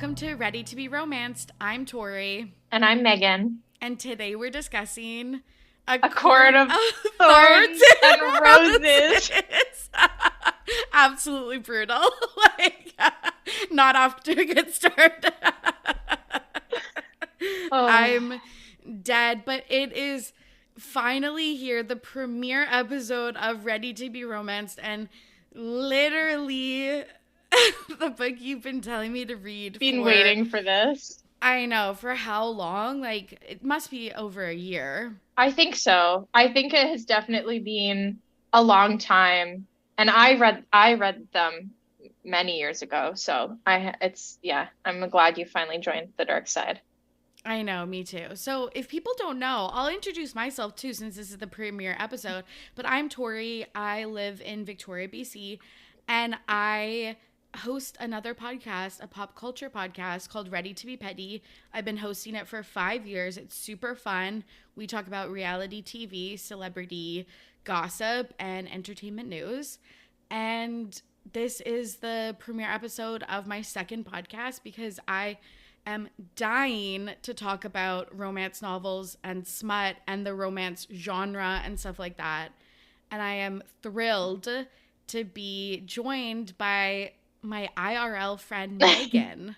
welcome to Ready to be Romanced. I'm Torry. And I'm Megan. And today we're discussing a court of thorns and roses. Absolutely brutal. Not off to a good start. I'm dead, but it is finally here, the premiere episode of Ready to be Romanced, and literally the book you've been telling me to read. Been waiting for this. I know. For how long? Like, it must be over a year. I think so. I think it has definitely been a long time. And I read them many years ago. So I'm glad you finally joined the dark side. I know, me too. So if people don't know, I'll introduce myself too, since this is the premiere episode. But I'm Torry. I live in Victoria, BC, and I host another podcast, a pop culture podcast called Ready to be Petty. I've been hosting it for 5 years. It's super fun. We talk about reality TV, celebrity gossip, and entertainment news. And this is the premiere episode of my second podcast because I am dying to talk about romance novels and smut and the romance genre and stuff like that. And I am thrilled to be joined by my IRL friend Megan.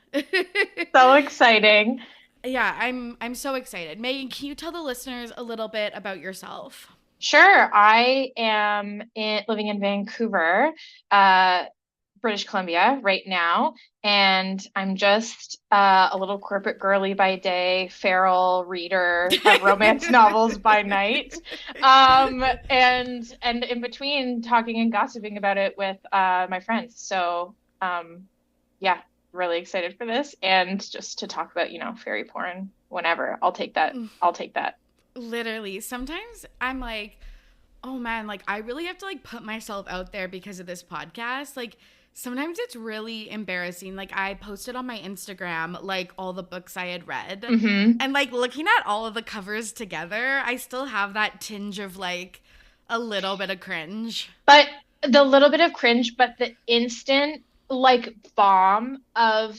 So exciting. Yeah, I'm so excited. Megan, can you tell the listeners a little bit about yourself? Sure. I am living in Vancouver, British Columbia right now, and I'm just a little corporate girly by day, feral reader of romance novels by night, and in between talking and gossiping about it with my friends. So yeah, really excited for this, and just to talk about fairy porn whenever. I'll take that. Literally, sometimes I'm like, oh man, like I really have to like put myself out there because of this podcast. Like sometimes it's really embarrassing. Like I posted on my Instagram like all the books I had read, and like looking at all of the covers together, I still have that tinge of like a little bit of cringe. But the instant like bomb of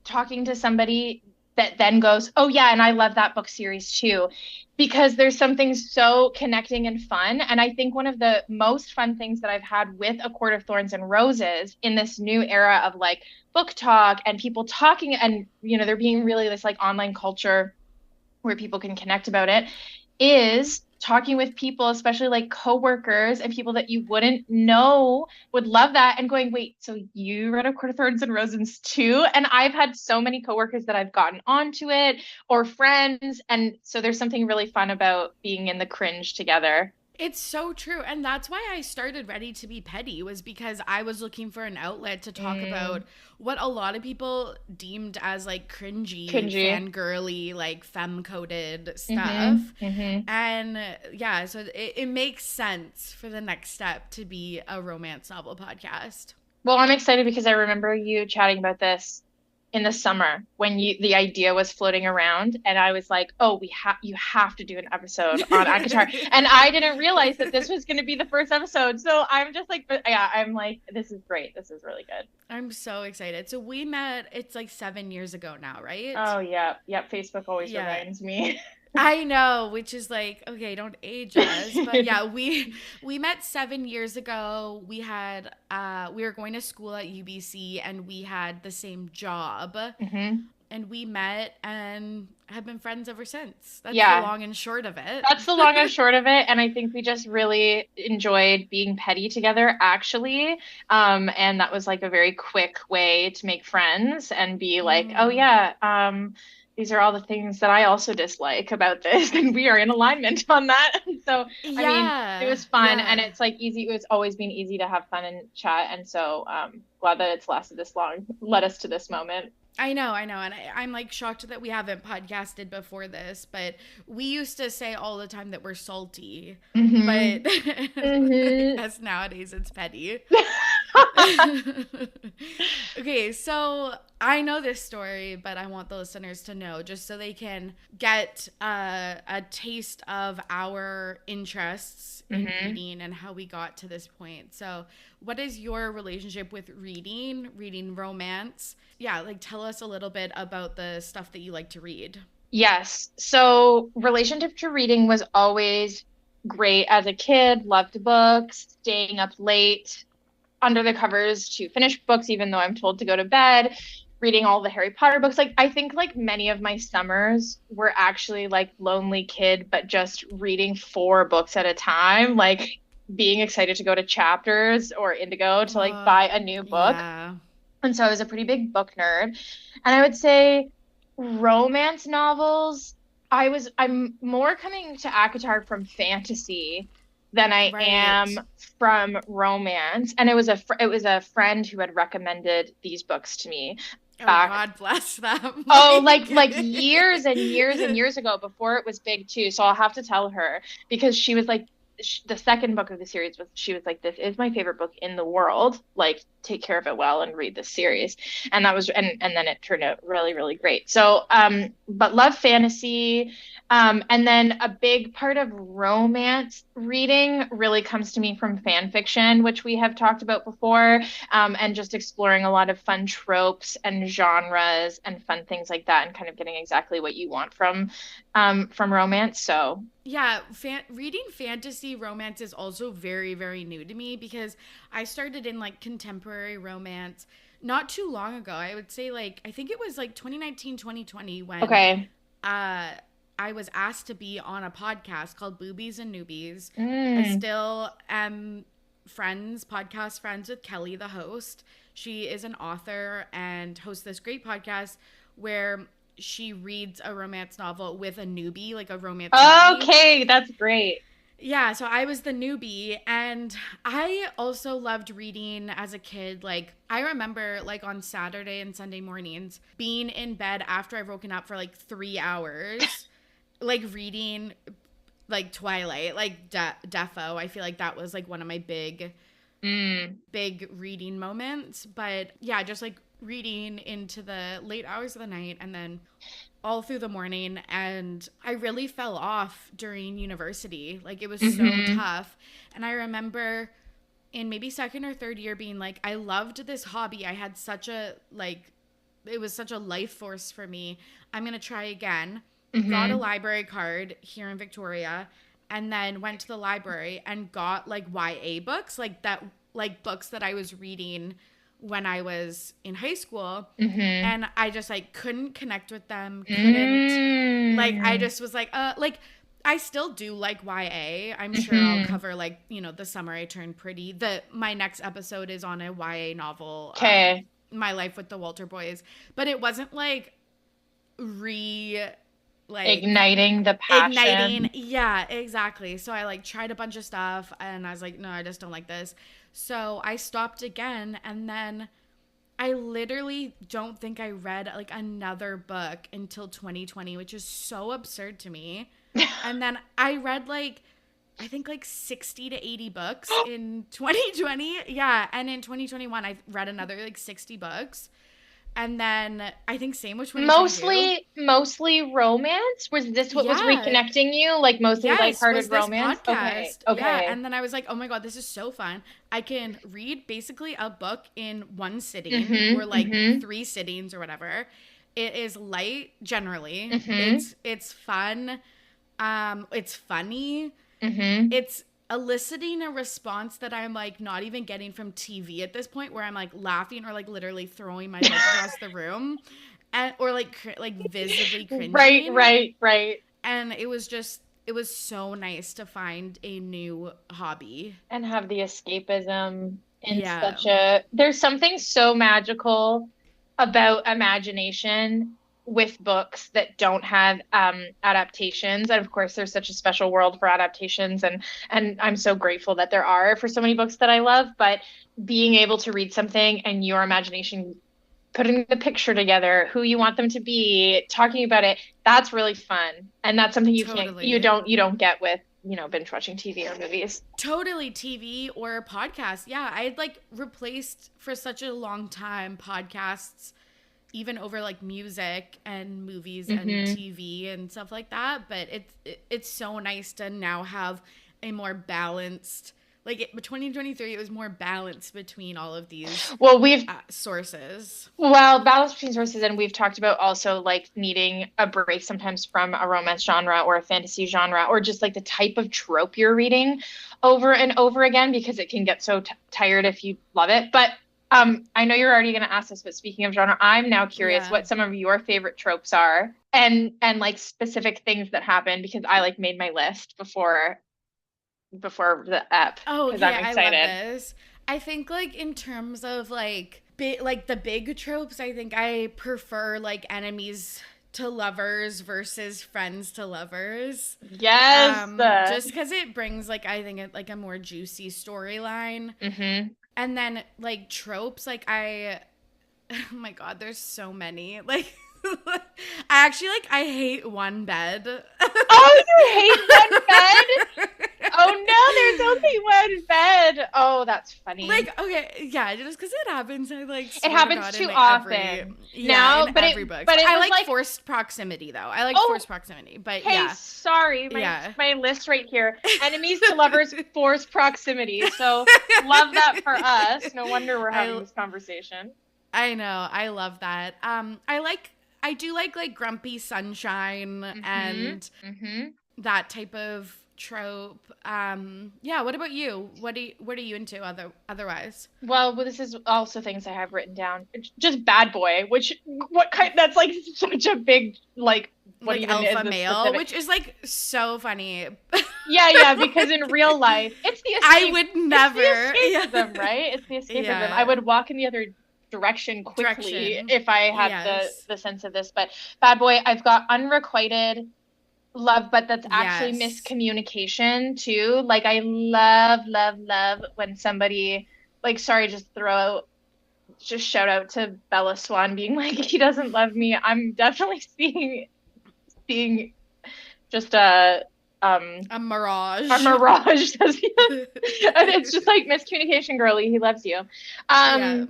talking to somebody that then goes, oh yeah, and I love that book series too, because there's something so connecting and fun. And I think one of the most fun things that I've had with A Court of Thorns and Roses in this new era of like book talk and people talking, and there being really this like online culture where people can connect about it, is talking with people, especially like coworkers and people that you wouldn't know would love that, and going, wait, so you read A Court of Thorns and Roses too? And I've had so many coworkers that I've gotten onto it, or friends, and so there's something really fun about being in the cringe together. It's so true. And that's why I started Ready to be Petty, was because I was looking for an outlet to talk about what a lot of people deemed as like cringy. Fangirly, like femme-coded stuff. And yeah, so it makes sense for the next step to be a romance novel podcast. Well, I'm excited because I remember you chatting about this in the summer when the idea was floating around, and I was like, oh, you have to do an episode on ACOTAR. And I didn't realize that this was going to be the first episode. So I'm just like, yeah, I'm like, this is great. This is really good. I'm so excited. So we met, it's like 7 years ago now, right? Oh, yeah. Yep. Facebook always reminds me. I know, which is like, okay, don't age us. But yeah, we met 7 years ago. We were going to school at UBC, and we had the same job. And we met and have been friends ever since. That's the long and short of it. That's the long and short of it. And I think we just really enjoyed being petty together, actually. And that was like a very quick way to make friends and be like, oh yeah, these are all the things that I also dislike about this, and we are in alignment on that. So, I mean, it was fun, and it's like easy. It's always been easy to have fun and chat. And so, glad that it's lasted this long, led us to this moment. I know. And I'm like shocked that we haven't podcasted before this, but we used to say all the time that we're salty, but as nowadays it's petty. Okay, so I know this story, but I want the listeners to know just so they can get a taste of our interests in Hmm. reading and how we got to this point. So, what is your relationship with reading romance? Yeah, like tell us a little bit about the stuff that you like to read. Yes. So relationship to reading was always great as a kid, loved books, staying up late under the covers to finish books, even though I'm told to go to bed, reading all the Harry Potter books. Like, I think like many of my summers were actually like lonely kid, but just reading four books at a time, like being excited to go to Chapters or Indigo to like Oh, buy a new book. yeah. And so I was a pretty big book nerd. And I would say romance novels, I'm more coming to ACOTAR from fantasy than I am Right. from romance. And it was a friend who had recommended these books to me Oh, back, God bless them. oh, Like, like years and years and years ago before it was big too. So I'll have to tell her because she was like the second book of the series was she was like, this is my favorite book in the world. Like, take care of it well and read this series. And that was and then it turned out really, really great. So but love fantasy. And then a big part of romance reading really comes to me from fan fiction, which we have talked about before, and just exploring a lot of fun tropes and genres and fun things like that, and kind of getting exactly what you want from romance. So, yeah, reading fantasy romance is also very, very new to me because I started in like contemporary romance not too long ago. I would say like I think it was like 2019, 2020 when okay. uh I was asked to be on a podcast called Boobies and Newbies. I Mm. still am podcast friends with Kelly, the host. She is an author and hosts this great podcast where she reads a romance novel with a newbie, like a romance newbie. Okay, that's great. Yeah, so I was the newbie and I also loved reading as a kid. Like I remember like on Saturday and Sunday mornings being in bed after I've woken up for like 3 hours, like reading like Twilight, like Defo. I feel like that was like one of my Mm. big reading moments. But yeah, just like reading into the late hours of the night and then all through the morning. And I really fell off during university. Like it was so Hmm. tough. And I remember in maybe second or third year being like, I loved this hobby. I had such a, like, it was such a life force for me. I'm going to try again. Got a Hmm. library card here in Victoria and then went to the library and got like YA books, like that, like books that I was reading when I was in high school. Hmm. And I just like couldn't connect with them, couldn't, like, I Mm. just was like, I still do like YA. I'm sure I'll Hmm. cover like, the summer I turned pretty. My next episode is on a YA novel, Okay. My Life with the Walter Boys. But it wasn't like re like Igniting the igniting. passion. Yeah, exactly. So I like tried a bunch of stuff and I was like, no, I just don't like this. So I stopped again and then I literally don't think I read like another book until 2020, which is so absurd to me. And then I read like I think like 60 to 80 books in 2020. Yeah, and in 2021 I read another like 60 books. And then I think same with 2022. Mostly romance? Was this what was Yeah. reconnecting you? Like mostly Yes, lighthearted was this romance? Okay. podcast. Yeah, Okay. and then I was like, "Oh my god, this is so fun. I can read basically a book in one sitting or Mm-hmm. like Mm-hmm. 3 sittings or whatever." It is light generally. Mm-hmm. It's fun. It's funny. Mm-hmm. It's eliciting a response that I'm like not even getting from TV at this point where I'm like laughing or like literally throwing my book across the room and or like like visibly Right, cringing. right, right. And it was so nice to find a new hobby. And have the escapism in Yeah, such a there's something so magical about imagination with books that don't have adaptations. And of course there's such a special world for adaptations, and I'm so grateful that there are for so many books that I love, but being able to read something and your imagination putting the picture together, who you want them to be, talking about it, that's really fun. And that's something you totally. don't get with binge watching TV or movies. Totally TV or podcast. Yeah, I had like replaced for such a long time podcasts even over like music and movies and Mm-hmm. TV and stuff like that, but it's so nice to now have a more balanced, like 2023 it was more balanced between all of these Well, we've sources. Well, balance between sources, and we've talked about also like needing a break sometimes from a romance genre or a fantasy genre, or just like the type of trope you're reading over and over again, because it can get so tired if you love it. But I know you're already going to ask this, but speaking of genre, I'm now curious Yeah. what some of your favorite tropes are, and like specific things that happen, because I like made my list before the app Oh, because okay, I'm I love excited. this. I think like in terms of like the big tropes, I think I prefer like enemies to lovers versus friends to lovers. Yes. Just because it brings like I think it like a more juicy storyline. Mm-hmm. And then like tropes, like I oh my god, there's so many. Like I actually like I hate one bed. Oh, you hate one bed? Oh no, there's only one bed. Oh, that's funny. Like okay, yeah, just because it happens, I like It swear to happens God too in every often. Now, in but every it book. but it I was like like, forced proximity though. I like oh, forced proximity, but hey, yeah, sorry, my yeah. my list right here. Enemies to lovers, forced proximity. So love that for us. No wonder we're having I this conversation. I know. I love that. I do like grumpy sunshine Mm-hmm. and Mm-hmm. that type of trope. Yeah, what about you? What are you into otherwise? Well, this is also things I have written down. Just bad boy, which what kind that's like such a big like what Like even is alpha this male, specific? which is like so funny. Yeah, yeah, because in real life, it's the I escape. would It's never. the Yeah. escapism, right? It's the escapism. I Yeah. would walk in the other direction quickly Direction. if I had Yes. the sense of this. But bad boy, I've got unrequited love, but that's actually Yes. miscommunication too. Like I love, love, love when somebody like sorry, just shout out to Bella Swan being like, he doesn't love me. I'm definitely seeing just A a mirage. mirage. And it's just like miscommunication, girly. He loves you. Yeah.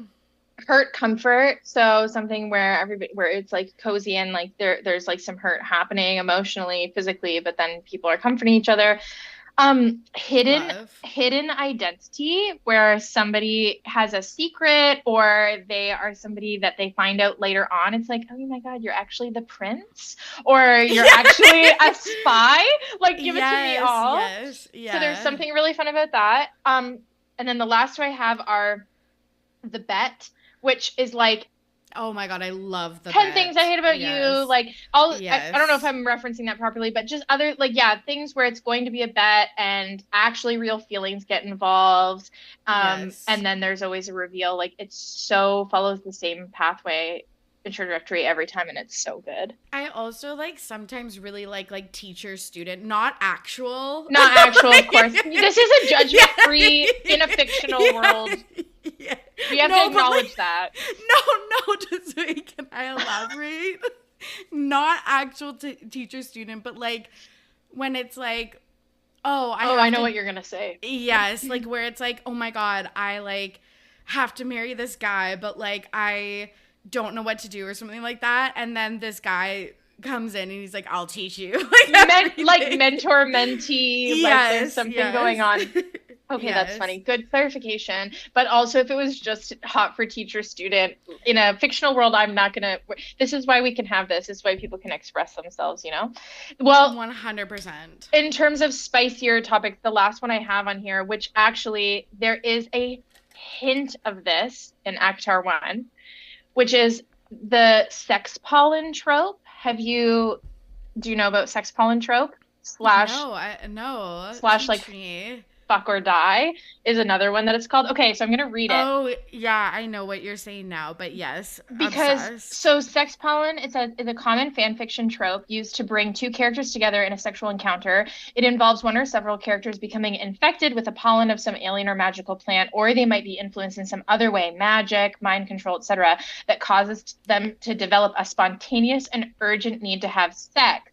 Hurt comfort. So something where everybody where it's like cozy and like there's like some hurt happening emotionally, physically, but then people are comforting each other. Hidden Love. hidden identity where somebody has a secret or they are somebody that they find out later on. It's like, oh my God, you're actually the prince or you're actually a spy. Like, give it to me Yes, all. yes, So there's yeah. something really fun about that. And then the last two I have are the bet, which is like Oh my god, I love the 10 things I bet. hate about you. Yes. Like I don't know if Yes. I'm referencing that properly, but just other like yeah, things where it's going to be a bet and actually real feelings get involved. Yes. And then there's always a reveal. Like it's so follows the same pathway and trajectory every time and it's so good. I also like sometimes really like teacher student, not actual. Not actual, of course. Yeah. This is a judgment free in a fictional world. Yeah. We have to No, but acknowledge like that. no, just wait, can I elaborate? Not actual teacher student, but like when it's like, oh, I Oh, I have know to what you're gonna say. yes, like where it's like, oh my god, I like have to marry this guy, but like I don't know what to do or something like that. And then this guy comes in and he's like, I'll teach you like Like everything. mentor mentee, like there's Yes, something going yes. on. Okay, that's Yes. funny. Good clarification. But also, if it was just hot for teacher student in a fictional world, I'm not gonna. This is why we can have this. This is why people can express themselves, you know? Well, 100%. in terms of spicier topics, the last one I have on here, which actually there is a hint of this in Actar 1, which is the sex pollen trope. Do you know about sex pollen trope? Slash, No, I no. slash like Teach me. fuck or die is another one that it's called. Okay, so I'm gonna read it Oh, yeah, I know what you're saying now, but yes, because obsessed. so sex pollen is a common fan fiction trope used to bring two characters together in a sexual encounter. It involves one or several characters becoming infected with the pollen of some alien or magical plant, or they might be influenced in some other way, magic, mind control, etc., that causes them to develop a spontaneous and urgent need to have sex.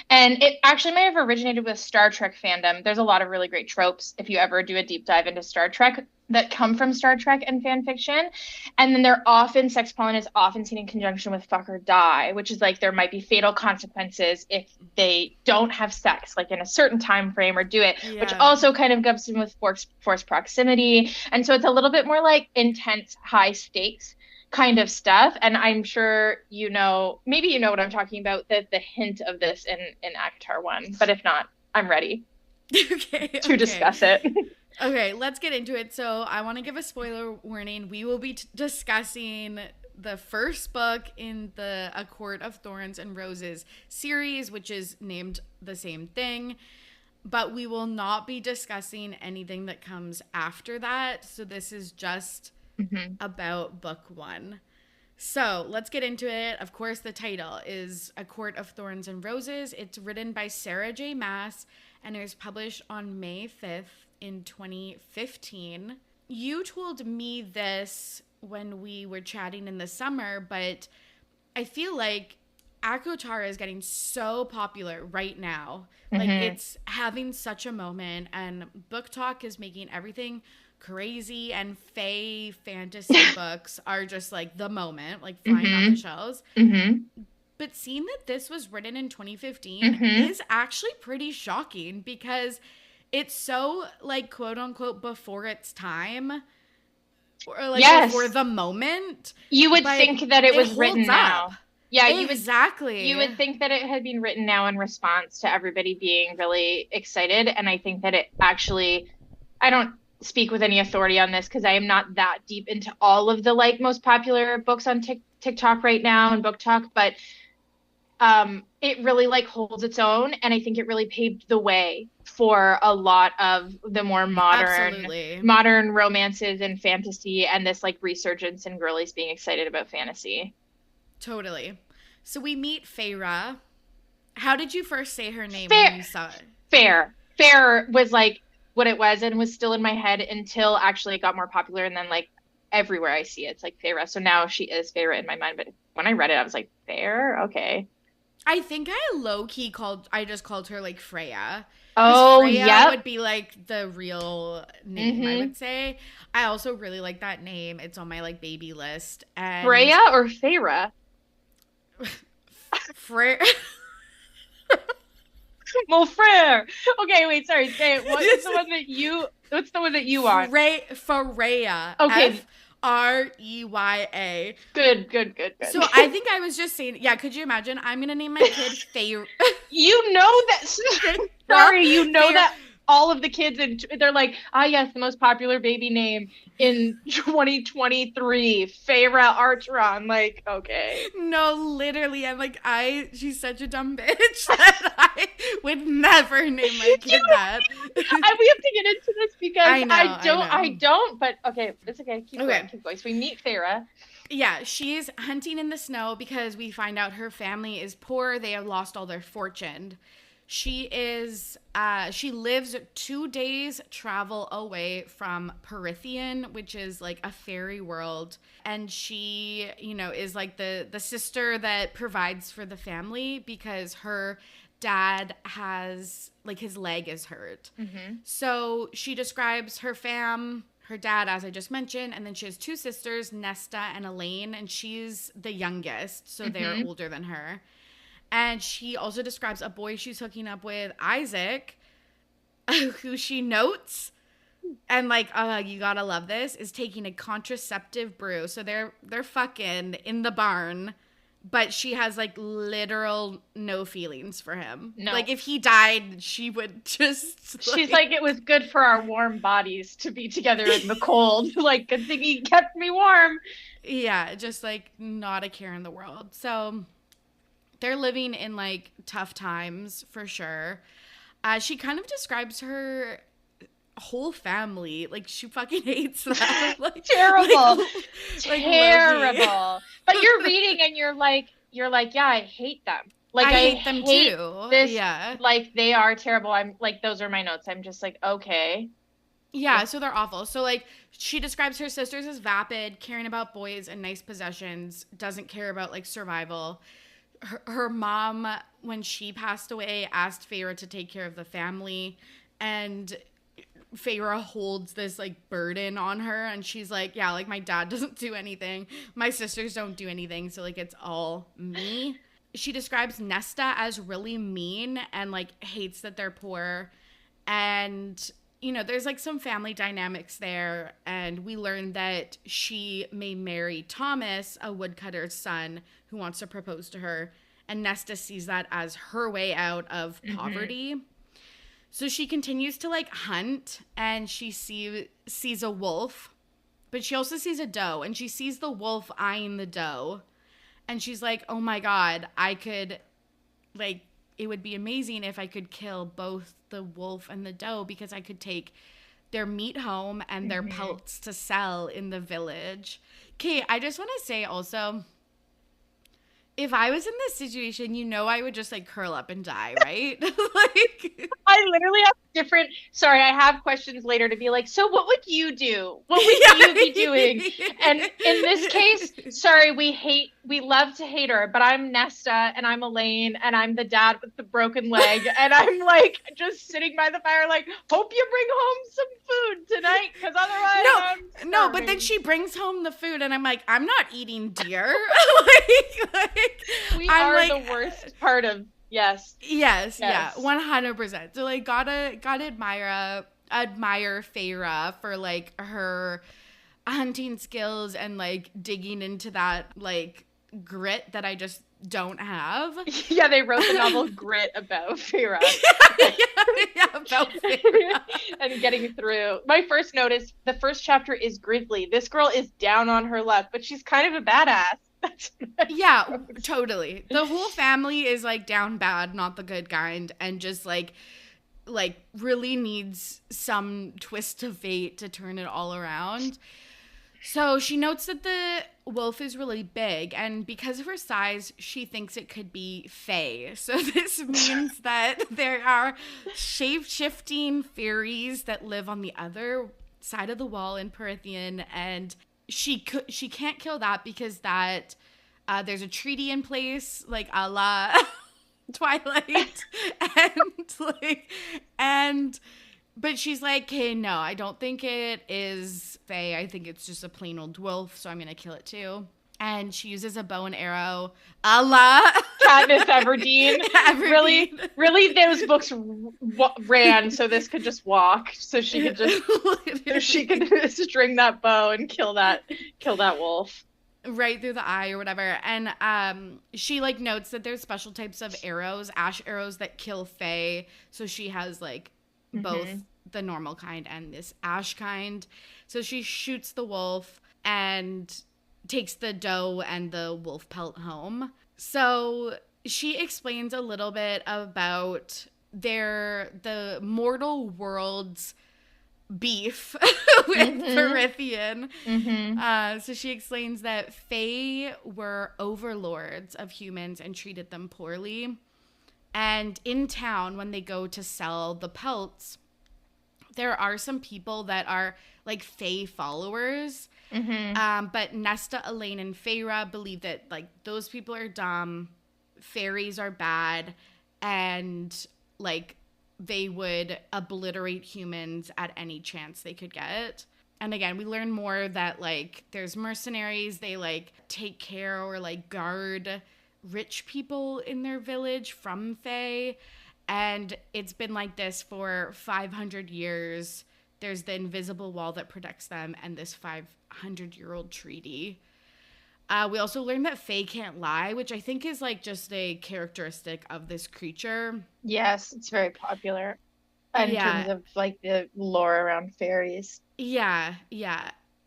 And it actually may have originated with Star Trek fandom. There's a lot of really great tropes if you ever do a deep dive into Star Trek that come from Star Trek and fan fiction. And then they're often, sex pollen is often seen in conjunction with fuck or die, which is like there might be fatal consequences if they don't have sex, like in a certain time frame or do it, which also kind of goes in with forced proximity. And so it's a little bit more like intense, high stakes kind of stuff. And I'm sure you know, maybe you know what I'm talking about, the hint of this in Avatar 1. But if not, I'm ready to discuss it. Okay, let's get into it. So I want to give a spoiler warning. We will be discussing the first book in the A Court of Thorns and Roses series, which is named the same thing. But we will not be discussing anything that comes after that. So this is just about book 1. So let's get into it. Of course, the title is A Court of Thorns and Roses. It's written by Sarah J. Maas and it was published on May 5th in 2015. You told me this when we were chatting in the summer, but I feel like ACOTAR is getting so popular right now. Like it's having such a moment, and Book Talk is making everything crazy, and fae fantasy books are just like the moment, like flying off the shelves. But seeing that this was written in 2015 is actually pretty shocking because it's so like quote unquote before its time, or like before the moment. You would think that it was written now. Up. Yeah, exactly. You would think that it had been written now in response to everybody being really excited. And I think that it actually, I don't speak with any authority on this because I am not that deep into all of the like most popular books on TikTok right now and Book Talk, but it really like holds its own, and I think it really paved the way for a lot of the more modern romances and fantasy, and this like resurgence in girlies being excited about fantasy. Totally. So we meet Feyre. How did you first say her name when you saw it? Fair was like what it was and was still in my head until actually it got more popular, and then like everywhere I see it, it's like Feyre. So now she is Feyre in my mind, but when I read it, I was like, Fair? Okay. I think I just called her like Freya. Oh, Freya would be like the real name, I would say. I also really like that name. It's on my like baby list. And Freya or Feyre? Freya. Mon frere. Okay, wait, sorry. Say it. What's the one that you want? Freya. Okay. Freya. Good. So I think I was just saying, yeah, could you imagine? I'm going to name my kid Feyre. You know that. Sorry, you know that all of the kids, and they're like, yes, the most popular baby name in 2023, Feyre Archeron. Like, okay. No, literally, I'm like, she's such a dumb bitch that I would never name my kid that. We have to get into this because I don't, but okay, it's okay. Keep going. So we meet Feyre. Yeah, she's hunting in the snow because we find out her family is poor. They have lost all their fortune. She lives 2 days travel away from Perithian, which is like a fairy world. And she, is like the sister that provides for the family because her dad has, like, his leg is hurt. So she describes her dad, as I just mentioned, and then she has 2 sisters, Nesta and Elaine, and she's the youngest, so they're older than her. And she also describes a boy she's hooking up with, Isaac, who she notes, and like, you gotta love this, is taking a contraceptive brew. So they're fucking in the barn, but she has like literal no feelings for him. No. Like if he died, she would just. She's like, it was good for our warm bodies to be together in the cold. Like, good thing he kept me warm. Yeah, just like not a care in the world. So they're living in like tough times for sure. She kind of describes her whole family, like she fucking hates them. Like, terrible. But you're reading and you're like, yeah, I hate them. Like I hate them too. Yeah. Like they are terrible. I'm like, those are my notes. I'm just like, okay. Yeah, so they're awful. So like she describes her sisters as vapid, caring about boys and nice possessions, doesn't care about like survival. her mom, when she passed away, asked Feyre to take care of the family, and Feyre holds this like burden on her, and she's like, yeah, like my dad doesn't do anything, my sisters don't do anything, so like it's all me. She describes Nesta as really mean and like hates that they're poor, and you know, there's like some family dynamics there, and we learn that she may marry Thomas, a woodcutter's son, who wants to propose to her, and Nesta sees that as her way out of poverty. So she continues to like hunt, and she sees a wolf, but she also sees a doe, and she sees the wolf eyeing the doe, and she's like, oh my God, I could, like, it would be amazing if I could kill both the wolf and the doe, because I could take their meat home and their pelts to sell in the village. Okay, I just want to say also, if I was in this situation, you know, I would just like curl up and die, right? Like, I literally have different. Sorry, I have questions later to be like, so what would you do? What would you be doing? And in this case, sorry, we love to hate her, but I'm Nesta and I'm Elaine and I'm the dad with the broken leg, and I'm like just sitting by the fire, like, hope you bring home some food tonight, because otherwise, no. But then she brings home the food, and I'm like, I'm not eating deer. We are like, the worst part of. Yes, yeah, 100%. So like, gotta admire Feyre for like her hunting skills and like digging into that like grit that I just don't have. Yeah, they wrote the novel Grit about Feyre. About Feyre. And getting through. My first notice, the first chapter is grisly. This girl is down on her luck, but she's kind of a badass. Yeah, totally. The whole family is like down bad, not the good kind, and just like really needs some twist of fate to turn it all around. So she notes that the wolf is really big, and because of her size, she thinks it could be fae. So this means that there are shape-shifting fairies that live on the other side of the wall in Prythian, and she can't kill that because that there's a treaty in place, like a la Twilight, but she's like, hey, no, I don't think it is fae. I think it's just a plain old wolf, so I'm gonna kill it too. And she uses a bow and arrow, a la Katniss Everdeen. Really, those books ran so this could just walk, so she could just string that bow and kill that wolf right through the eye or whatever. And she like notes that there's special types of arrows, ash arrows, that kill fae. So she has like both the normal kind and this ash kind. So she shoots the wolf and takes the doe and the wolf pelt home. So she explains a little bit about the mortal world's beef with Prythian. So she explains that fae were overlords of humans and treated them poorly. And in town, when they go to sell the pelts, there are some people that are like fae followers. But Nesta, Elaine, and Feyre believe that like those people are dumb, fairies are bad, and like they would obliterate humans at any chance they could get. And again, we learn more that like there's mercenaries, they like take care or like guard rich people in their village from fae, and it's been like this for 500 years. There's the invisible wall that protects them and this 500-year-old treaty. We also learned that fae can't lie, which I think is like just a characteristic of this creature. Yes, it's very popular in terms of like the lore around fairies. Yeah.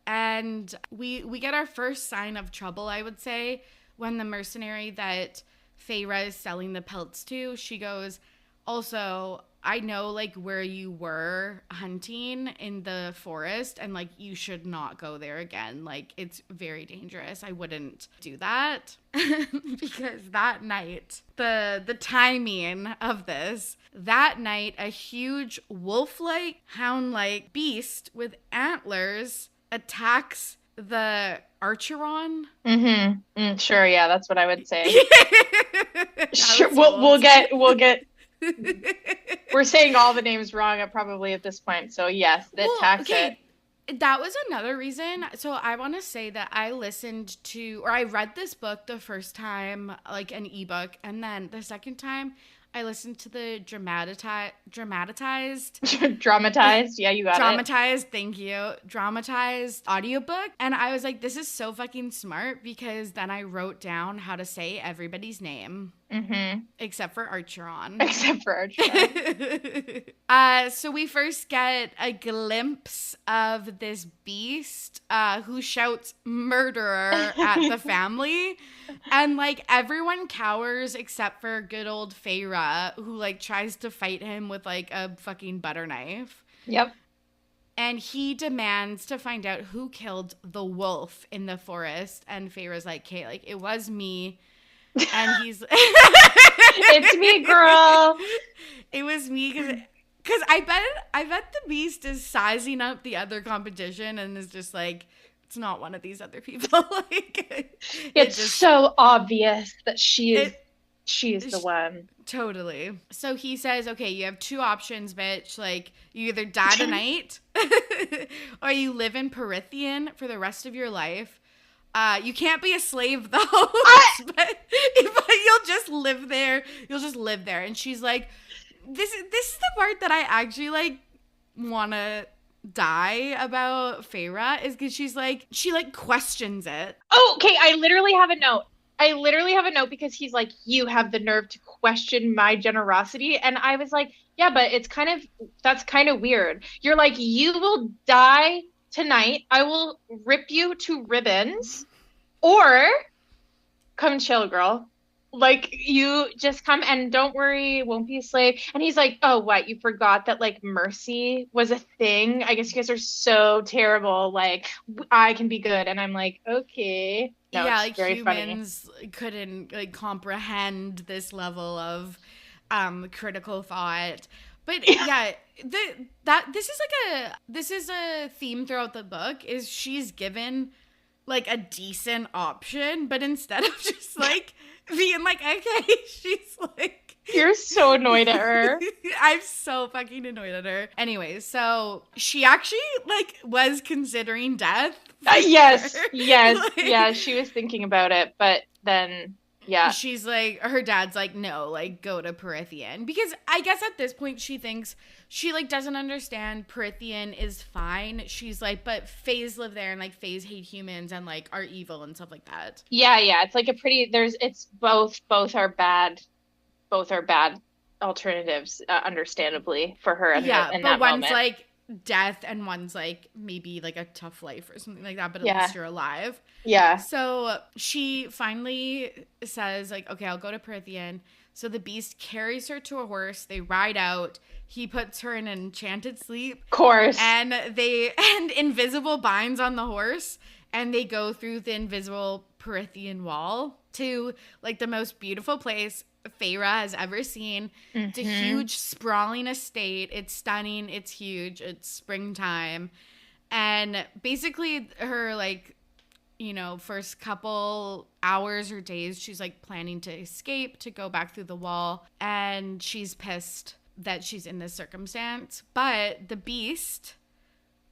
And we get our first sign of trouble, I would say, when the mercenary that Feyre is selling the pelts to, she goes, also, I know like where you were hunting in the forest, and like you should not go there again. Like it's very dangerous. I wouldn't do that. Because that night, the timing of this, that night a huge wolf-like, hound-like beast with antlers attacks the Archeron. Sure, yeah, that's what I would say. I Sure, was old. we'll get. We're saying all the names wrong probably at this point. So yes, that Well, tax it. okay, that was another reason. So I want to say that I listened to, or I read this book the first time, like an ebook, and then the second time I listened to the Dramatized. Yeah, you got it. dramatized, thank you, dramatized audiobook. And I was like, this is so fucking smart because then I wrote down how to say everybody's name. Except for Archeron. Except for Archeron. So we first get a glimpse of this beast who shouts murderer at the family. And like everyone cowers except for good old Feyre, who like tries to fight him with like a fucking butter knife. Yep. And he demands to find out who killed the wolf in the forest. And Feyre's like, okay, like it was me. And he's it's me, girl. It was me because I bet the beast is sizing up the other competition and is just like, it's not one of these other people. Like it's just, so obvious that she is the one. Totally. So he says, okay, you have two options, bitch. Like you either die tonight or you live in Perithian for the rest of your life. You can't be a slave though, but you'll just live there. You'll just live there. And she's like, this is the part that I actually like want to die about Feyre is because she like questions it. Oh, okay. I literally have a note because he's like, you have the nerve to question my generosity. And I was like, yeah, but that's kind of weird. You're like, you will die tonight. I will rip you to ribbons, or come chill, girl. Like, you just come and don't worry, won't be a slave. And he's like, oh, what? You forgot that like mercy was a thing? I guess you guys are so terrible. Like, I can be good. And I'm like, okay. No, yeah, it's like very humans couldn't like comprehend this level of critical thought. But yeah, this is a theme throughout the book is she's given like a decent option, but instead of just like being like, okay, she's like, you're so annoyed at her. I'm so fucking annoyed at her. Anyway, so she actually like was considering death. Yes. Like, yeah, she was thinking about it, but then yeah. She's like, her dad's like, no, like, go to Perithian. Because I guess at this point she thinks, she, like, doesn't understand Perithian is fine. She's like, but Fays live there and, like, Fays hate humans and, like, are evil and stuff like that. Yeah. It's like it's both are bad alternatives, understandably, for her in that moment. One's, like, death and one's like maybe like a tough life or something like that, but at least you're alive. Yeah. So she finally says like, okay, I'll go to Perithian. So the beast carries her to a horse. They ride out. He puts her in an enchanted sleep. Of course. And invisible binds on the horse and they go through the invisible Perithian wall to like the most beautiful place Feyre has ever seen. It's a huge sprawling estate. It's stunning. It's huge. It's springtime. And basically her like, you know, first couple hours or days, she's like planning to escape, to go back through the wall. And she's pissed that she's in this circumstance. But the beast,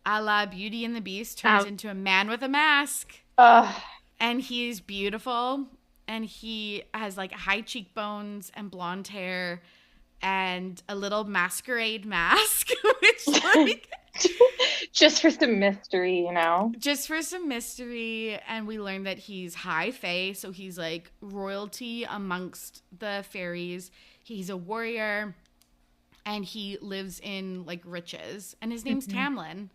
a la Beauty and the Beast, turns into a man with a mask. And he's beautiful. And he has like high cheekbones and blonde hair and a little masquerade mask, which like just for some mystery, you know? Just for some mystery. And we learn that he's high fae, so he's like royalty amongst the fairies. He's a warrior and he lives in like riches. And his name's Tamlin.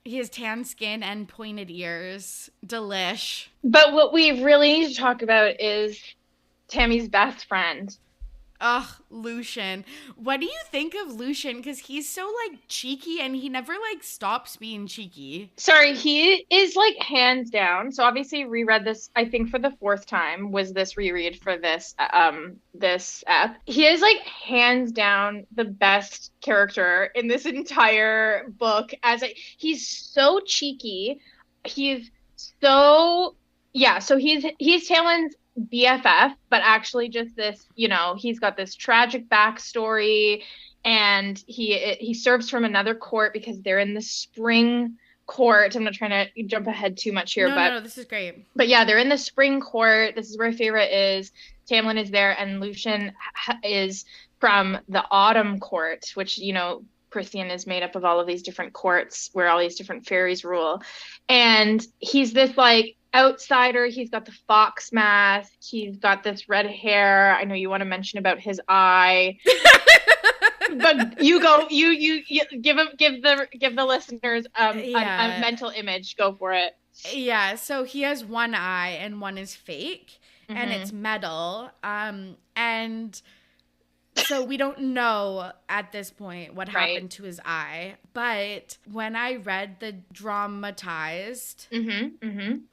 He has tan skin and pointed ears. Delish. But what we really need to talk about is Tammy's best friend. Ugh, Lucian. What do you think of Lucian? Because he's so, like, cheeky and he never, like, stops being cheeky. Sorry, he is, like, hands down. So obviously reread this, I think for the fourth time was this reread for this app. He is, like, hands down the best character in this entire book. He's so cheeky. he's so yeah, so he's Talon's BFF, but actually just this, he's got this tragic backstory, and he serves from another court because they're in the spring court. I'm not trying to jump ahead too much here, No, no, but no, this is great. yeah, they're in the spring court. This is where Feyre is. Tamlin is there, and Lucian is from the autumn court, which, Prithian is made up of all of these different courts where all these different fairies rule. And he's this like outsider. He's got the fox mask. He's got this red hair. I know you want to mention about his eye. But you go, you give the listeners a mental image. Go for it. Yeah, so he has one eye and one is fake, and it's metal. And so we don't know at this point what happened to his eye. But when I read the dramatized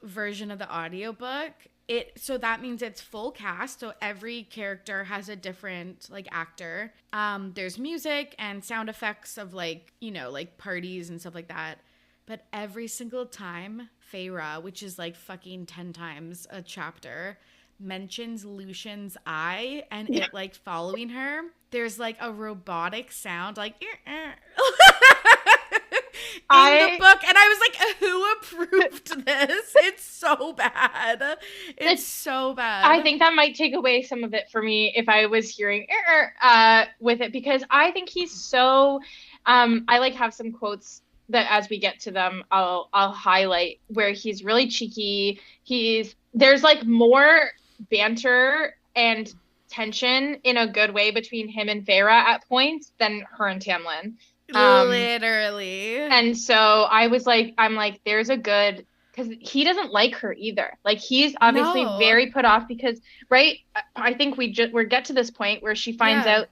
version of the audiobook, so that means it's full cast. So every character has a different like actor. There's music and sound effects of like parties and stuff like that. But every single time Feyre, which is like fucking 10 times a chapter, mentions Lucian's eye and it like following her, there's like a robotic sound like in the book. And I was like, who approved this? It's so bad. It's so bad. I think that might take away some of it for me if I was hearing with it, because I think he's so I like have some quotes that as we get to them, I'll highlight where he's really cheeky. There's like more banter and tension in a good way between him and Feyre at points than her and Tamlin. Literally. And so I'm like, there's a good, because he doesn't like her either. Like he's obviously very put off because, right? I think we get to this point where she finds out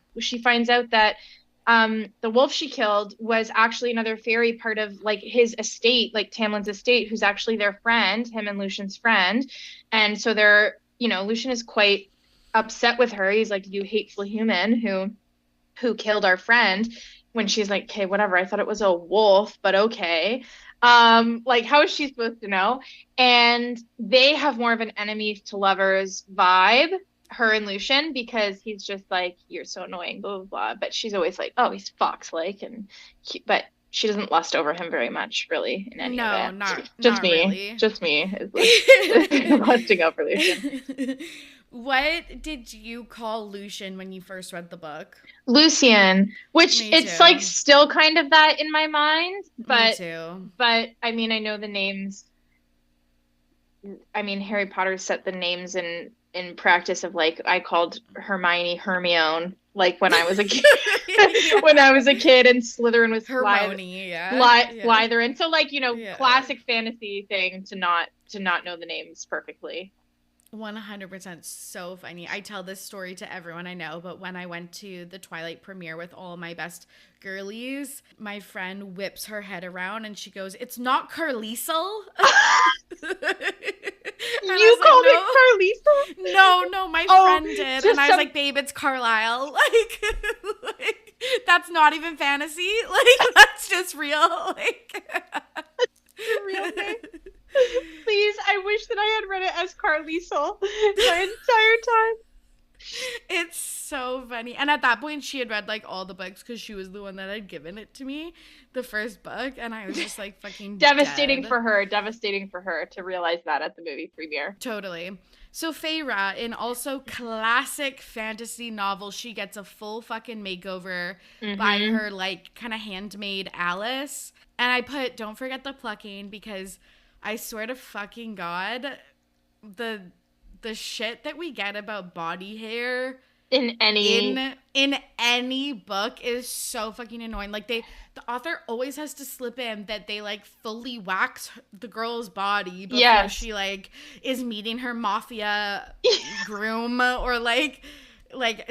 that the wolf she killed was actually another fairy part of like his estate, like Tamlin's estate, who's actually their friend, him and Lucian's friend. And so Lucian is quite upset with her. He's like, you hateful human who killed our friend, when she's like, okay, whatever. I thought it was a wolf, but okay. Like how is she supposed to know? And they have more of an enemies to lovers vibe, her and Lucian, because he's just like, you're so annoying, blah blah blah. But she's always like, oh, he's fox-like, but she doesn't lust over him very much, really, in any of it. Just me. Really. Just me is lusting over Lucian. What did you call Lucian when you first read the book? Lucian, which it's like still kind of that in my mind, but Me too. But I mean, I know the names. I mean, Harry Potter set the names in practice of like, I called Hermione Hermione, like when I was a kid. When I was a kid, and Slytherin was Hermione, Slytherin. So like, classic fantasy thing to not know the names perfectly. 100%, so funny. I tell this story to everyone I know, but when I went to the Twilight premiere with all my best girlies, my friend whips her head around and she goes, "It's not Carlisle." You called it Carlisle? No, my friend did. And I was like, babe, it's Carlisle. Like, that's not even fantasy. Like, that's just real. Like, that's real name. Please, I wish that I had read it as Carlisle my entire time. It's so funny. And at that point, she had read like all the books because she was the one that had given it to me, the first book. And I was just like fucking devastating dead. for her to realize that at the movie premiere. Totally. So Feyre, in also classic fantasy novel, she gets a full fucking makeover by her like kind of handmaid Alice. And I put, don't forget the plucking, because I swear to fucking God, the shit that we get about body hair in any book is so fucking annoying. Like the author always has to slip in that they like fully wax the girl's body before she like is meeting her mafia groom, or like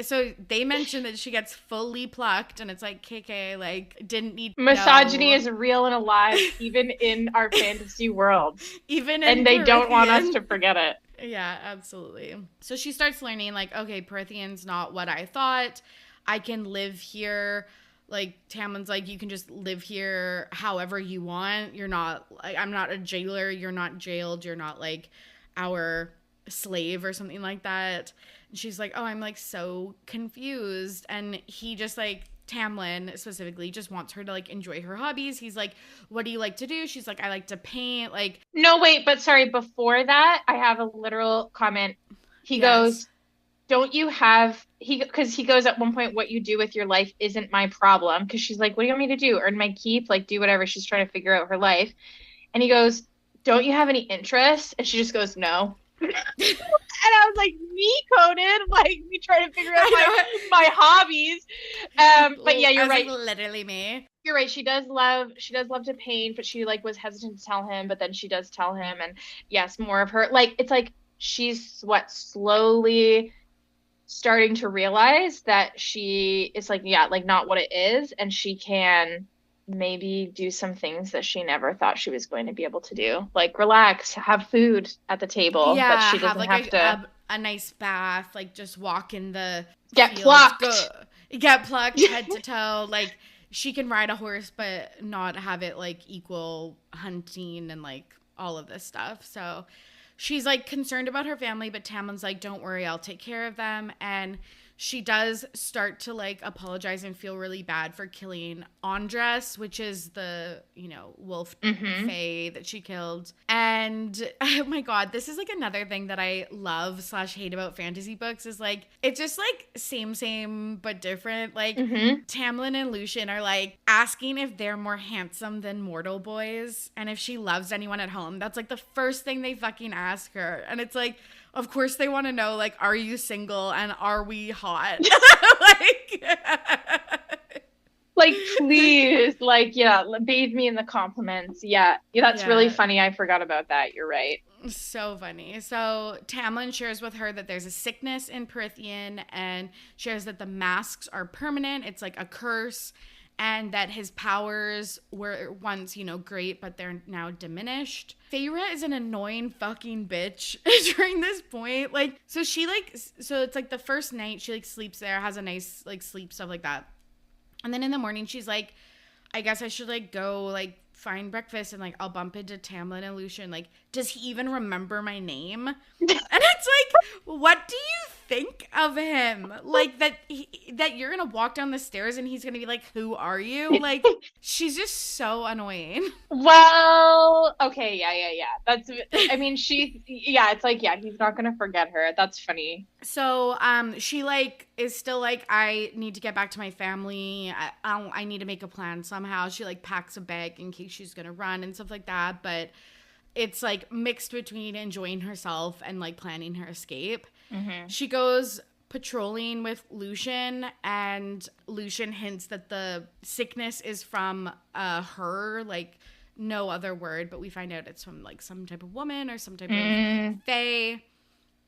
so they mentioned that she gets fully plucked, and it's like, KK, like, didn't need misogyny is real and alive even in our fantasy world, and they don't want us to forget it. Yeah, absolutely. So she starts learning like, okay, Prithian's not what I thought. I can live here Like, Tamlin's like, you can just live here however you want. You're not, like, I'm not a jailer. You're not jailed. You're not, like, our slave or something like that. And she's like, oh, I'm, like, so confused. And he just, like, Tamlin specifically just wants her to, like, enjoy her hobbies. He's like, what do you like to do? She's like, I like to paint. Like, No, wait, but sorry, before that, I have a literal comment. He yes. goes, don't you have because he goes at one point, what you do with your life isn't my problem. Because she's like, what do you want me to do? Earn my keep? Like, do whatever. She's trying to figure out her life. And he goes, don't you have any interests? And she just goes, no. And I was like, me coded, like me trying to figure out my hobbies. But yeah, you're right. Literally me. You're right. She does love to paint, but she like was hesitant to tell him, but then she does tell him. And yes, more of her, like, it's like she's slowly starting to realize that she is like, yeah, like not what it is, and she can maybe do some things that she never thought she was going to be able to do, like relax, have food at the table, yeah, that she doesn't like have to a nice bath, like just walk in the get fields, plucked head to toe. Like, she can ride a horse but not have it like equal hunting and like all of this stuff. So she's like concerned about her family, but Tamlin's like, don't worry, I'll take care of them. And she does start to like apologize and feel really bad for killing Andres, which is the, you know, wolf fae that she killed. And oh my God, this is like another thing that I love / hate about fantasy books is like, it's just like same, but different. Like Tamlin and Lucien are like asking if they're more handsome than mortal boys and if she loves anyone at home. That's like the first thing they fucking ask her. And it's like, of course they want to know, like, are you single and are we hot? like, please, like, yeah, bathe me in the compliments. Yeah, that's really funny. I forgot about that. You're right. So funny. So Tamlin shares with her that there's a sickness in Prythian and shares that the masks are permanent. It's like a curse. And that his powers were once, you know, great, but they're now diminished. Feyre is an annoying fucking bitch during this point. Like, so she like, so it's like the first night she like sleeps there, has a nice like sleep, stuff like that. And then in the morning she's like, I guess I should like go like find breakfast and like I'll bump into Tamlin and Lucien. Like, does he even remember my name? And it's like, what do you think of him? Like that you're gonna walk down the stairs and he's gonna be like, who are you? Like, she's just so annoying. Well, okay, yeah. That's, I mean, it's like, yeah, he's not gonna forget her. That's funny. So, she like is still like, I need to get back to my family. I need to make a plan somehow. She like packs a bag in case she's gonna run and stuff like that. But it's like mixed between enjoying herself and like planning her escape. She goes patrolling with Lucien, and Lucien hints that the sickness is from her, like no other word, but we find out it's from like some type of woman or some type of fae.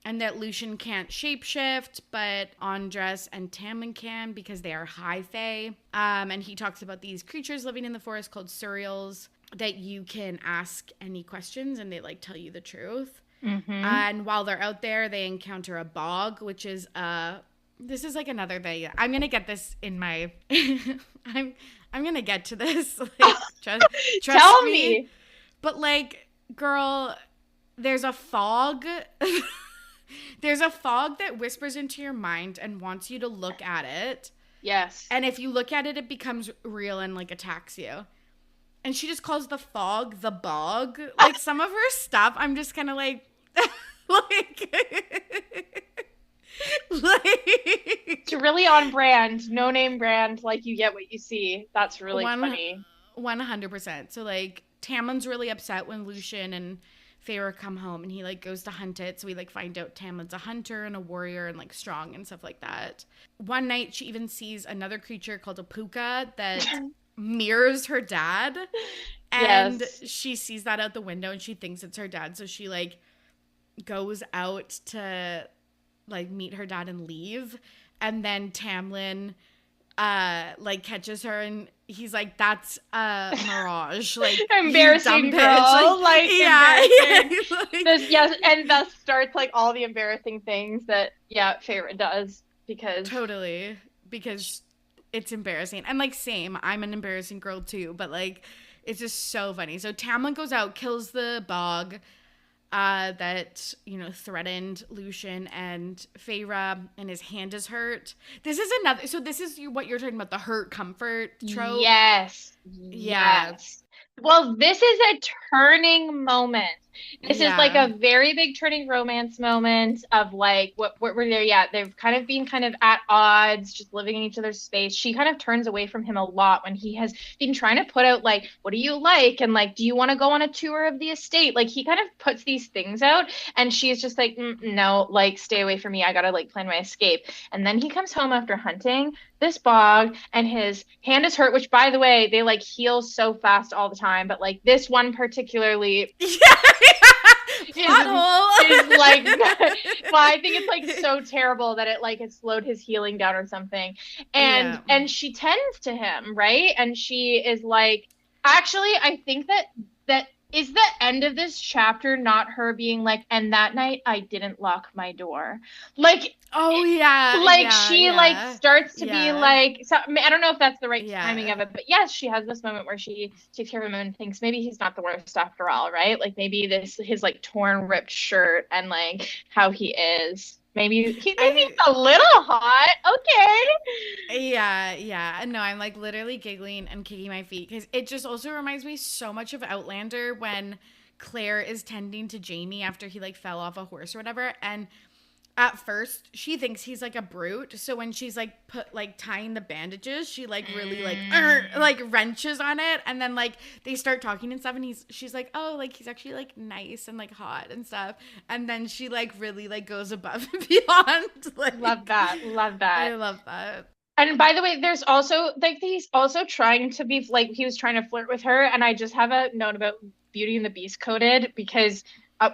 And that Lucien can't shapeshift, but Andres and Tamlin can because they are high fae. And he talks about these creatures living in the forest called Suriels that you can ask any questions and they like tell you the truth. And while they're out there, they encounter a bog, which is this is like another thing. I'm gonna get this in my. I'm gonna get to this. Like, trust Tell me. But like, girl, there's a fog. There's a fog that whispers into your mind and wants you to look at it. Yes. And if you look at it, it becomes real and like attacks you. And she just calls the fog the bog. Like, some of her stuff, I'm just kind of like, it's really on brand, no name brand. Like, you get what you see. That's really funny. 100%. So like, Tamlin's really upset when Lucien and Feyre come home, and he like goes to hunt it. So we like find out Tamlin's a hunter and a warrior and like strong and stuff like that. One night, she even sees another creature called a puka that mirrors her dad, and she sees that out the window and she thinks it's her dad, so she like goes out to like meet her dad and leave, and then Tamlin like catches her and he's like, that's a mirage, like embarrassing girl, like embarrassing. Like, yes, and thus starts like all the embarrassing things that Feyre does because It's embarrassing. And like same, I'm an embarrassing girl too, but like it's just so funny. So Tamlin goes out, kills the bog that, you know, threatened Lucian and Feyre, and his hand is hurt. This is another, so this is what you're talking about, the hurt comfort trope. Yes. Yeah. Yes. Well, this is a turning moment. This is like Yeah. a very big turning romance moment of like what were there? Yeah, they've kind of been kind of at odds, just living in each other's space. She kind of turns away from him a lot when he has been trying to put out like, what do you like? And like, do you want to go on a tour of the estate? Like he kind of puts these things out, and she's just like, no, like stay away from me. I gotta like plan my escape. And then he comes home after hunting this bog, and his hand is hurt, which by the way, they like heal so fast all the time, but like this one particularly is like well, I think it's like so terrible that it like has slowed his healing down or something. And she tends to him, right? And she is like, actually, I think that is the end of this chapter, not her being like, and that night I didn't lock my door. Like, oh yeah, like she like starts to be like, so I don't know if that's the right timing of it, but yes, she has this moment where she takes care of him and thinks maybe he's not the worst after all, right? Like maybe his like torn, ripped shirt and like how he is. Maybe he's a little hot. Okay. Yeah. No, I'm like literally giggling and kicking my feet because it just also reminds me so much of Outlander when Claire is tending to Jamie after he like fell off a horse or whatever, and at first she thinks he's like a brute, so when she's like tying the bandages, she like really like wrenches on it, and then like they start talking and stuff, and she's like, oh, like he's actually like nice and like hot and stuff, and then she like really like goes above and beyond. Like, love that I love that. And by the way, there's also like he's also trying to be like, he was trying to flirt with her, and I just have a note about Beauty and the Beast coded because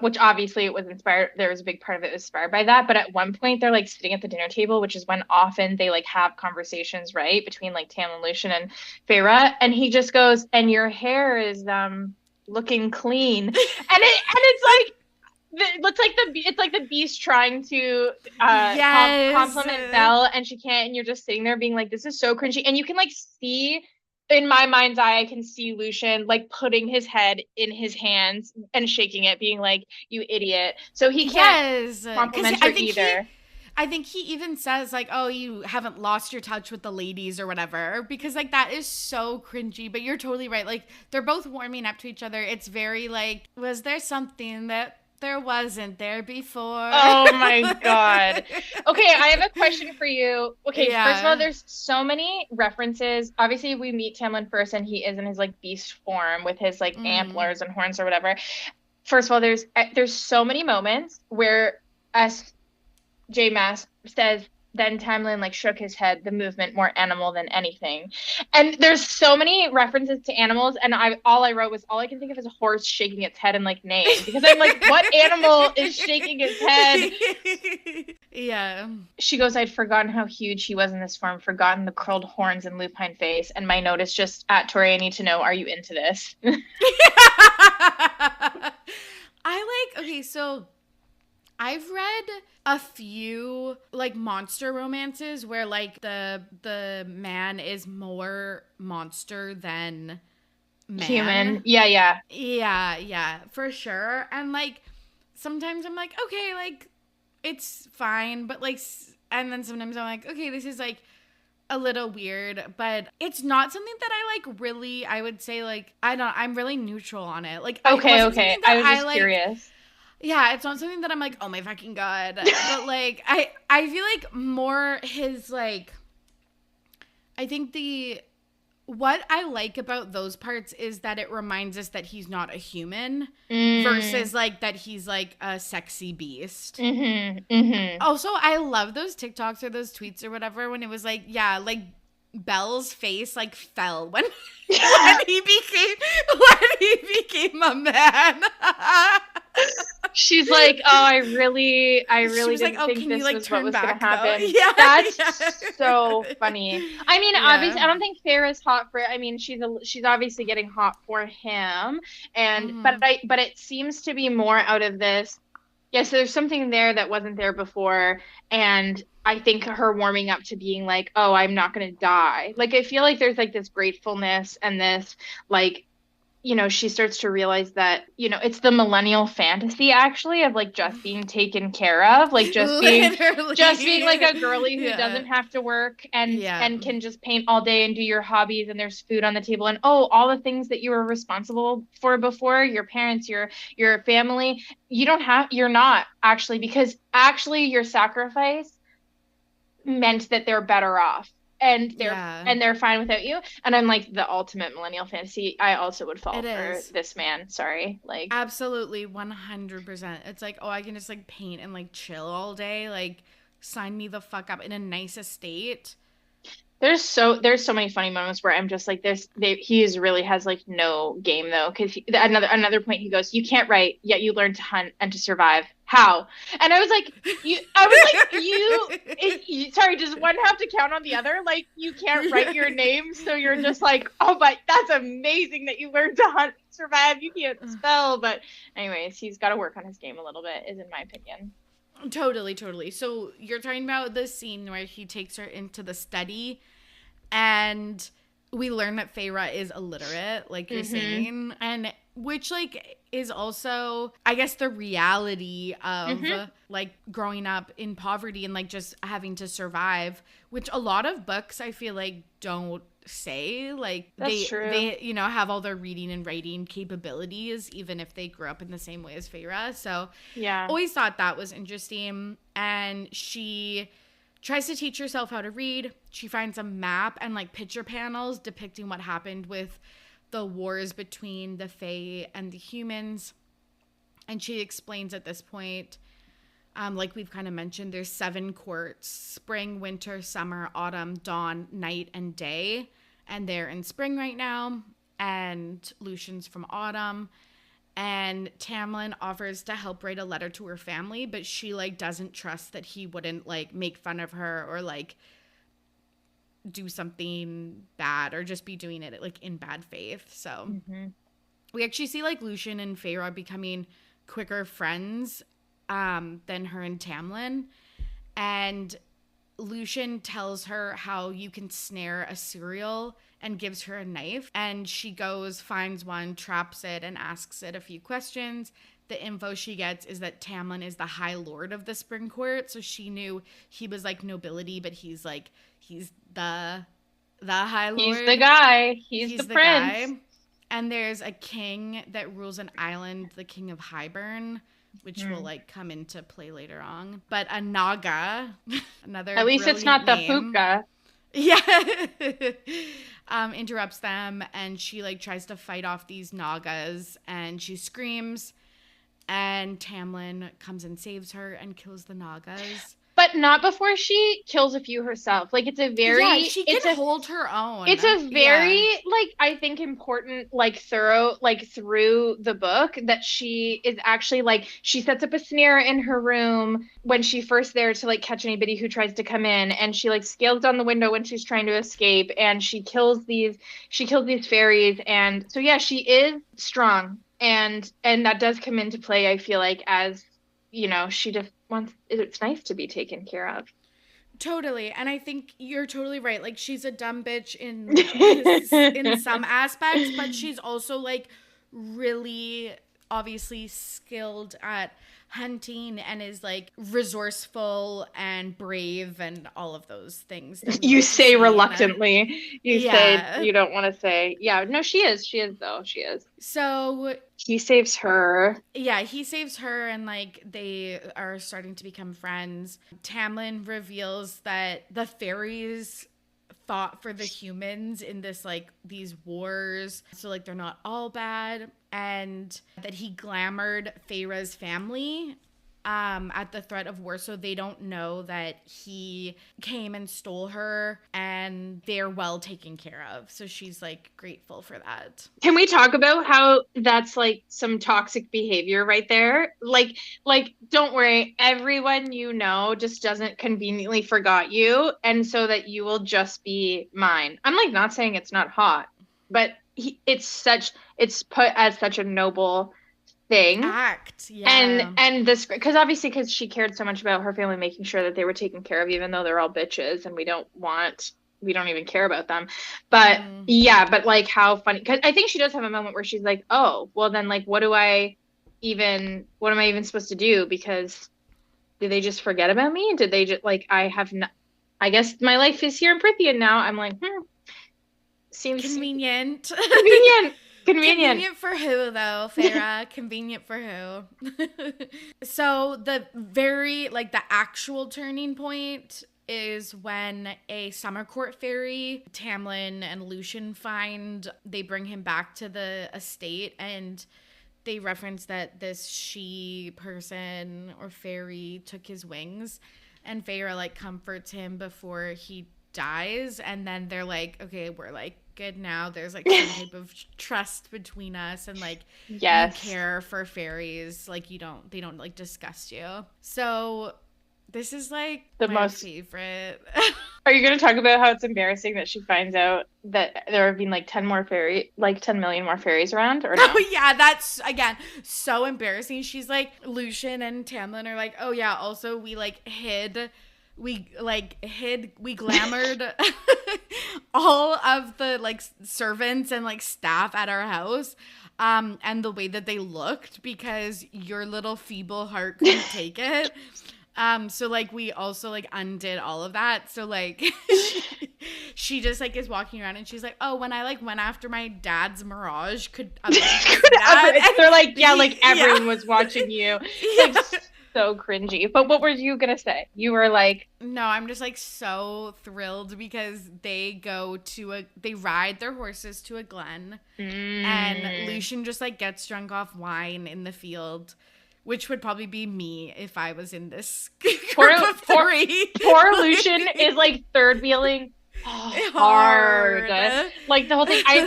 which obviously it was inspired, there was a big part of it inspired by that, but at one point they're like sitting at the dinner table, which is when often they like have conversations, right, between like Tamlin, Lucian, and Feyre, and he just goes, and your hair is looking clean, and it's like it's like the Beast trying to compliment Belle, and she can't, and you're just sitting there being like, this is so cringy, and you can like see, in my mind's eye, I can see Lucian like putting his head in his hands and shaking it, being like, you idiot. So he can't compliment her either. I think he even says like, oh, you haven't lost your touch with the ladies or whatever, because like that is so cringy, but you're totally right. Like they're both warming up to each other. It's very like, was there something that there wasn't there before? Oh my god. Okay, I have a question for you. Okay, first of all, there's so many references. Obviously, we meet Tamlin first, and he is in his like beast form with his like antlers and horns or whatever. First of all, there's so many moments where Maas says, then Tamlin like shook his head, the movement more animal than anything. And there's so many references to animals, and all I can think of is a horse shaking its head and like neighing, because I'm like, what animal is shaking its head? Yeah. She goes, I'd forgotten how huge he was in this form, forgotten the curled horns and lupine face, and my note is just, at Torry, I need to know, are you into this? So I've read a few like monster romances where like the man is more monster than man. Human. Yeah, for sure. And like sometimes I'm like, okay, like it's fine, but like, and then sometimes I'm like, okay, this is like a little weird, but it's not something that I like really, I would say like, I'm really neutral on it. Like, okay. I was just curious. Yeah, it's not something that I'm like, oh my fucking god. But like I feel like more his like, I think what I like about those parts is that it reminds us that he's not a human versus like that he's like a sexy beast. Also, I love those TikToks or those tweets or whatever when it was like, yeah, like Belle's face like fell when he became a man. She's like, oh, I really didn't like, oh, think this like, was what was going to happen. Though? Yeah, that's so funny. I mean, obviously, I don't think Feyre's hot for it. I mean, she's obviously getting hot for him, and but it seems to be more out of this. Yeah, so there's something there that wasn't there before. And I think her warming up to being like, oh, I'm not going to die. Like, I feel like there's like this gratefulness and this, like, she starts to realize that, it's the millennial fantasy actually of like just being taken care of, like just being like Literally. a girly who Yeah. doesn't have to work and Yeah. and can just paint all day and do your hobbies and there's food on the table and oh, all the things that you were responsible for before, your parents, your family, you're not actually because actually your sacrifice meant that they're better off and they're Yeah. and they're fine without you. And I'm like the ultimate millennial fantasy. I also would fall It for is. this man. Sorry. Like Absolutely 100%. It's like, oh, I can just like paint and like chill all day. Like, sign me the fuck up in a nice estate. there's so many funny moments where I'm just like he is really has like no game though because another point he goes, you can't write yet you learn to hunt and to survive. How? And I was like, sorry, does one have to count on the other? Like you can't write your name, so you're just like, oh, but that's amazing that you learned to hunt and survive. You can't spell, but anyways, he's got to work on his game a little bit, is in my opinion. Totally, totally. So you're talking about the scene where he takes her into the study and we learn that Feyre is illiterate, like you're saying. And which like is also I guess the reality of like growing up in poverty and like just having to survive, which a lot of books I feel like don't say. Like That's true. they have all their reading and writing capabilities even if they grew up in the same way as Feyre. So Yeah. always thought that was interesting. And she tries to teach herself how to read. She finds a map and like picture panels depicting what happened with the wars between the Fae and the humans. And she explains at this point, like we've kind of mentioned, there's 7 courts: spring, winter, summer, autumn, dawn, night, and day. And they're in spring right now. And Lucian's from autumn. And Tamlin offers to help write a letter to her family, but she like doesn't trust that he wouldn't like make fun of her or like do something bad or just be doing it like in bad faith. So we actually see like Lucian and Feyre becoming quicker friends than her and Tamlin. And Lucian tells her how you can snare a cereal and gives her a knife. And she goes, finds one, traps it, and asks it a few questions. The info she gets is that Tamlin is the High Lord of the Spring Court. So she knew he was like nobility, but he's the High Lord. He's the guy. He's the prince. Guy. And there's a king that rules an island, the King of Highburn, which will like come into play later on. But a Naga, another at least it's not name, the Puka. Yeah. Interrupts them, and she like tries to fight off these Nagas, and she screams, and Tamlin comes and saves her and kills the Nagas. But not before she kills a few herself. Like it's a very she can hold her own. It's a very like I think important like thorough like through the book that she is actually like she sets up a snare in her room when she's first there to like catch anybody who tries to come in, and she like scales down the window when she's trying to escape, and she kills these fairies. And so yeah, she is strong, and that does come into play, I feel like, as she just wants, it's nice to be taken care of. Totally. And I think you're totally right. Like she's a dumb bitch in some aspects, but she's also like really obviously skilled at hunting and is like resourceful and brave and all of those things that you say reluctantly. You say you don't want to say. Yeah, no, she is though. She is. So he saves her. Yeah, he saves her, and like they are starting to become friends. Tamlin reveals that the fairies fought for the humans in this like these wars, so like they're not all bad, and that he glamored Feyre's family at the threat of war, so they don't know that he came and stole her, and they're well taken care of. So she's like grateful for that. Can we talk about how that's like some toxic behavior right there? Like don't worry, everyone just doesn't conveniently forgot you, and so that you will just be mine. I'm like not saying it's not hot, but it's put as such a noble thing. Act, yeah. And this, because obviously, because she cared so much about her family, making sure that they were taken care of, even though they're all bitches and we don't even care about them. But Mm. yeah, but like how funny, because I think she does have a moment where she's like, oh, well then like what am I even supposed to do? Because did they just forget about me? Did they just like I guess my life is here in Prithian now. I'm like, seems Convenient. convenient. Convenient. Convenient for who, though, Farah? Convenient for who? So the the actual turning point is when a summer court fairy, Tamlin and Lucian find, they bring him back to the estate, and they reference that this she person or fairy took his wings, and Feyre like comforts him before he dies, and then they're like, okay, we're like good now. There's like some type of trust between us, and like Yes. you care for fairies, like they don't like disgust you. So this is like The my most favorite. Are you going to talk about how it's embarrassing that she finds out that there have been like 10 million more fairies around, or no? Oh yeah, that's again so embarrassing. She's like, Lucian and Tamlin are like, oh yeah, also we glamored all of the like servants and like staff at our house, and the way that they looked, because your little feeble heart couldn't take it. So like we also like undid all of that. So like she just like is walking around and she's like, oh, when I like went after my dad's mirage, could other people see that? They're like, yeah, like everyone was watching you. Like so cringy. But what were you gonna say? You were like, no, I'm just like so thrilled because they ride their horses to a glen, and Lucian just like gets drunk off wine in the field, which would probably be me if I was in this group of three. Poor Lucian is like third wheeling hard. Like the whole thing. I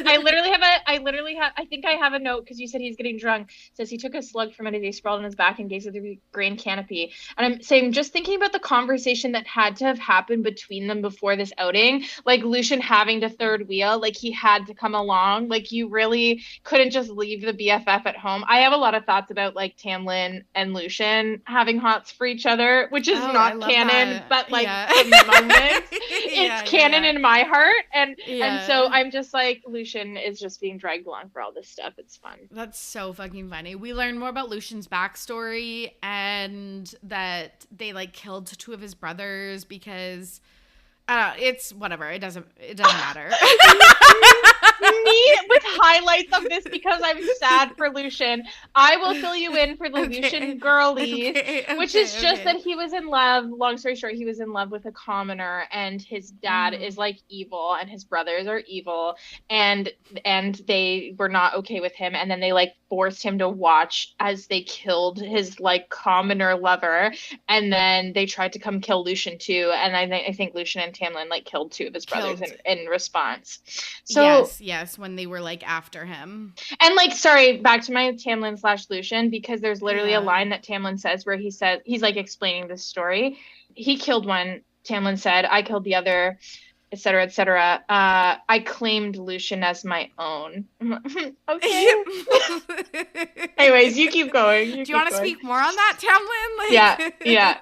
think I have a note because you said he's getting drunk. It says he took a slug from it as he sprawled on his back and gazed at the grain canopy. And I'm saying, just thinking about the conversation that had to have happened between them before this outing, like Lucian having to third wheel, like he had to come along. Like you really couldn't just leave the BFF at home. I have a lot of thoughts about like Tamlin and Lucian having hots for each other, which is not canon, but like the moment it's canon in my heart, and so I'm just like, Lucian is just being dragged along for all this stuff. It's fun. That's so fucking funny. We learn more about Lucian's backstory, and that they like killed two of his brothers because it's whatever. It doesn't matter. Me with highlights of this because I'm sad for Lucian. I will fill you in for the Lucian girlies, which is just that he was in love. Long story short, he was in love with a commoner, and his dad is like evil, and his brothers are evil, and they were not okay with him, and then they like forced him to watch as they killed his like commoner lover, and then they tried to come kill Lucian too, and I think Lucian and Tamlin like killed two of his brothers in response. So yes, when they were like after him. And like, sorry, back to my Tamlin / Lucian, because there's literally a line that Tamlin says where he says, he's like explaining this story. He killed one, Tamlin said, I killed the other, etc., etc. I claimed Lucian as my own. Okay. Anyways, you keep going. Do you want to speak more on that, Tamlin? Yeah.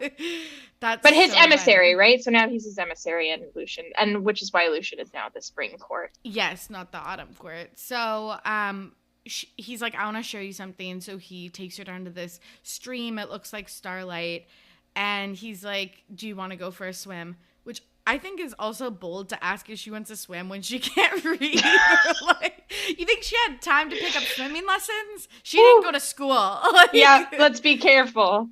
But his so emissary, funny. right? So now he's his emissary, and Lucian, and which is why Lucian is now at the spring court. Yes, not the autumn court. So, he's like, I want to show you something. So he takes her down to this stream. It looks like starlight, and he's like, do you want to go for a swim? Which I think is also bold to ask if she wants to swim when she can't read. Like, you think she had time to pick up swimming lessons? She didn't go to school. Yeah, let's be careful.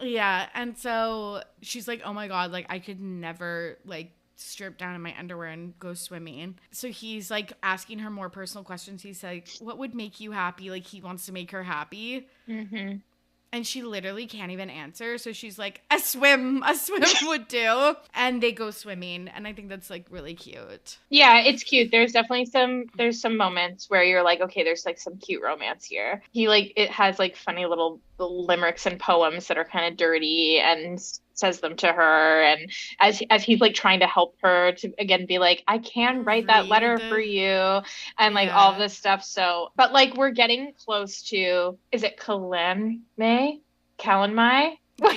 Yeah, and so she's like, oh my god, like I could never like strip down in my underwear and go swimming. So he's like asking her more personal questions. He's like, what would make you happy? Like he wants to make her happy. Mm-hmm. And she literally can't even answer. So she's like, a swim would do. And they go swimming. And I think that's like really cute. Yeah, it's cute. There's definitely some moments where you're like, okay, there's like some cute romance here. It has like funny little limericks and poems that are kind of dirty and says them to her, and as he's like trying to help her to again be like, I can write that letter for Read. you, and like all Yeah. this stuff. So, but like we're getting close to, is it Calanmai? Callan Mai. So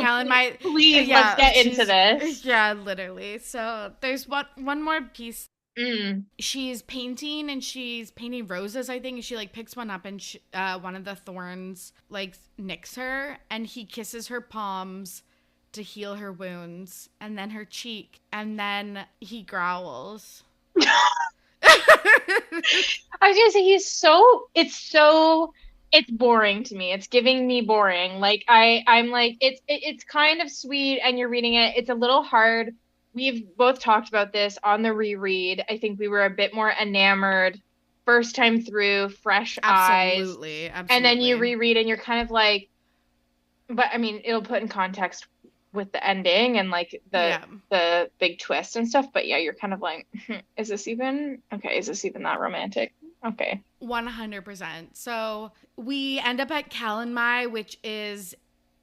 Callan Mai. please let's Yeah, get into she's this. yeah, literally. So there's one more piece. Mm. She's painting roses, I think, and she like picks one up, and one of the thorns like nicks her, and he kisses her palms to heal her wounds, and then her cheek, and then he growls. I was gonna say it's boring to me. It's giving me boring. Like I'm like it's kind of sweet and you're reading it. It's a little hard. We've both talked about this on the reread. I think we were a bit more enamored first time through, fresh eyes. Absolutely, And then you absolutely. reread and you're kind of like, but I mean, it'll put in context with the ending and like Yeah. the big twist and stuff. But yeah, you're kind of like, is this even okay? Is this even that romantic? Okay. 100%. So we end up at Kalanmai, which is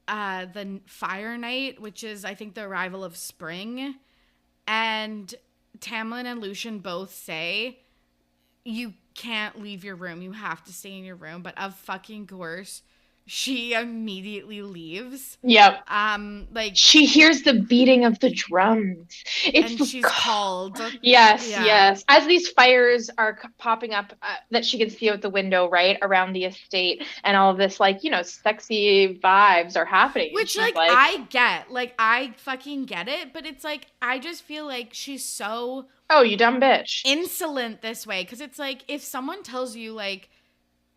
the fire night, which is, I think, the arrival of spring. And Tamlin and Lucian both say, you can't leave your room. You have to stay in your room. But of fucking course, she immediately leaves. Yep. Like She hears the beating of the drums. It's and she's called. yes, Yeah. yes. As these fires are popping up that she can see out the window, right around the estate, and all of this, like, sexy vibes are happening. Which, And she's like, I get. Like, I fucking get it. But it's like, I just feel like she's so oh, you dumb bitch. insolent this way. Because it's like, if someone tells you, like,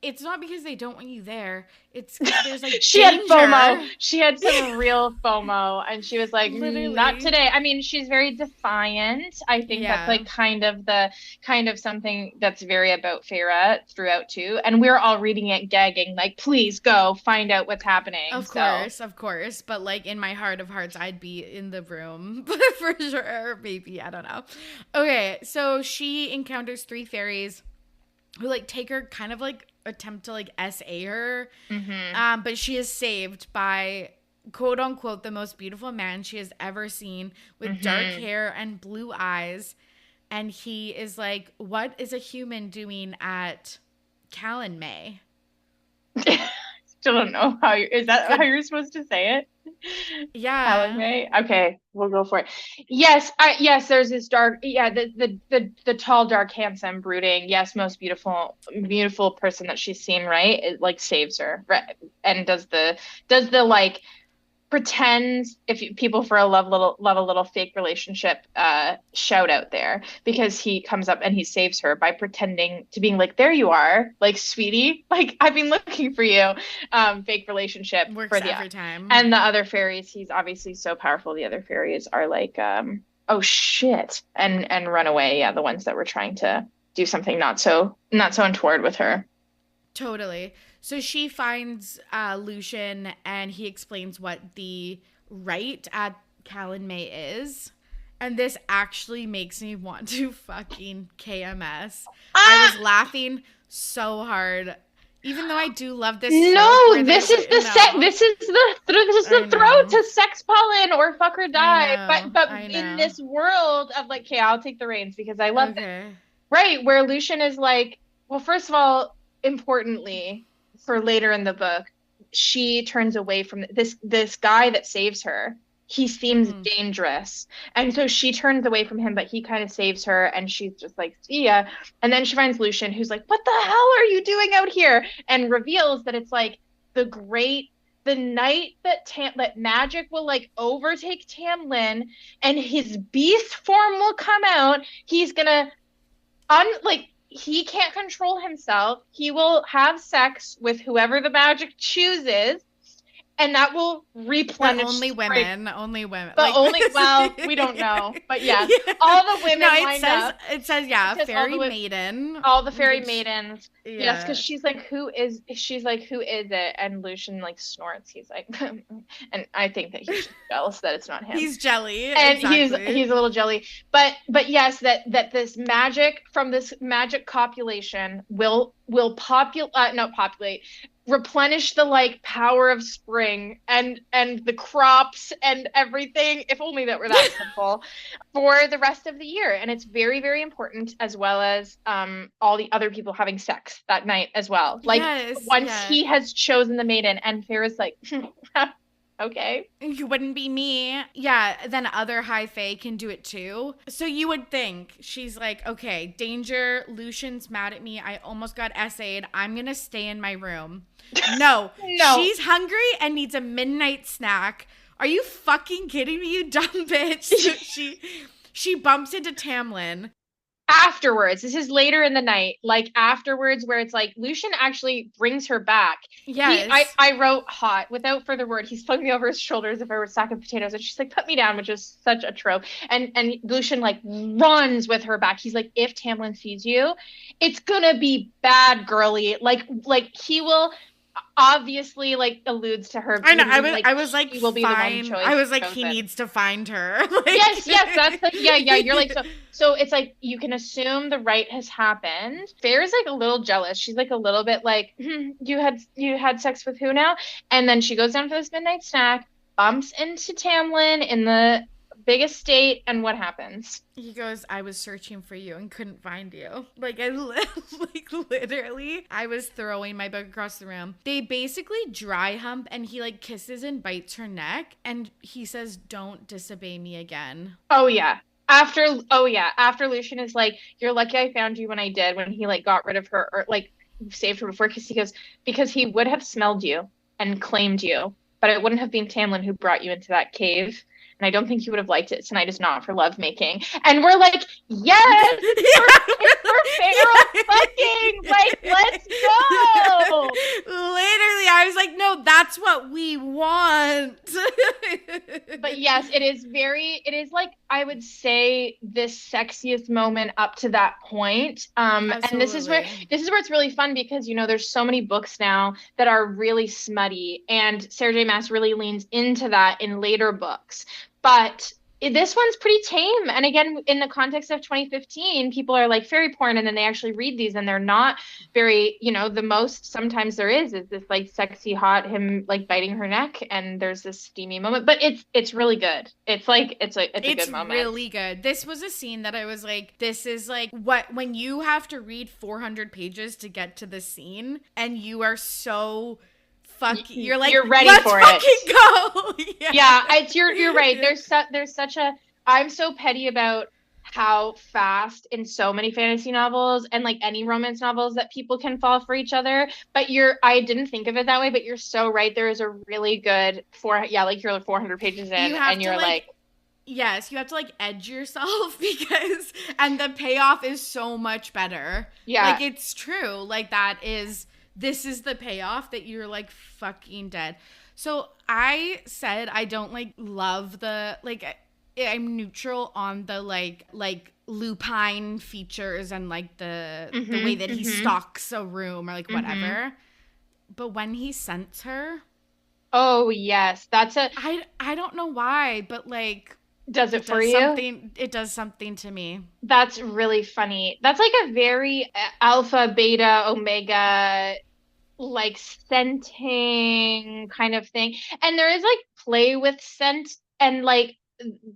it's not because they don't want you there. It's 'cause there's like She danger. had FOMO. She had some real FOMO, and she was like, Literally. "Not today." I mean, she's very defiant. I think that's like kind of something that's very about Feyre throughout too. And we're all reading it, gagging, like, "Please go find out what's happening." Of course. But like in my heart of hearts, I'd be in the room for sure. Maybe, I don't know. Okay, so she encounters 3 fairies who like take her, kind of like attempt to like SA her. Mm-hmm. But she is saved by, quote unquote, the most beautiful man she has ever seen, with dark hair and blue eyes. And he is like, what is a human doing at Calanmai? Still don't know is that how you're supposed to say it? Yeah. Calanmai? Okay, we'll go for it. Yes, yes, there's this dark, yeah, the tall, dark, handsome, brooding, yes, most beautiful person that she's seen, right? It like saves her, right? And does the like pretends, if people for a love a little fake relationship shout out there, because he comes up and he saves her by pretending to being like, there you are, like, sweetie, like, I've been looking for you. Fake relationship Works for the every time. and the other fairies, he's obviously so powerful, the other fairies are like, oh shit, and run away. Yeah, the ones that were trying to do something not so untoward with her. Totally. So she finds Lucian, and he explains what the rite at Calanmai is. And this actually makes me want to fucking KMS. I was laughing so hard. Even though I do love this. No, this is the throat to sex Pollen or fuck or die. But in this world of like, okay, I'll take the reins because I love it. Right, where Lucian is like, well, first of all, importantly, for later in the book, she turns away from this guy that saves her. He seems dangerous, and so she turns away from him, but he kind of saves her, and she's just like, see ya. And then she finds Lucian, who's like, what the hell are you doing out here? And reveals that it's like the night that magic will like overtake Tamlin, and his beast form will come out. He's gonna he can't control himself. He will have sex with whoever the magic chooses, and that will replenish. But only women. But like, well, we don't know. But yeah, all the women lined up. It says, yeah, fairy maiden. All the fairy maidens. Yeah. Yes, because she's like, who is it? And Lucian like snorts. He's like, and I think that he's just jealous that it's not him. He's jelly. And exactly. he's a little jelly. But yes, that this magic from this magic copulation will replenish the like power of spring and the crops and everything, if only that were that simple, for the rest of the year. And it's very, very important, as well as all the other people having sex that night as well. Like Yes, once yeah. he has chosen the maiden, and Farrah's like, okay. You wouldn't be me. Yeah, then other high fae can do it too. So you would think she's like, okay, danger, Lucian's mad at me. I almost got essayed. I'm going to stay in my room. No, No. she's hungry and needs a midnight snack. Are you fucking kidding me, you dumb bitch? So she bumps into Tamlin. Afterwards, this is later in the night, like afterwards, where it's like Lucian actually brings her back. Yes. I wrote hot without further word. He's flung me over his shoulders if I were a sack of potatoes, and she's like, "Put me down," which is such a trope. And Lucian like runs with her back. He's like, "If Tamlin sees you, it's gonna be bad, girly." Like he will obviously like alludes to her I know. beauty. Like I was like, he will be the one fine. I was like, he chosen. needs to find her. Like, Yes, that's like yeah. You're like so it's like you can assume the right has happened. Fair is like a little jealous. She's like a little bit like, you had sex with who now? And then she goes down for this midnight snack, bumps into Tamlin in the big estate, and what happens? He goes, I was searching for you and couldn't find you. Like, like literally, I was throwing my book across the room. They basically dry hump and he like kisses and bites her neck and he says, don't disobey me again. Oh yeah. After Lucian is like, you're lucky I found you when I did, when he like got rid of her or like saved her before, because he goes, because he would have smelled you and claimed you, but it wouldn't have been Tamlin who brought you into that cave. And I don't think you would have liked it. Tonight is not for lovemaking. And we're like, yes, we're feral fucking. Like, let's go. Literally, I was like, no, that's what we want. But yes, it is like, I would say, this sexiest moment up to that point. And this is where it's really fun, because, there's so many books now that are really smutty, and Sarah J. Maas really leans into that in later books. But this one's pretty tame. And again, in the context of 2015, people are like fairy porn, and then they actually read these and they're not very, the most sometimes there is this like sexy hot him like biting her neck, and there's this steamy moment. But it's really good. It's a good moment. It's really good. This was a scene that I was like, this is like what when you have to read 400 pages to get to the scene, and you are so you're like, you're ready let's for fucking it. Go. Yeah, you're right. There's such a, I'm so petty about how fast in so many fantasy novels and like any romance novels that people can fall for each other. But I didn't think of it that way, but you're so right. There is a really good like you're 400 pages in and you're like, yes, you have to like edge yourself because, and the payoff is so much better. Yeah. Like it's true. Like this is the payoff that you're like fucking dead. So I said I don't like love the like I'm neutral on the like lupine features and like the way that he stalks a room or like whatever. But when he scents her, oh yes, I don't know why, but like does it for you? It does something to me. That's really funny. That's like a very alpha, beta, omega, like scenting kind of thing. And there is like play with scent, and like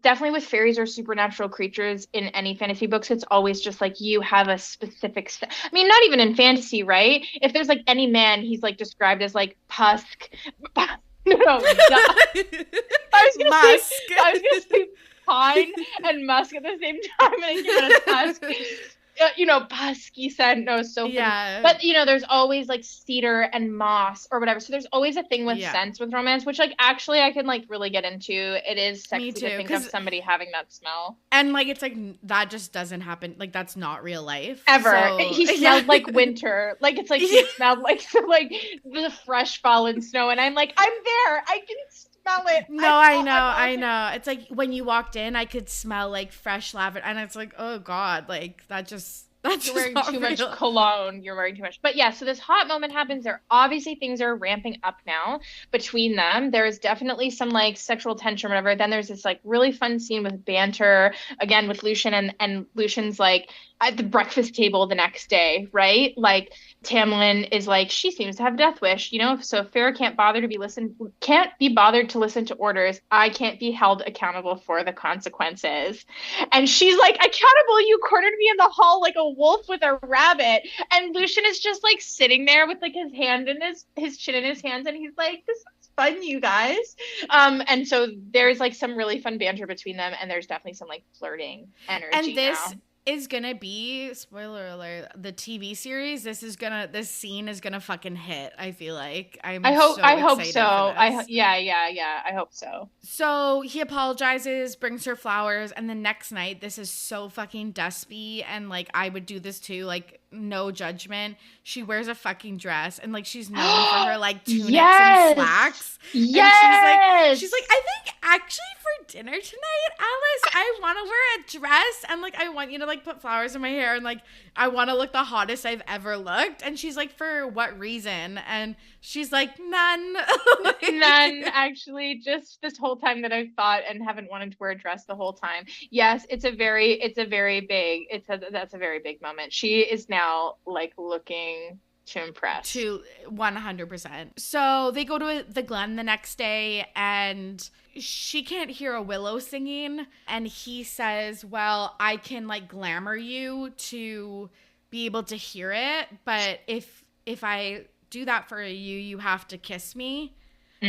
definitely with fairies or supernatural creatures in any fantasy books, it's always just like you have a specific I mean, not even in fantasy, right? If there's like any man, he's like described as like pusk. No, I was gonna say pine and musk at the same time, and I give it a tusk. Pusky scent. No, so funny. Yeah. But there's always like cedar and moss or whatever. So there's always a thing with scents with romance, which like actually I can like really get into. It is sexy to think of somebody having that smell. And like it's like that just doesn't happen. Like that's not real life. Ever. So, he smelled like winter. Like it's like he smelled like the fresh fallen snow, and I'm like, I'm there. I can smell it. No, I know. It's like when you walked in, I could smell like fresh lavender, and it's like, oh god, like that's you're wearing too much cologne. You're wearing too much. But yeah, so this hot moment happens. Obviously things are ramping up now between them. There is definitely some like sexual tension or whatever. Then there's this like really fun scene with banter again with Lucian, and Lucian's like at the breakfast table the next day, right? Like Tamlin is like, she seems to have death wish, you know. So if Farrah can't be bothered to listen to orders, I can't be held accountable for the consequences. And she's like, accountable? You cornered me in the hall like a wolf with a rabbit. And Lucian is just like sitting there with like his hand in his chin in his hands, and he's like, this is fun, you guys. And so there's like some really fun banter between them, and there's definitely some like flirting And energy this now. is gonna be, spoiler alert, the TV series. This scene is gonna fucking hit. I feel like I'm so I hope excited for so. this. Yeah, I hope so. So he apologizes, brings her flowers, and the next night, this is so fucking dusty, and like I would do this too, like no judgment. She wears a fucking dress, and like she's known for her like tunics and Yes. slacks, and she's like, Yes. I think actually for dinner tonight, Alice, I want to wear a dress, and like I want you to like put flowers in my hair, and like I want to look the hottest I've ever looked. And she's like, for what reason? And she's like, none. None, actually, just this whole time that I've thought and haven't wanted to wear a dress the whole time. Yes, that's a very big moment. She is now like looking to impress. To 100%. So they go to the Glen the next day, and she can't hear a willow singing, and he says, well, I can like glamour you to be able to hear it, but if I do that for you, you have to kiss me.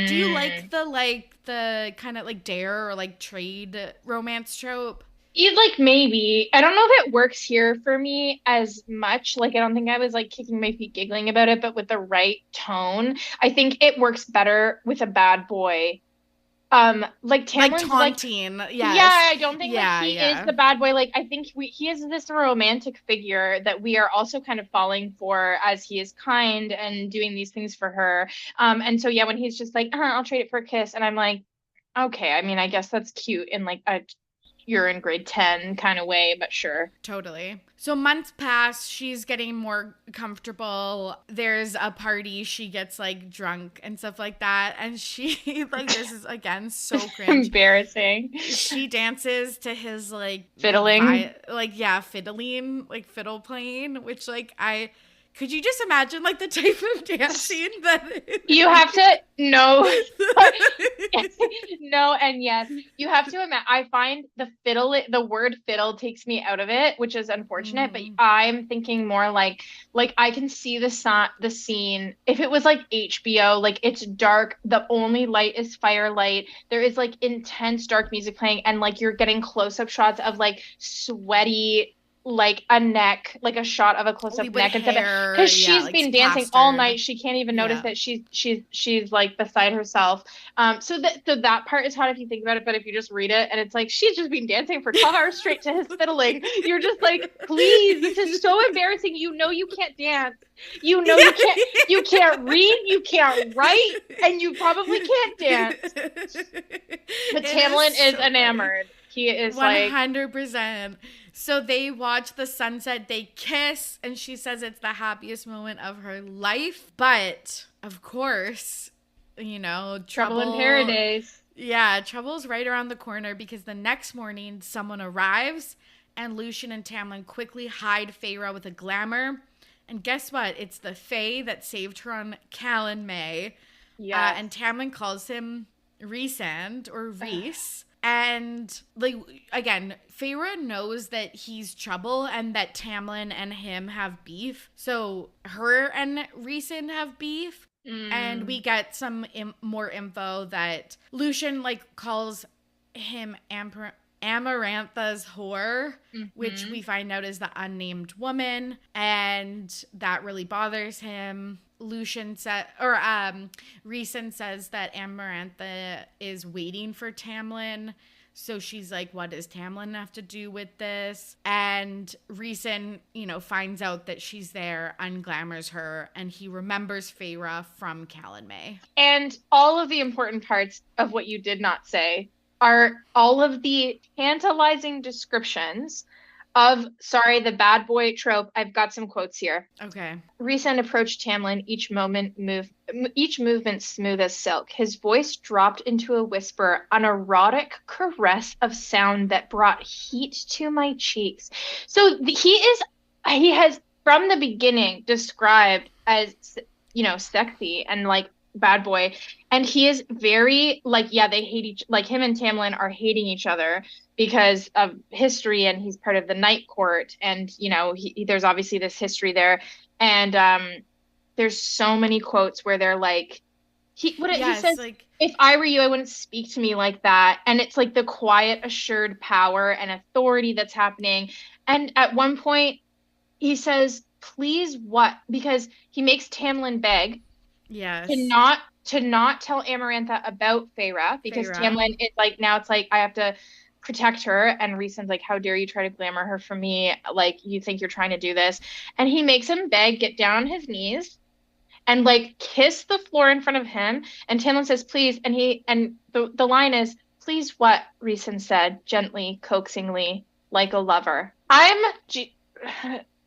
Do you Mm. like the kind of like dare or like trade romance trope? You like maybe. I don't know if it works here for me as much. Like I don't think I was like kicking my feet giggling about it, but with the right tone, I think it works better with a bad boy. Like Like Tamlin's like, taunting, yeah, yes. I don't think like Yeah, he is yeah. the bad boy. Like I think he is this romantic figure that we are also kind of falling for as he is kind and doing these things for her. And so yeah, when he's just like, I'll trade it for a kiss, and I'm like, okay, I mean, I guess that's cute in like a you're in grade 10 kind of way, but sure. Totally. So months pass, she's getting more comfortable. There's a party, she gets like drunk and stuff like that. And she, like, this is again so cringe. Embarrassing. She dances to his Fiddling. like yeah, fiddling, like fiddle playing, which like I could you just imagine like the type of dancing that You have to know. No, and yes, you have to imagine. I find the word fiddle takes me out of it, which is unfortunate. But Mhm. I'm thinking more like I can see the scene. If it was like HBO, like it's dark, the only light is firelight. There is like intense dark music playing, and like you're getting close-up shots of like sweaty. Like a neck, like a shot of a close-up With neck and stuff. hair, Because yeah, she's like been dancing all plastered. night, she can't even notice Yeah. that she's like beside herself. So that part is hot if you think about it, but if you just read it and it's like she's just been dancing for 12 hours straight to his fiddling, you're just like, please, this is so embarrassing. You know you can't dance. You know you can't read, you can't write, and you probably can't dance. But It is Tamlin is so funny. enamored. He is like 100%. So they watch the sunset, they kiss, and she says it's the happiest moment of her life. But of course, trouble in trouble. paradise. Yeah, trouble's right around the corner because the next morning someone arrives and Lucian and Tamlin quickly hide Feyre with a glamour. And guess what? It's the Fae that saved her on Callan May. Yes. And Tamlin calls him Rhysand or Reese. And like again, Feyre knows that he's trouble and that Tamlin and him have beef. So her and Rhysand have beef. And we Mm, get some more info that Lucian like calls him Amarantha's whore, which hmm we find out is the unnamed woman, and that really bothers him. Rhysand says that Amarantha is waiting for Tamlin. So she's like, what does Tamlin have to do with this? And Rhysand, finds out that she's there, unglamours her, and he remembers Feyre from Callan May. And all of the important parts of what you did not say are all of the tantalizing descriptions sorry, the bad boy trope. I've got some quotes here. Okay. Rhysand approached Tamlin, each movement smooth as silk. His voice dropped into a whisper, an erotic caress of sound that brought heat to my cheeks. So he has from the beginning described as, sexy and like bad boy, and he is very like, yeah, they hate like him and Tamlin are hating each other because of history, and he's part of the Night Court, and there's obviously this history there, and there's so many quotes where they're like, he says, like, if I were you, I wouldn't speak to me like that, and it's like the quiet, assured power and authority that's happening. And at one point, he says, "Please, what?" Because he makes Tamlin beg, yes, to not tell Amarantha about Feyre, because Tamlin is like, now it's like, I have to protect her, and Rhysand's like, how dare you try to glamour her for me, like, you think you're trying to do this. And he makes him beg, get down on his knees and like kiss the floor in front of him, and Tamlin says please, and the line is, please what? Rhysand said gently, coaxingly, like a lover. I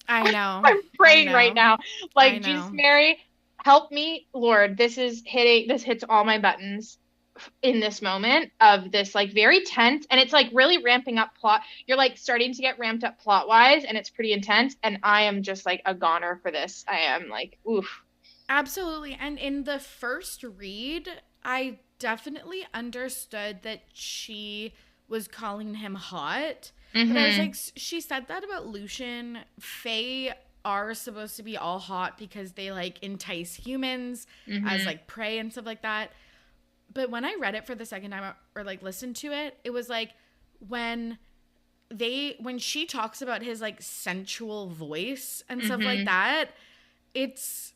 know, I'm praying right now, like, Jesus Mary, help me, Lord. This hits all my buttons in this moment of this, like, very tense, and it's like really ramping up plot. You're like starting to get ramped up plot wise, and it's pretty intense, and I am just like a goner for this. I am like, oof. Absolutely. And in the first read, I definitely understood that she was calling him hot. Mm-hmm. But I was like, she said that about Lucien. Fae are supposed to be all hot because they like entice humans as like prey and stuff like that. But when I read it for the second time, or like listened to it, it was like when she talks about his like sensual voice and stuff like that, it's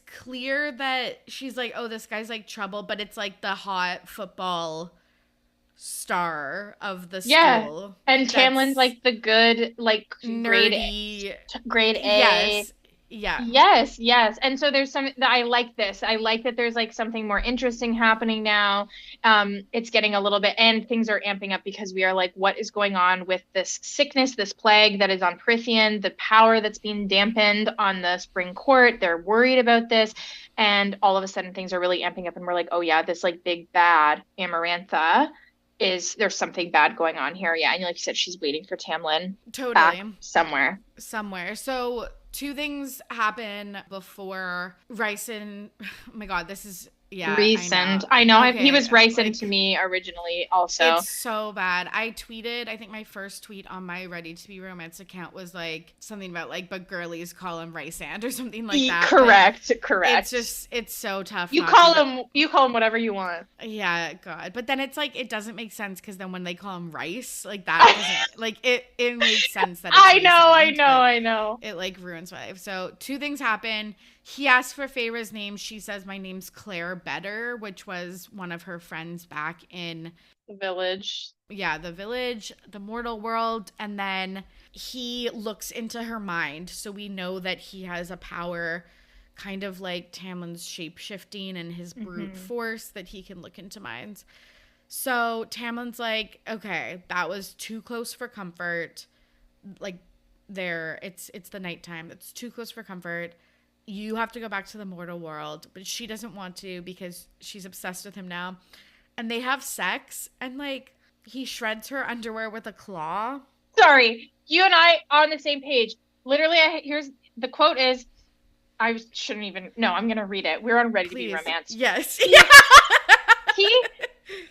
clear that she's like, oh, this guy's like trouble, but it's like the hot football star of the school. Yeah, and Tamlin's like the good, like, nerdy, grade A. Yes. Yeah. Yes. And so there's some that I like this. I like that there's like something more interesting happening now. It's getting a little bit, and things are amping up because we are like, what is going on with this sickness, this plague that is on Prythian, the power that's being dampened on the Spring Court. They're worried about this. And all of a sudden things are really amping up, and we're like, oh yeah, this like big bad Amarantha there's something bad going on here. Yeah. And like you said, she's waiting for Tamlin. Totally. Back somewhere. So two things happen before Rhysand. Oh my God, this is, yeah. Rhysand. I know. Okay. He was Rhysand like, to me originally also. It's so bad. I tweeted, I think my first tweet on my Ready to Be Romance account was like something about like, but girlies call him Rhysand or something like that. Correct. It's so tough. You call him whatever you want. Yeah, God. But then it's like, it doesn't make sense because then when they call him Rice, like that doesn't, like it makes sense that it's I know. It like ruins my life. So two things happen. He asks for Feyre's name. She says, my name's Claire Better, which was one of her friends back in the village. Yeah, the village, the mortal world. And then he looks into her mind. So we know that he has a power kind of like Tamlin's shape-shifting and his brute force, that he can look into minds. So Tamlin's like, okay, that was too close for comfort. Like, it's the nighttime. It's too close for comfort. You have to go back to the mortal world. But she doesn't want to because she's obsessed with him now. And they have sex, and like he shreds her underwear with a claw. Sorry, you and I on the same page. Literally, here's the quote is, I shouldn't even, no, I'm going to read it. We're on Ready to Be Romance. Yes.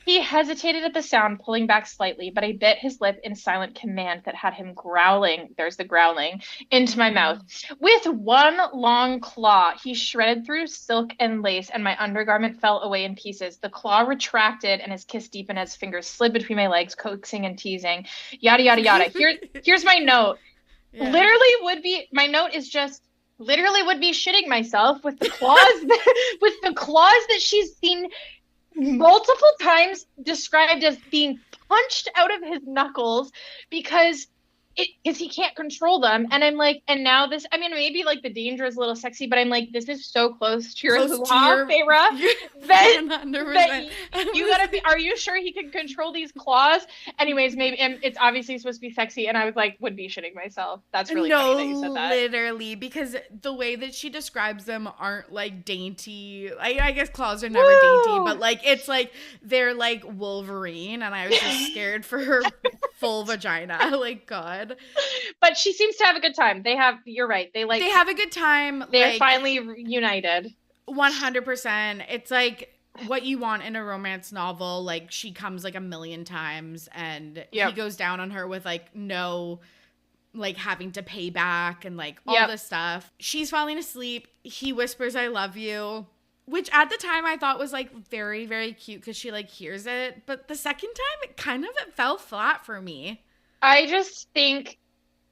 He hesitated at the sound, pulling back slightly, but I bit his lip in silent command that had him growling, there's the growling, into my mouth. With one long claw, he shredded through silk and lace, and my undergarment fell away in pieces. The claw retracted, and his kiss deepened as fingers slid between my legs, coaxing and teasing. Yada, yada, yada. Here's my note. Yeah. My note is just, literally would be shitting myself with the claws, with the claws that she's seen multiple times described as being punched out of his knuckles because he can't control them. And I'm like, and now this, I mean, maybe like the danger is a little sexy, but I'm like, this is so close to your hoo-ha, Feyre. That 100%. you gotta be. Are you sure he can control these claws? Anyways, maybe, and it's obviously supposed to be sexy, and I was like, would be shitting myself. That's really funny No, that you said that. literally, because the way that she describes them aren't like dainty. I guess claws are never dainty, but like it's like they're like Wolverine, and I was just scared for her full vagina. Like, God. But she seems to have a good time. You're right. They have a good time. They're like, finally united. 100%. It's like what you want in a romance novel. Like, she comes like a million times, and he goes down on her with like no, like, having to pay back and like all this stuff. She's falling asleep. He whispers, "I love you," which at the time I thought was like very, very cute because she like hears it. But the second time it fell flat for me. I just think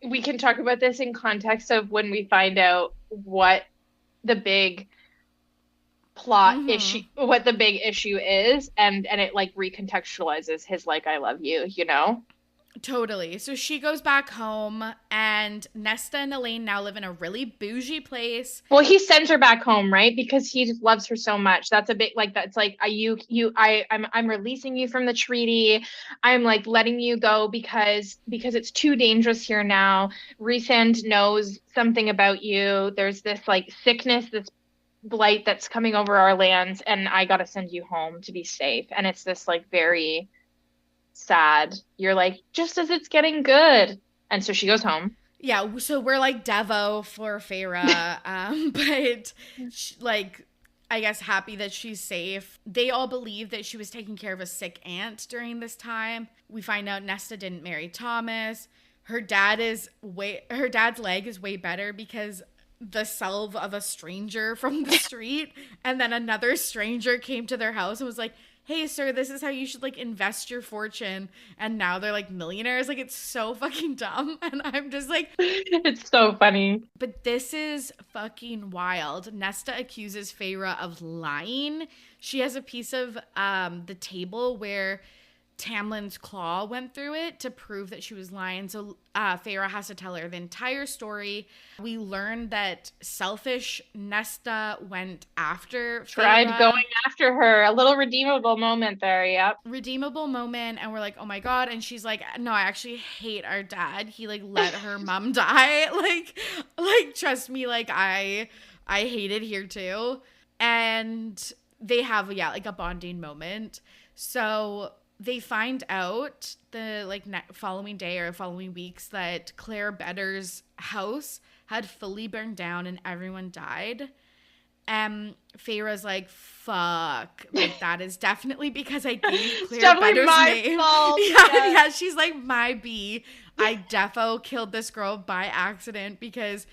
we can talk about this in context of when we find out what the big plot issue, what the big issue is, and it like recontextualizes his like "I love you," you know? Totally. So she goes back home, and Nesta and Elaine now live in a really bougie place. Well, he sends her back home, right? Because he just loves her so much. That's a bit like that's like I'm releasing you from the treaty. I'm like letting you go because it's too dangerous here now. Rhysand knows something about you. There's this like sickness, this blight that's coming over our lands, and I gotta send you home to be safe. And it's this like very sad. You're like, just as it's getting good. And so she goes home. Yeah, so we're like Devo for Feyre, but like, I guess happy that she's safe. They all believe that she was taking care of a sick aunt during this time. We find out Nesta didn't marry Thomas. Her dad's leg is way better because the salve of a stranger from the street, and then another stranger came to their house and was like, "Hey, sir, this is how you should, like, invest your fortune." And now they're, like, millionaires. Like, it's so fucking dumb. And I'm just like... It's so funny. But this is fucking wild. Nesta accuses Feyre of lying. She has a piece of the table where Tamlin's claw went through it to prove that she was lying. So Feyre has to tell her the entire story. We learned that selfish Nesta went after Tried Feyre. Going after her. A little redeemable moment there, yep. Redeemable moment, and we're like, oh my God. And she's like, no, I actually hate our dad. He like let her mom die. Like trust me, like I hate it here too. And they have like a bonding moment. So they find out the like following day or following weeks that Claire Better's house had fully burned down and everyone died. Feyre's like, fuck, like that is definitely because I gave Claire Better's name. Fault. Yeah, she's like, my B. I defo killed this girl by accident because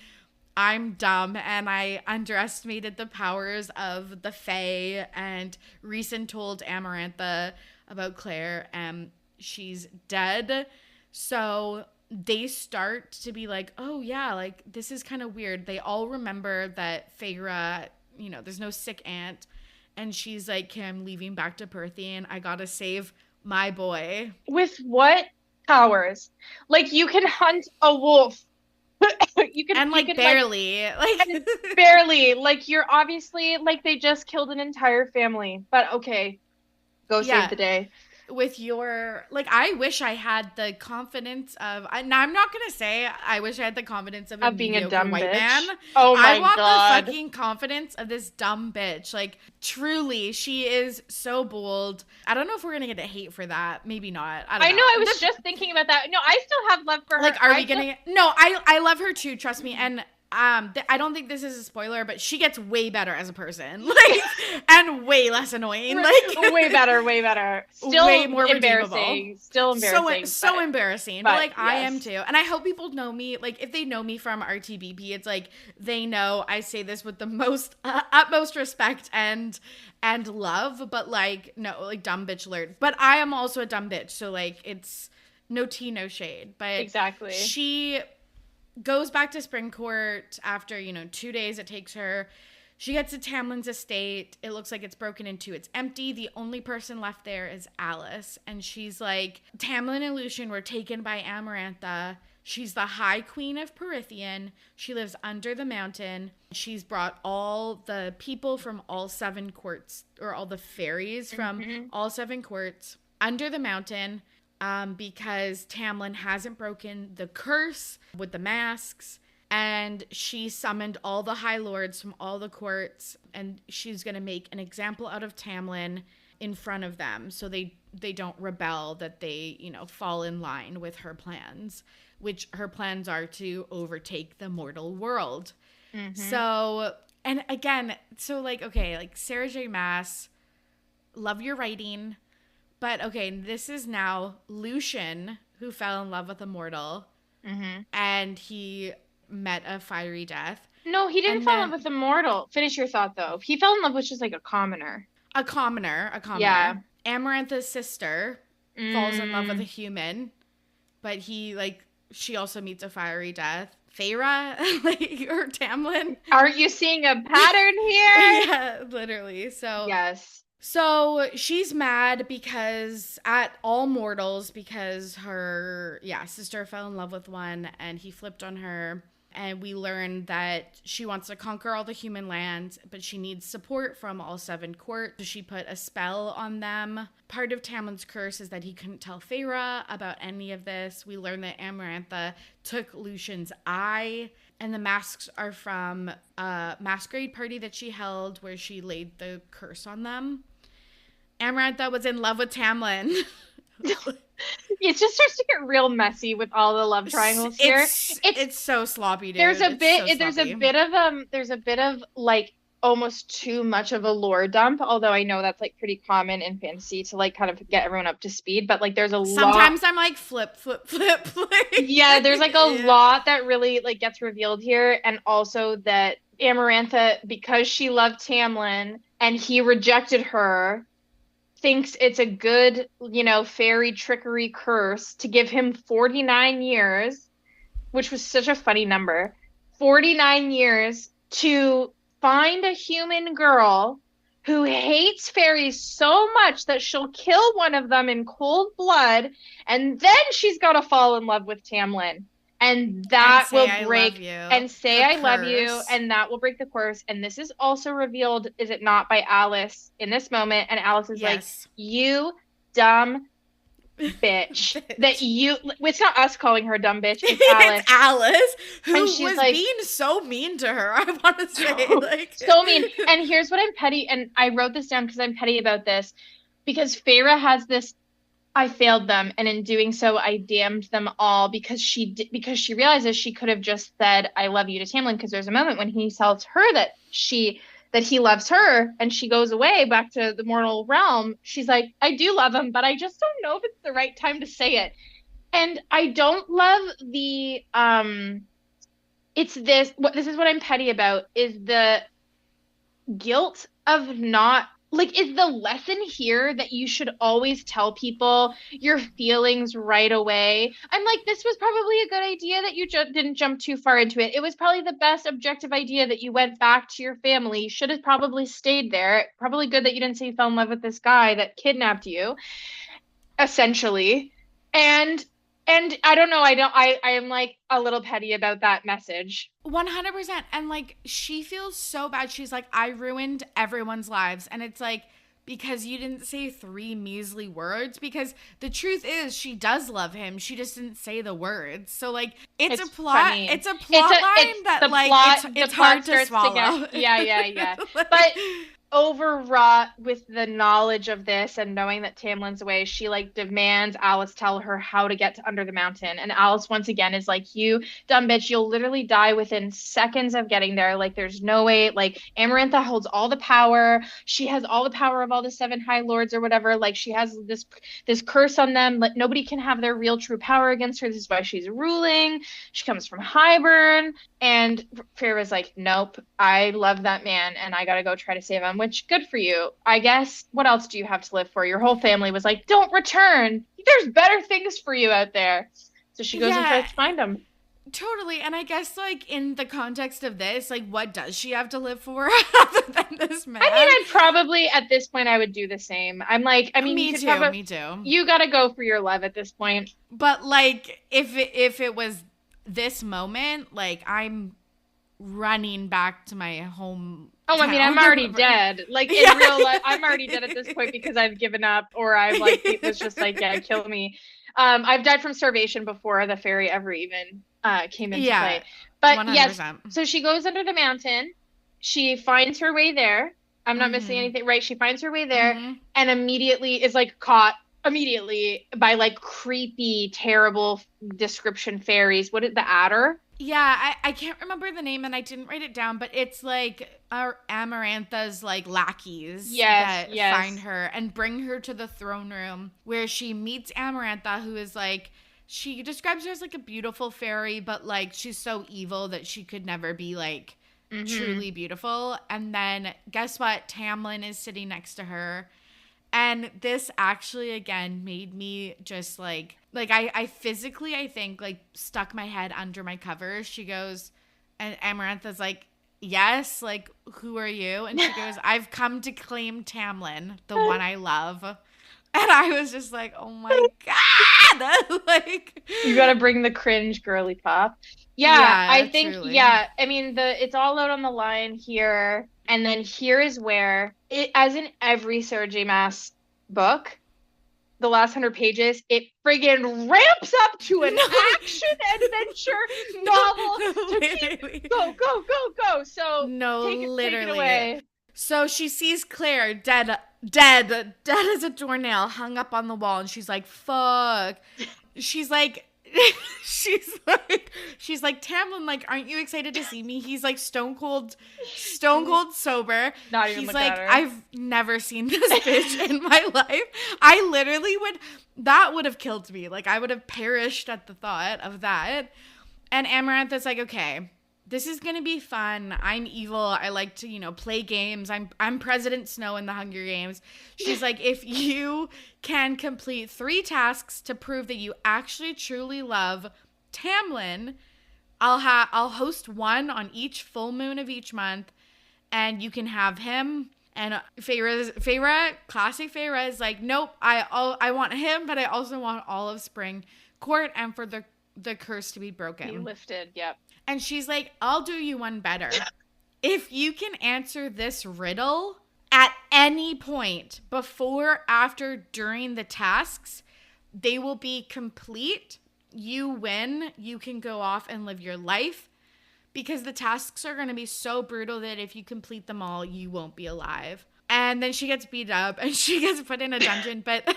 I'm dumb and I underestimated the powers of the Fae, and Rhysand told Amarantha about Claire, and she's dead. So they start to be like, oh yeah, like this is kind of weird. They all remember that Feyre, you know, there's no sick aunt, and she's like, okay, I'm leaving back to Perthian. I gotta save my boy. With what powers? Like, you can hunt a wolf. you can barely barely, like, you're obviously like, they just killed an entire family, but okay, go save the day. With your, like, I wish I had the confidence of, now I'm not gonna say I wish I had the confidence of being a dumb white bitch. man. Oh my I want God. the fucking confidence of this dumb bitch. Like, truly, she is so bold. I don't know if we're gonna get a hate for that. Maybe not. I don't know. I was just thinking about that. No, I still have love for her. Like, are we gonna? No, I love her too. Trust me. And I don't think this is a spoiler, but she gets way better as a person, like, and way less annoying. Like, way better. Still way more embarrassing. redeemable. Still embarrassing. So embarrassing. But like, yes. I am too. And I hope people know me. Like, if they know me from RTBP, it's like they know I say this with the most utmost respect and love. But like, no, like, dumb bitch alert. But I am also a dumb bitch, so like, it's no tea, no shade. But exactly, she goes back to Springcourt after, 2 days it takes her. She gets to Tamlin's estate. It looks like it's broken into. It's empty. The only person left there is Alice. And she's like, Tamlin and Lucien were taken by Amarantha. She's the High Queen of Perithian. She lives under the mountain. She's brought all the people from all 7 courts, or all the fairies from all 7 courts under the mountain, because Tamlin hasn't broken the curse with the masks. And she summoned all the High Lords from all the courts, and she's going to make an example out of Tamlin in front of them, so they don't rebel, that they, fall in line with her plans, which her plans are to overtake the mortal world. So, and again, Sarah J. Maas, love your writing, but okay, this is now Lucian, who fell in love with a mortal, and he met a fiery death. No, he didn't fall in love with the mortal. Finish your thought, though. He fell in love with just like a commoner. A commoner. Yeah. Amarantha's sister falls in love with a human, but she also meets a fiery death. Feyre, or Tamlin. Aren't you seeing a pattern here? Yeah, literally. So yes. So she's mad at all mortals because her sister fell in love with one and he flipped on her. And we learn that she wants to conquer all the human lands, but she needs support from all 7 courts. So she put a spell on them. Part of Tamlin's curse is that he couldn't tell Feyre about any of this. We learn that Amarantha took Lucian's eye. And the masks are from a masquerade party that she held where she laid the curse on them. Amarantha was in love with Tamlin. It just starts to get real messy with all the love triangles here. It's so sloppy, dude. There's a bit of like almost too much of a lore dump, although I know that's like pretty common in fantasy to like kind of get everyone up to speed, but like there's sometimes I'm like flip. Yeah, there's like a lot that really like gets revealed here, and also that Amarantha, because she loved Tamlin and he rejected her, thinks it's a good, fairy trickery curse to give him 49 years, which was such a funny number, 49 years to find a human girl who hates fairies so much that she'll kill one of them in cold blood, and then she's got to fall in love with Tamlin. And that will break, and say I love you, and that will break the curse. And this is also revealed, is it not, by Alice in this moment? And Alice is like, you dumb bitch. It's not us calling her dumb bitch, it's Alice. It's Alice, who was like, being so mean to her, I want to say. So mean. And here's what I'm petty, and I wrote this down because I'm petty about this, because Feyre has this, I failed them, and in doing so, I damned them all, because she realizes she could have just said, I love you to Tamlin, because there's a moment when he tells her that he loves her, and she goes away back to the mortal realm. She's like, I do love him, but I just don't know if it's the right time to say it. And I don't love the, this is what I'm petty about, is the guilt of not, is the lesson here that you should always tell people your feelings right away? I'm like, this was probably a good idea that you didn't jump too far into it. It was probably the best objective idea that you went back to your family. You should have probably stayed there. Probably good that you didn't say you fell in love with this guy that kidnapped you, essentially. And I don't know, I am like a little petty about that message. 100%. And like, she feels so bad. She's like, I ruined everyone's lives. And it's like, because you didn't say 3 measly words, because the truth is she does love him. She just didn't say the words. So like, it's a plot. Funny. It's a plot line that like, plot, it's hard to swallow. Yeah. But overwrought with the knowledge of this and knowing that Tamlin's away, she like demands Alice tell her how to get to under the mountain. And Alice once again is like, you dumb bitch, you'll literally die within seconds of getting there. Like, there's no way. Like, Amarantha holds all the power. She has all the power of all the 7 High Lords or whatever. Like, she has this curse on them. Like, nobody can have their real true power against her. This is why she's ruling. She comes from Highburn. And Feyre's like, nope, I love that man and I gotta go try to save him, which, good for you. I guess, what else do you have to live for? Your whole family was like, don't return. There's better things for you out there. So she goes and tries to find him. Totally. And I guess, like, in the context of this, like, what does she have to live for other than this man? I mean, I'd probably, at this point, I would do the same. I'm like, I mean, me too. You gotta go for your love at this point. But, like, if it was this moment, like, I'm running back to my home. Oh, I mean, I'm already dead. Like in real life, I'm already dead at this point because I've given up, or I've like it was just like, yeah, kill me. I've died from starvation before the fairy ever even came into play. But 100%. yes, so she goes under the mountain. She finds her way there. I'm not missing anything, right? She finds her way there and immediately is like caught immediately by like creepy, terrible description fairies. What is the adder? Yeah, I can't remember the name and I didn't write it down, but it's like our Amarantha's like lackeys that find her and bring her to the throne room where she meets Amarantha, who is like, she describes her as like a beautiful fairy, but like she's so evil that she could never be like truly beautiful. And then guess what? Tamlin is sitting next to her. And this actually, again, made me just like I physically, I think, like stuck my head under my covers. She goes, and Amarantha's like, yes, like, who are you? And she goes, I've come to claim Tamlin, the one I love. And I was just like, oh my God. Like, you got to bring the cringe girly pop. Yeah, I think, truly. I mean, it's all out on the line here. And then here is where, as in every Sarah J. Maas book, the last 100 pages, it friggin' ramps up to an action-adventure novel. Go. So, take it away. So she sees Claire dead as a doornail hung up on the wall. And she's like, fuck. She's like, Tamlin, like, aren't you excited to see me? He's like stone cold sober. Not even He's look like, at her. I've never seen this bitch in my life. I literally that would have killed me. Like, I would have perished at the thought of that. And Amarantha's like, okay, this is gonna be fun. I'm evil. I like to, play games. I'm President Snow in the Hunger Games. She's like, if you can complete 3 tasks to prove that you actually truly love Tamlin, I'll host one on each full moon of each month, and you can have him. And Feyre, classic Feyre, is like, nope, I want him, but I also want all of Spring Court and for the curse to be broken. Be lifted, yep. And she's like, I'll do you one better. If you can answer this riddle at any point, before, after, during the tasks, they will be complete. You win. You can go off and live your life. Because the tasks are going to be so brutal that if you complete them all, you won't be alive. And then she gets beat up and she gets put in a dungeon. But and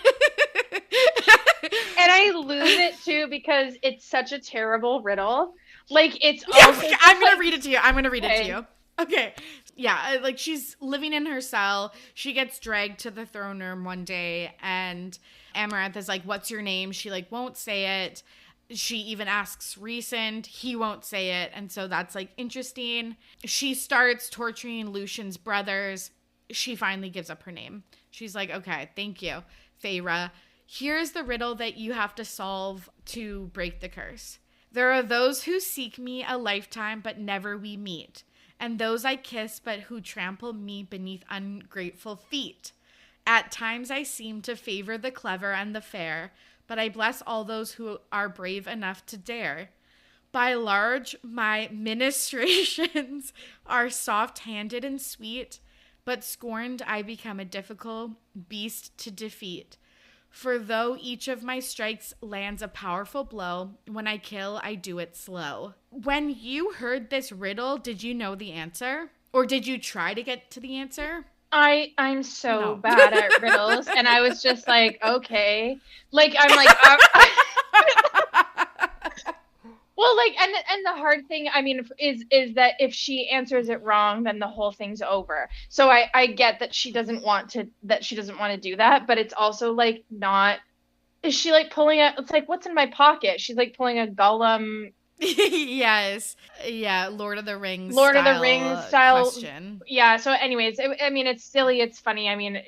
I lose it too because it's such a terrible riddle. Like, it's also I'm going to read it to you. Okay. Yeah, like, she's living in her cell. She gets dragged to the throne room one day, and Amarantha's like, what's your name? She, like, won't say it. She even asks Rhysand. He won't say it, and so that's, like, interesting. She starts torturing Lucian's brothers. She finally gives up her name. She's like, okay, thank you, Feyre. Here's the riddle that you have to solve to break the curse. There are those who seek me a lifetime, but never we meet. And those I kiss, but who trample me beneath ungrateful feet. At times I seem to favor the clever and the fair, but I bless all those who are brave enough to dare. By large, my ministrations are soft-handed and sweet, but scorned I become a difficult beast to defeat. For though each of my strikes lands a powerful blow, when I kill, I do it slow. When you heard this riddle, did you know the answer? Or did you try to get to the answer? I'm so bad at riddles, and I was just like, okay. Like, I'm like, well, like, and the hard thing, I mean, is that if she answers it wrong, then the whole thing's over. So I get that she doesn't want to do that, but it's also like not. Is she like pulling a? It's like, what's in my pocket? She's like pulling a Gollum. Yes. Yeah. Lord of the Rings style question. Yeah. So, anyways, I mean, it's silly. It's funny. I mean,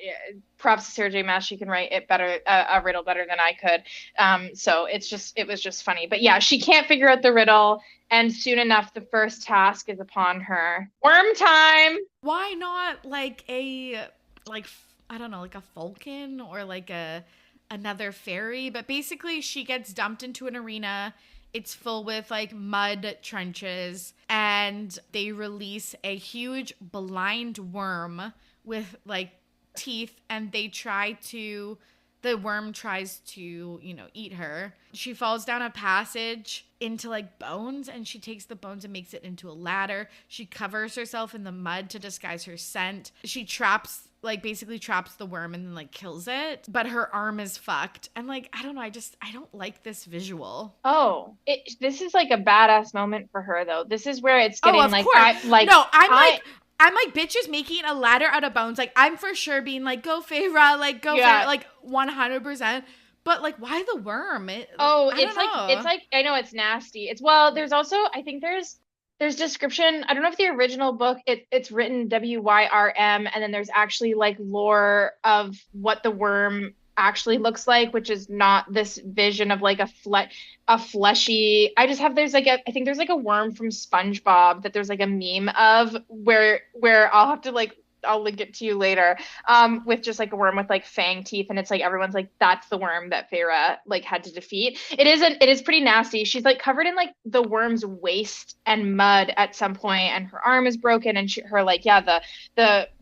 props to Sarah J. Maas. She can write it better, a riddle better than I could. So it was just funny. But yeah, she can't figure out the riddle, and soon enough, the first task is upon her. Worm time. Why not like I don't know, like a falcon or like another fairy? But basically, she gets dumped into an arena It's full with like mud trenches, and they release a huge blind worm with like teeth, and the worm tries to, eat her. She falls down a passage into like bones, and she takes the bones and makes it into a ladder. She covers herself in the mud to disguise her scent. She basically traps the worm and then like kills it, but her arm is fucked. And like, I don't know, I don't like this visual. Oh, this is like a badass moment for her though. This is where it's Oh, getting of like course. No, I I'm like, bitch is making a ladder out of bones. Like, I'm for sure being like, go Feyre, like, go yeah. Feyre, like, 100%. But, like, why the worm? It's like, I know it's nasty. There's also, I think there's description. I don't know if the original book, it's written WYRM, and then there's actually like lore of what the worm actually looks like, which is not this vision of like a fleshy. I think there's like a worm from SpongeBob that there's like a meme of where I'll link it to you later, with just like a worm with like fang teeth, and it's like everyone's like, that's the worm that Feyre like had to defeat. It is pretty nasty. She's like covered in like the worm's waste and mud at some point, and her arm is broken, and her like, yeah,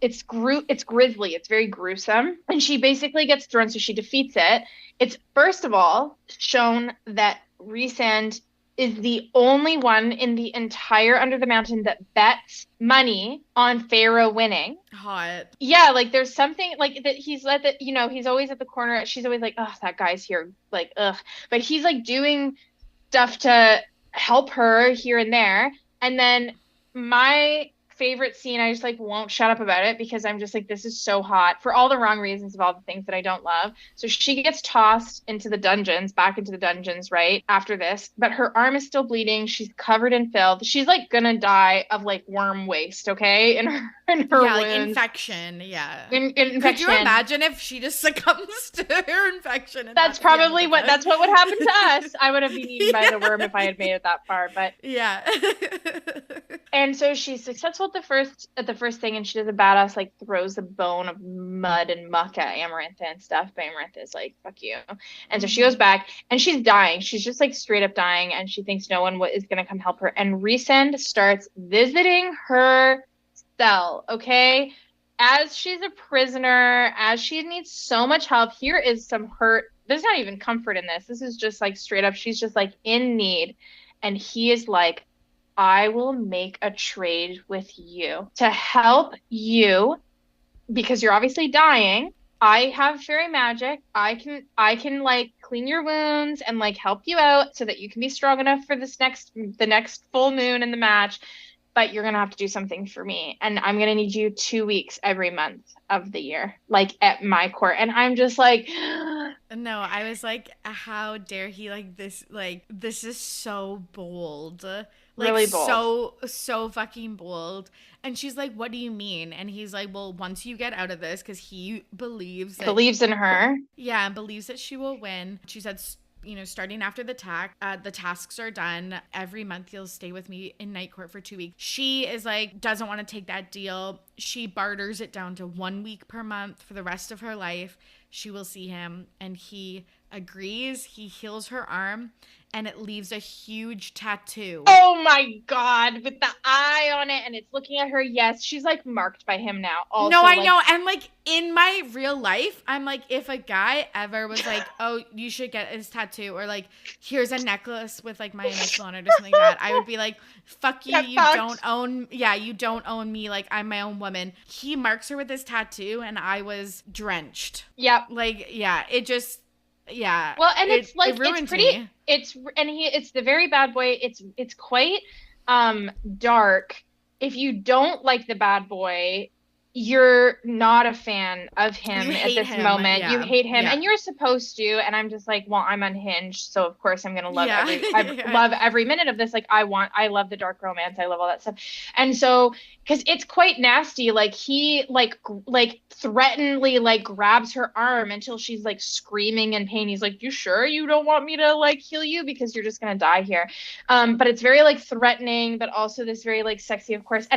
it's grisly. It's very gruesome, and she basically gets thrown, so she defeats it. It's first of all shown that Rhysand is the only one in the entire Under the Mountain that bets money on Feyre winning. Hot. Yeah, like there's something like that he's he's always at the corner. She's always like, oh, that guy's here. Like, ugh. But he's like doing stuff to help her here and there. And then my favorite scene, I just like won't shut up about it because I'm just like, this is so hot for all the wrong reasons of all the things that I don't love. So she gets tossed back into the dungeons, right after this, but her arm is still bleeding. She's covered in filth. She's like gonna die of like worm waste, okay, in her wounds. Like infection. Yeah. Infection. Could you imagine if she just succumbs to her infection? That's probably what would happen to us. I would have been eaten by the worm if I had made it that far, but yeah. And so she's successful at the first thing, and she does a badass like throws a bone of mud and muck at Amarantha and stuff, but Amarantha is like, fuck you. And so she goes back, and she's dying. She's just like straight up dying, and she thinks no one is gonna come help her. And Rhysand starts visiting her cell, okay? As she's a prisoner, as she needs so much help, here is some hurt. There's not even comfort in this. This is just like straight up, she's just like in need. And he is like, I will make a trade with you to help you because you're obviously dying. I have fairy magic. I can like clean your wounds and like help you out so that you can be strong enough for the next full moon in the match. But you're going to have to do something for me. And I'm going to need you 2 weeks every month of the year, like at my court. And I'm just like, no, I was like, how dare he, like this is so bold. Like, really bold. So fucking bold. And she's like, what do you mean? And he's like, well, once you get out of this, because he believes in her. Yeah, and believes that she will win. She said, starting after the tasks are done, every month you'll stay with me in night court for 2 weeks. She is like, doesn't want to take that deal. She barters it down to 1 week per month for the rest of her life. She will see him, and he agrees. He heals her arm, and it leaves a huge tattoo. Oh my God, with the eye on it, and it's looking at her. Yes, she's like marked by him now. Also, no, I know. And like in my real life, I'm like, if a guy ever was like, oh, you should get his tattoo, or like, here's a necklace with like my initial on it or something like that, I would be like, fuck you, you don't own me, like I'm my own woman. He marks her with this tattoo, and I was drenched. Yep. Like, yeah, it just, yeah. Well, and it's like, it it's pretty, me. It's the very bad boy. It's quite dark. If you don't like the bad boy, you're not a fan of him at this moment. Yeah. You hate him, and you're supposed to. And I'm just like, well, I'm unhinged, so of course I'm gonna love love every minute of this. Like, I love the dark romance. I love all that stuff. And so, because it's quite nasty. Like he like threateningly like grabs her arm until she's like screaming in pain. He's like, you sure you don't want me to like heal you because you're just gonna die here? But it's very like threatening, but also this very like sexy, of course.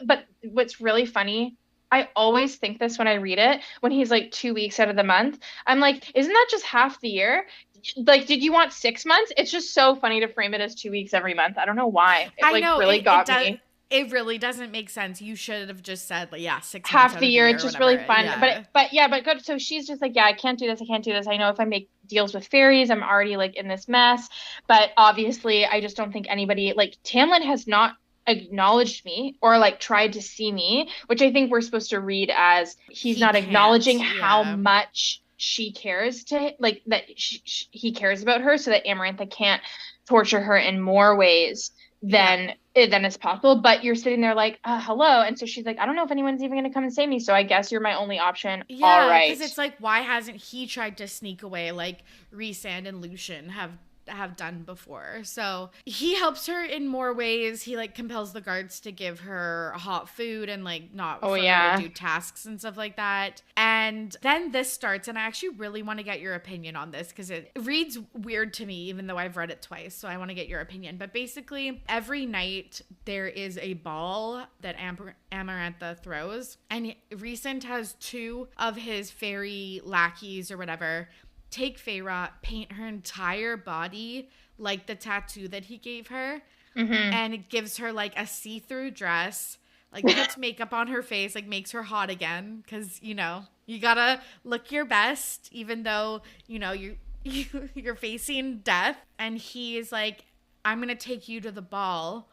But what's really funny, I always think this when I read it, when he's like 2 weeks out of the month, I'm like, isn't that just half the year? like, did you want 6 months? It's just so funny to frame it as 2 weeks every month. I don't know why. It I like know really it got does. me. It really doesn't make sense. You should have just said like, yeah, 6 months Half out the of the year. year It's or just really whatever. fun. Yeah. But good. So she's just like, yeah, I can't do this. I can't do this. I know if I make deals with fairies, I'm already like in this mess. But obviously, I just don't think anybody like Tamlin has not acknowledged me or like tried to see me, which I think we're supposed to read as he's He not acknowledging can't. how Yeah. much she cares to like that he cares about her so that Amarantha can't torture her in more ways Yeah. than is possible. But you're sitting there like, hello. And so she's like, I don't know if anyone's even going to come and save me. So I guess you're my only option. All Yeah, because right. it's like, why hasn't he tried to sneak away like Rhysand and Lucian have done before? So he helps her in more ways. He like compels the guards to give her hot food and like not Oh, for her to yeah. do tasks and stuff like that. And then this starts, and I actually really want to get your opinion on this because it reads weird to me, even though I've read it twice. So I want to get your opinion. But basically, every night there is a ball that Amarantha throws, and Rhysand has two of his fairy lackeys or whatever take Feyre, paint her entire body like the tattoo that he gave her, Mm-hmm. and it gives her like a see-through dress, like puts makeup on her face, like makes her hot again, because you gotta look your best even though you're facing death. And he is like, I'm gonna take you to the ball,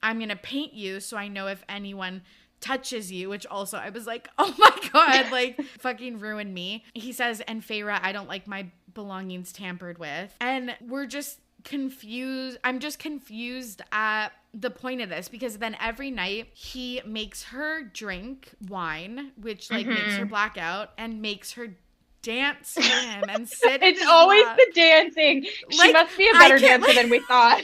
I'm gonna paint you so I know if anyone touches you, which also I was like, oh my god, like fucking ruined me. He says, and Feyre, I don't like my belongings tampered with. And we're just confused. I'm just confused at the point of this, because then every night he makes her drink wine, which like makes her Mm-hmm. black out, and makes her dance for him and sit in It's his always lap. the dancing. She Like, must be a I better can't dancer like, than we thought.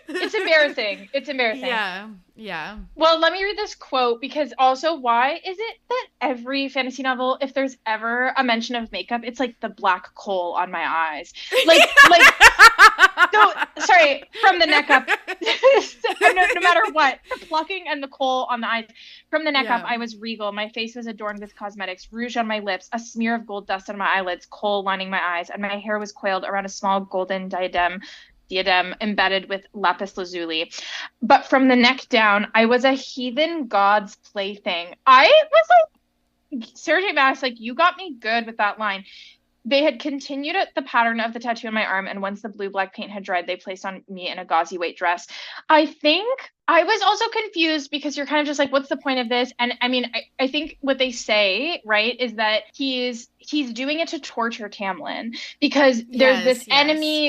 It's embarrassing. It's embarrassing. yeah, yeah. Well, let me read this quote because also, why is it that every fantasy novel, if there's ever a mention of makeup, it's like the black coal on my eyes. Like, so sorry, from the neck up. No matter what, the plucking and the coal on the eyes. From the neck up, Yeah. I was regal. My face was adorned with cosmetics, rouge on my lips, a smear of gold dust on my eyelids, coal lining my eyes, and my hair was coiled around a small golden diadem embedded with lapis lazuli. But from the neck down, I was a heathen god's plaything. I was like, Sarah J. Maas, like, you got me good with that line. They had continued the pattern of the tattoo on my arm, and once the blue-black paint had dried, they placed on me in a gauzy white dress. I think I was also confused because you're kind of just like, what's the point of this? And I mean, I think what they say, right, is that he's doing it to torture Tamlin because Yes, yes.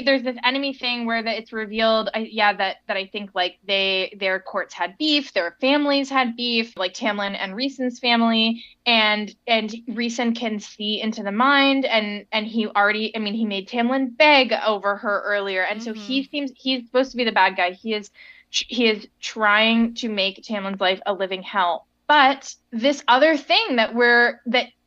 there's this enemy thing where that it's revealed, that I think like their courts had beef, their families had beef, like Tamlin and Rhysand's family, and Rhysand can see into the mind, and he already, I mean, he made Tamlin beg over her earlier, and so Mm-hmm. he's supposed to be the bad guy. He is trying to make Tamlin's life a living hell. But this other thing that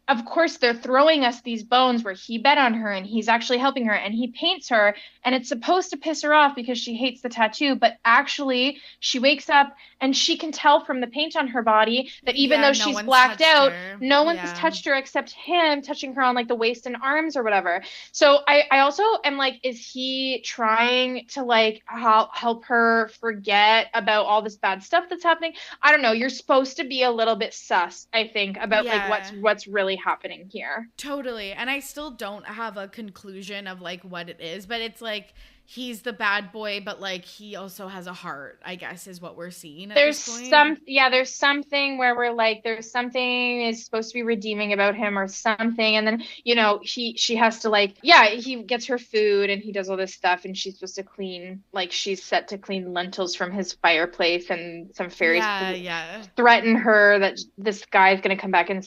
of course they're throwing us these bones where he bet on her and he's actually helping her and he paints her, and it's supposed to piss her off because she hates the tattoo, but actually she wakes up and she can tell from the paint on her body that even Yeah, though no she's one's blacked touched out, her. no one's Yeah. touched her except him touching her on like the waist and arms or whatever. So I also am like, is he trying to like help her forget about all this bad stuff that's happening? I don't know. You're supposed to be a little bit sus, I think, about like Yeah. what's really happening here. Totally. And I still don't have a conclusion of like what it is, but it's like he's the bad boy, but like he also has a heart, I guess, is what we're seeing at this point. There's something where we're like, there's something is supposed to be redeeming about him or something. And then, she has to like, yeah, he gets her food and he does all this stuff and she's supposed to clean, like she's set to clean lentils from his fireplace, and some fairies Yeah, yeah. threaten her that this guy's gonna come back and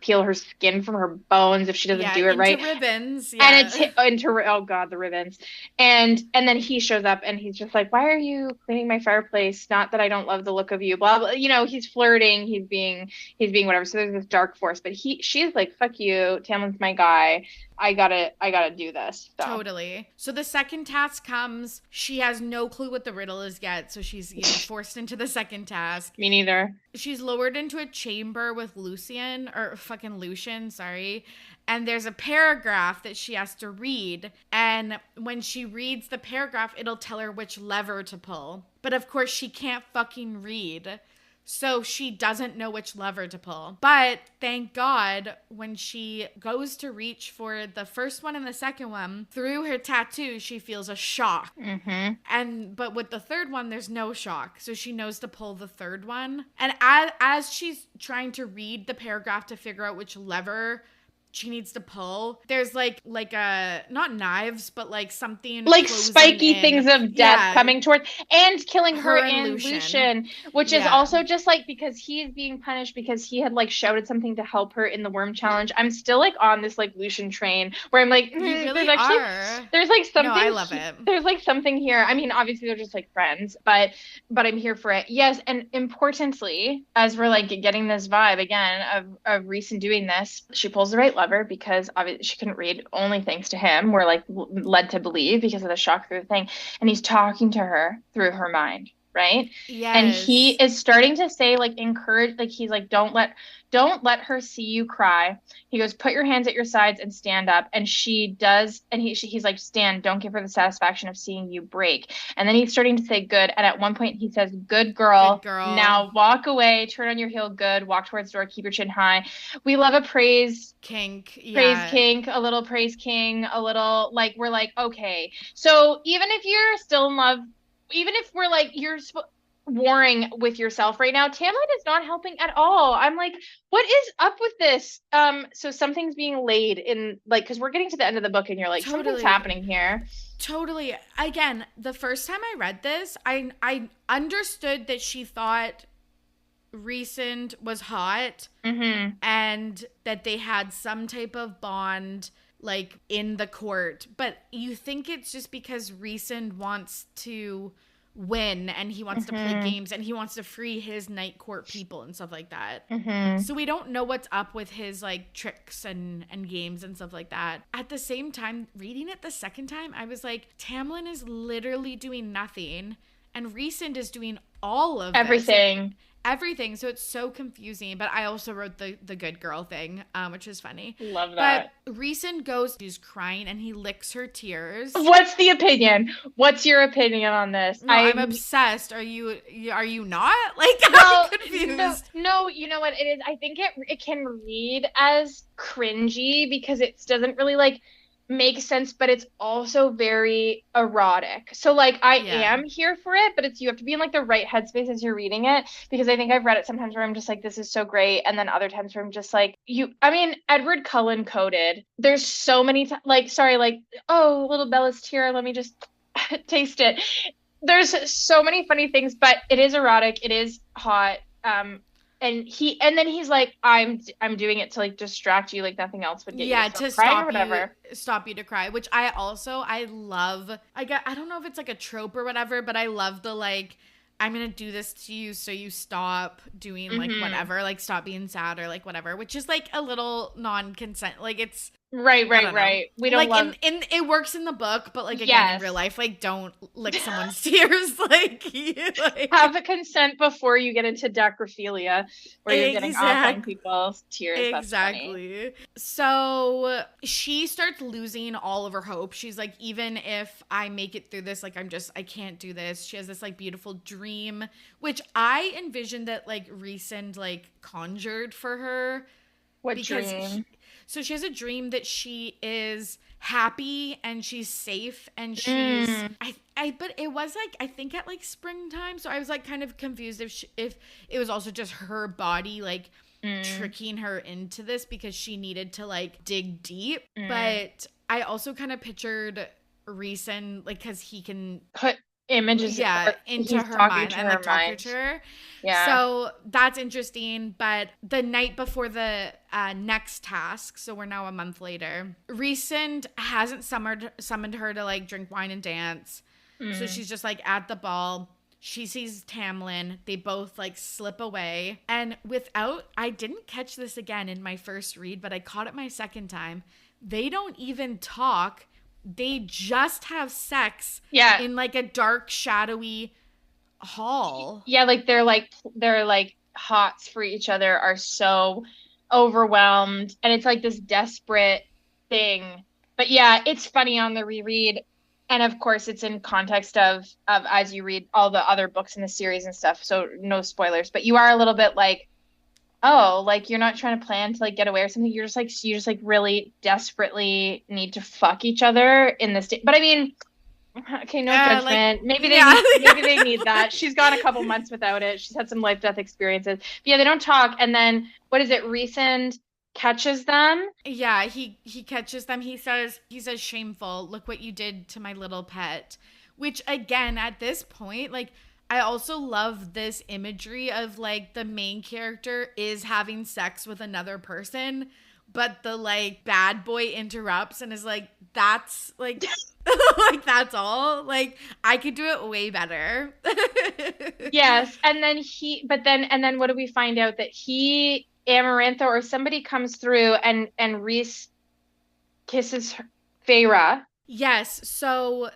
peel her skin from her bones if she doesn't Yeah, do it into right. ribbons. And Yeah. into, oh god, the ribbons. And then he shows up and he's just like, why are you cleaning my fireplace? Not that I don't love the look of you, blah blah. He's flirting, he's being whatever. So there's this dark force, but she's like, fuck you, Tamlin's my guy. I gotta do this. So. Totally. So the second task comes. She has no clue what the riddle is yet, so she's forced into the second task. Me neither. She's lowered into a chamber with Lucian, or fucking Lucian, sorry. and there's a paragraph that she has to read. And when she reads the paragraph, it'll tell her which lever to pull. But of course, she can't fucking read. So she doesn't know which lever to pull. But thank God, when she goes to reach for the first one and the second one, through her tattoo, she feels a shock. But with the third one, there's no shock. So she knows to pull the third one. And as she's trying to read the paragraph to figure out which lever she needs to pull, there's like a, not knives, but like something like spiky things of death coming towards and killing her and Lucian, which is also just like, because he's being punished because he had like shouted something to help her in the worm challenge. I'm still like on this like Lucian train where I'm like, you really are. There's like something. No, I love it. There's like something here. I mean, obviously they're just like friends, but I'm here for it. Yes, and importantly, as we're like getting this vibe again of Rhys doing this, she pulls the right lever because obviously she couldn't read, only thanks to him. We're like led to believe because of the shock through the thing, and he's talking to her through her mind, right? Yes. And he is starting to say, like, encourage, like, he's like, don't let her see you cry. He goes, put your hands at your sides and stand up. And she does, and he's like, stand, don't give her the satisfaction of seeing you break. And then he's starting to say good, and at one point he says, good girl, now walk away, turn on your heel, good, walk towards the door, keep your chin high. We love a praise kink, a little praise king, a little, like, we're like, okay. So even if you're still in love, even if we're like, you're warring with yourself right now, Tamlin is not helping at all. I'm like, what is up with this? So something's being laid in, like, because we're getting to the end of the book and you're like, something's happening here. Totally. Again, the first time I read this, I understood that she thought Rhys was hot, and that they had some type of bond, like, in the court. But you think it's just because Rhys wants to win and he wants to play games and he wants to free his night court people and stuff like that. So we don't know what's up with his like tricks and games and stuff like that. At the same time, reading it the second time, I was like, Tamlin is literally doing nothing and Rhys is doing all of everything. Everything. So it's so confusing. But I also wrote the good girl thing, which is funny. Love that. But Rhys goes, he's crying and he licks her tears. What's the opinion? What's your opinion on this? No, I'm obsessed. Are you not? Like, I'm confused. No, you know what it is? I think it can read as cringy because it doesn't really like make sense, but it's also very erotic. So like I am here for it, but you have to be in like the right headspace as you're reading it, because I think I've read it sometimes where I'm just like, this is so great, and then other times where I'm just like, Edward Cullen coded. There's so many oh, little Bella's tear, let me just taste it. There's so many funny things, but it is erotic, it is hot. And then he's like, I'm doing it to like distract you, like nothing else would get you to stop you to cry, which I love. I don't know if it's like a trope or whatever, but I love the like, I'm gonna do this to you so you stop doing like whatever, like stop being sad or like whatever, which is like a little non-consent, like it's right. We don't like love in it works in the book, but like again in real life, like don't lick someone's tears, like have a consent before you get into necrophilia where you're getting off on people's tears. Exactly. So she starts losing all of her hope. She's like, even if I make it through this, like I can't do this. She has this like beautiful dream, which I envisioned that like Rhys like conjured for her. What dream? So she has a dream that she is happy and she's safe and she's but it was like, I think at like springtime. So I was like kind of confused if it was also just her body like tricking her into this because she needed to like dig deep. But I also kind of pictured Rhys like, because he can put images into her mind and like talk to her. So that's interesting. But the night before the next task, so we're now a month later, Rhys hasn't summoned her to like drink wine and dance. So she's just like at the ball. She sees Tamlin. They both like slip away. And I didn't catch this again in my first read, but I caught it my second time. They don't even talk. They just have sex in like a dark, shadowy hall. Yeah, like they're like hots for each other are so overwhelmed, and it's like this desperate thing. But yeah, it's funny on the reread. And of course it's in context of as you read all the other books in the series and stuff, so no spoilers, but you are a little bit like, oh, like you're not trying to plan to like get away or something. You just like really desperately need to fuck each other in this day. But I mean, okay, no like, judgment. yeah. Maybe they need that. She's gone a couple months without it. She's had some life death experiences. But yeah, they don't talk. And then what is it? Recent catches them. Yeah, he catches them. He says shameful. Look what you did to my little pet. Which again, at this point, like I also love this imagery of like the main character is having sex with another person, but the like bad boy interrupts and is like, that's like like that's all. Like I could do it way better. Yes, and then what do we find out that Amarantha or somebody comes through and Reese kisses Feyre. Yes. So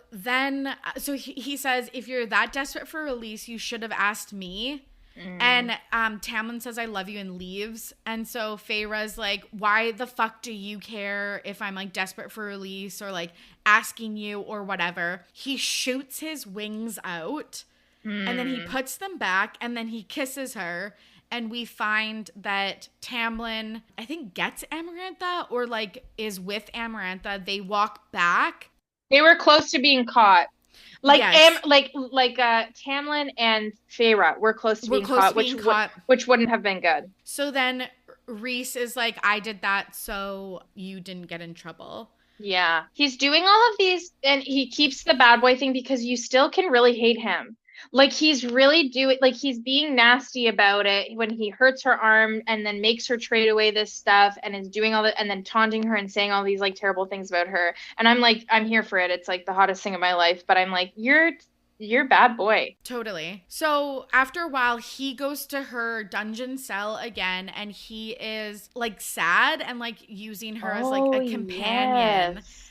he says, if you're that desperate for release, you should have asked me. Mm. And Tamlin says, I love you, and leaves. And so Feyre's like, why the fuck do you care if I'm like desperate for release or like asking you or whatever? He shoots his wings out and then he Mm. puts them back and then he kisses her. And we find that Tamlin, I think, gets Amarantha or like is with Amarantha. They walk back. They were close to being caught. Yes. Tamlin and Feyre were close to We're being close caught, to being caught. which wouldn't have been good. So then Reese is like, I did that so you didn't get in trouble. Yeah. He's doing all of these, and he keeps the bad boy thing because you still can really hate him. Like he's really doing, like he's being nasty about it when he hurts her arm and then makes her trade away this stuff and is doing all that and then taunting her and saying all these like terrible things about her. And I'm like, I'm here for it. It's like the hottest thing of my life. But I'm like, you're bad boy. Totally. So after a while, he goes to her dungeon cell again and he is like sad and like using her as like Oh, a companion. yes.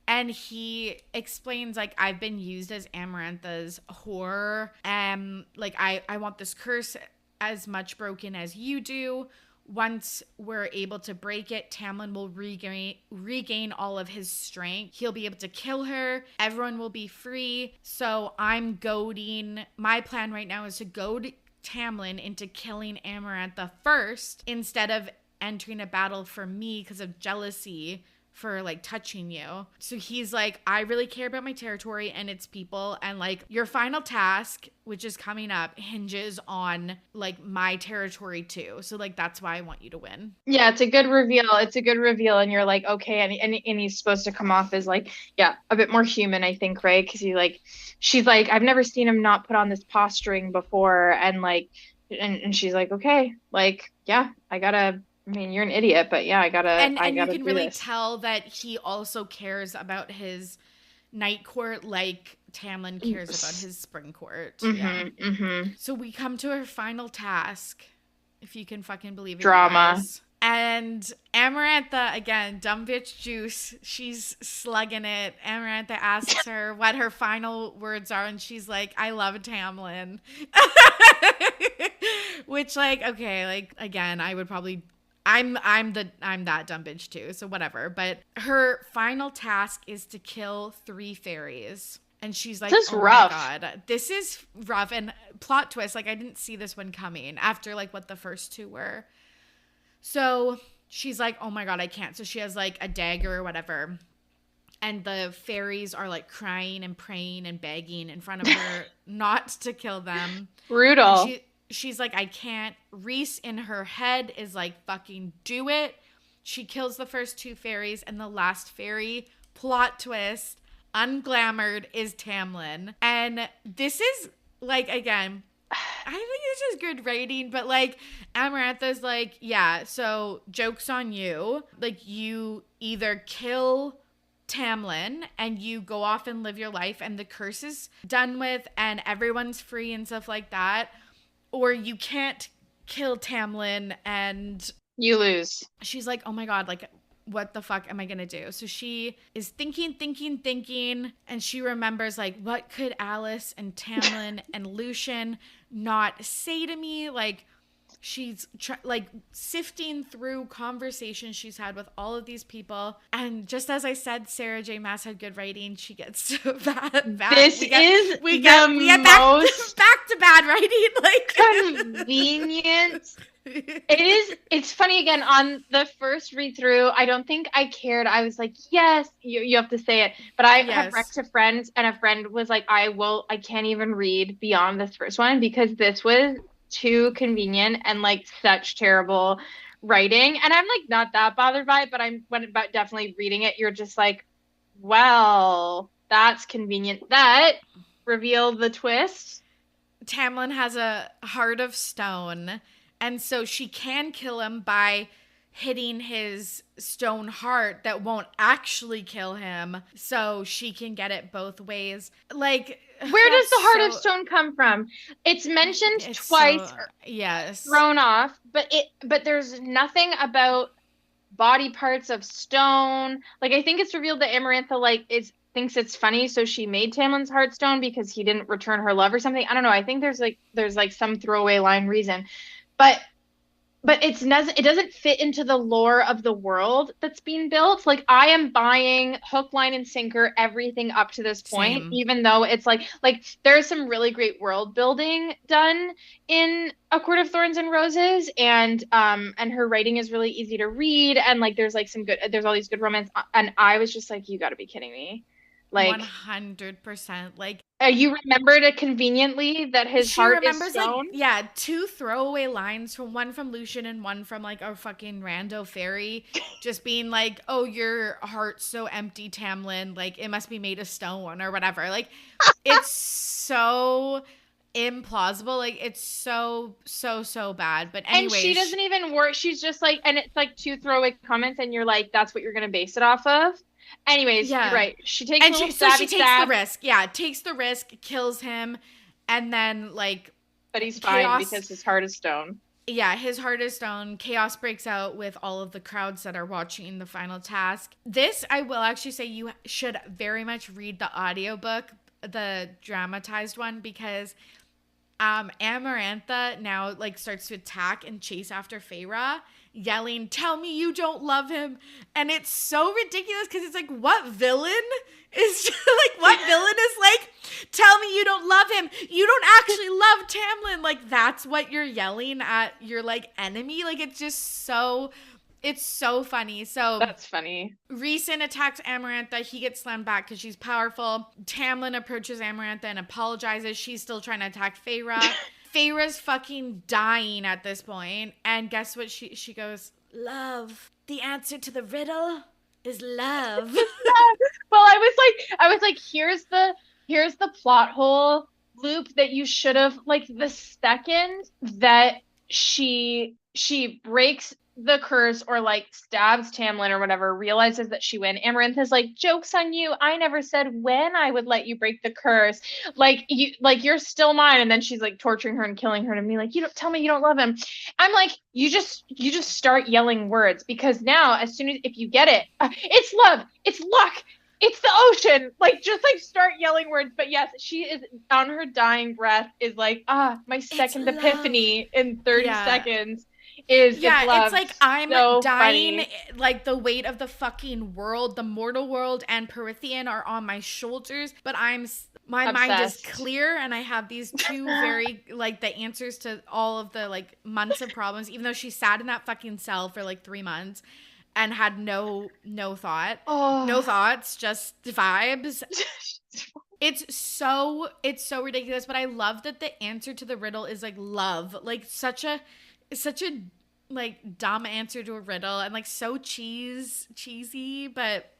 And he explains like, I've been used as Amarantha's whore. Like I want this curse as much broken as you do. Once we're able to break it, Tamlin will regain all of his strength. He'll be able to kill her. Everyone will be free. So I'm goading. My plan right now is to goad Tamlin into killing Amarantha first instead of entering a battle for me because of jealousy for like touching you. So he's like, I really care about my territory and its people, and like your final task, which is coming up, hinges on like my territory too. So like that's why I want you to win. Yeah, it's a good reveal. It's a good reveal, and you're like, okay, and he's supposed to come off as like, yeah, a bit more human, I think, right? Because she's like, I've never seen him not put on this posturing before, and like, and she's like, okay, like, yeah, I mean, you're an idiot, but yeah, I And you gotta can do really this. tell that he also cares about his night court like Tamlin cares about his spring court. Yeah. Mm-hmm, mm-hmm. So we come to our final task, if you can fucking believe it, you Drama. guys. And Amarantha, again, dumb bitch juice, she's slugging it. Amarantha asks her what her final words are, and she's like, I love Tamlin. Which, like, okay, like, again, I would probably I'm that dumb bitch too, so whatever. But her final task is to kill 3 fairies. And she's like, This is oh rough. my God, this is rough. And plot twist, like I didn't see this one coming after like what the first 2 were. So she's like, oh my God, I can't. So she has like a dagger or whatever. And the fairies are like crying and praying and begging in front of her not to kill them. Brutal. And she's like, I can't. Reese in her head is like, fucking do it. She kills the first 2 fairies, and the last fairy, plot twist, unglamoured, is Tamlin. And this is like, again, I think this is good rating, but like Amarantha's like, yeah, so joke's on you. Like you either kill Tamlin and you go off and live your life and the curse is done with and everyone's free and stuff like that, or you can't kill Tamlin. And You lose. she's like, oh my God, like what the fuck am I gonna do? So she is thinking, and she remembers like, what could Alice and Tamlin and Lucian not say to me? Like, She's like sifting through conversations she's had with all of these people. And just as I said, Sarah J. Maas had good writing. She gets back. This is we get back to bad writing. Like convenient. It's funny again on the first read through. I don't think I cared. I was like, yes, you have to say it. But I have read to friends, and a friend was like, I can't even read beyond this first one because this was too convenient and like such terrible writing. And I'm like not that bothered by it, but when about definitely reading it, you're just like, well, that's convenient. That revealed the twist. Tamlin has a heart of stone. And so she can kill him by hitting his stone heart that won't actually kill him. So she can get it both ways. Like, where does the heart of stone come from? It's mentioned twice. Yes. Thrown off, but there's nothing about body parts of stone. Like, I think it's revealed that Amarantha thinks it's funny, so she made Tamlin's heart stone because he didn't return her love or something. I don't know. I think there's some throwaway line reason. But it doesn't fit into the lore of the world that's being built. Like, I am buying hook, line, and sinker everything up to this point, even though it's like there's some really great world building done in A Court of Thorns and Roses, and her writing is really easy to read, and like there's all these good romance, and I was just like, you got to be kidding me. Like 100%. Like you remembered it conveniently that his heart is stone. Like, 2 throwaway lines one from Lucian and one from like a fucking rando fairy, just being like, "Oh, your heart's so empty, Tamlin. Like it must be made of stone or whatever." Like it's so implausible. Like it's so bad. But anyway, and she doesn't even work. She's just like, and it's like 2 throwaway comments, and you're like, "That's what you're gonna base it off of." Anyways, you're right. She takes the risk. Yeah, takes the risk, kills him, and then like. But he's fine because his heart is stone. Yeah, his heart is stone. Chaos breaks out with all of the crowds that are watching the final task. This, I will actually say, you should very much read the audiobook, the dramatized one, because Amarantha now like starts to attack and chase after Feyre, yelling, "Tell me you don't love him." And it's so ridiculous because it's like, what villain is like, "Tell me you don't love him. You don't actually love Tamlin." Like, that's what you're yelling at your like enemy. Like, it's just it's so funny. So that's funny. Rhysand attacks Amarantha. He gets slammed back because she's powerful. Tamlin approaches Amarantha and apologizes. She's still trying to attack Feyre. Feyre's fucking dying at this point. And guess what? She goes, "Love. The answer to the riddle is love." Well, I was like, here's the plot hole loop that you should have, like, the second that she breaks the curse or like stabs Tamlin or whatever, realizes that she win. Amarantha's like, "Joke's on you. I never said when I would let you break the curse. Like you're still mine." And then she's like torturing her and killing her and being like, "You don't tell me you don't love him." I'm like, you just start yelling words, because now as soon as if you get it, it's love, it's luck, it's the ocean. Like, just like start yelling words. But yes, she is on her dying breath is like, my second epiphany in 30 seconds. It's like I'm so dying. Funny. Like the weight of the fucking world, the mortal world and Perithian are on my shoulders, but my obsessed. mind is clear, and I have these 2 very like the answers to all of the like months of problems. Even though she sat in that fucking cell for like 3 months and had no thoughts, just vibes. It's so ridiculous, but I love that the answer to the riddle is like love. Like such a like dumb answer to a riddle, and like so cheesy, but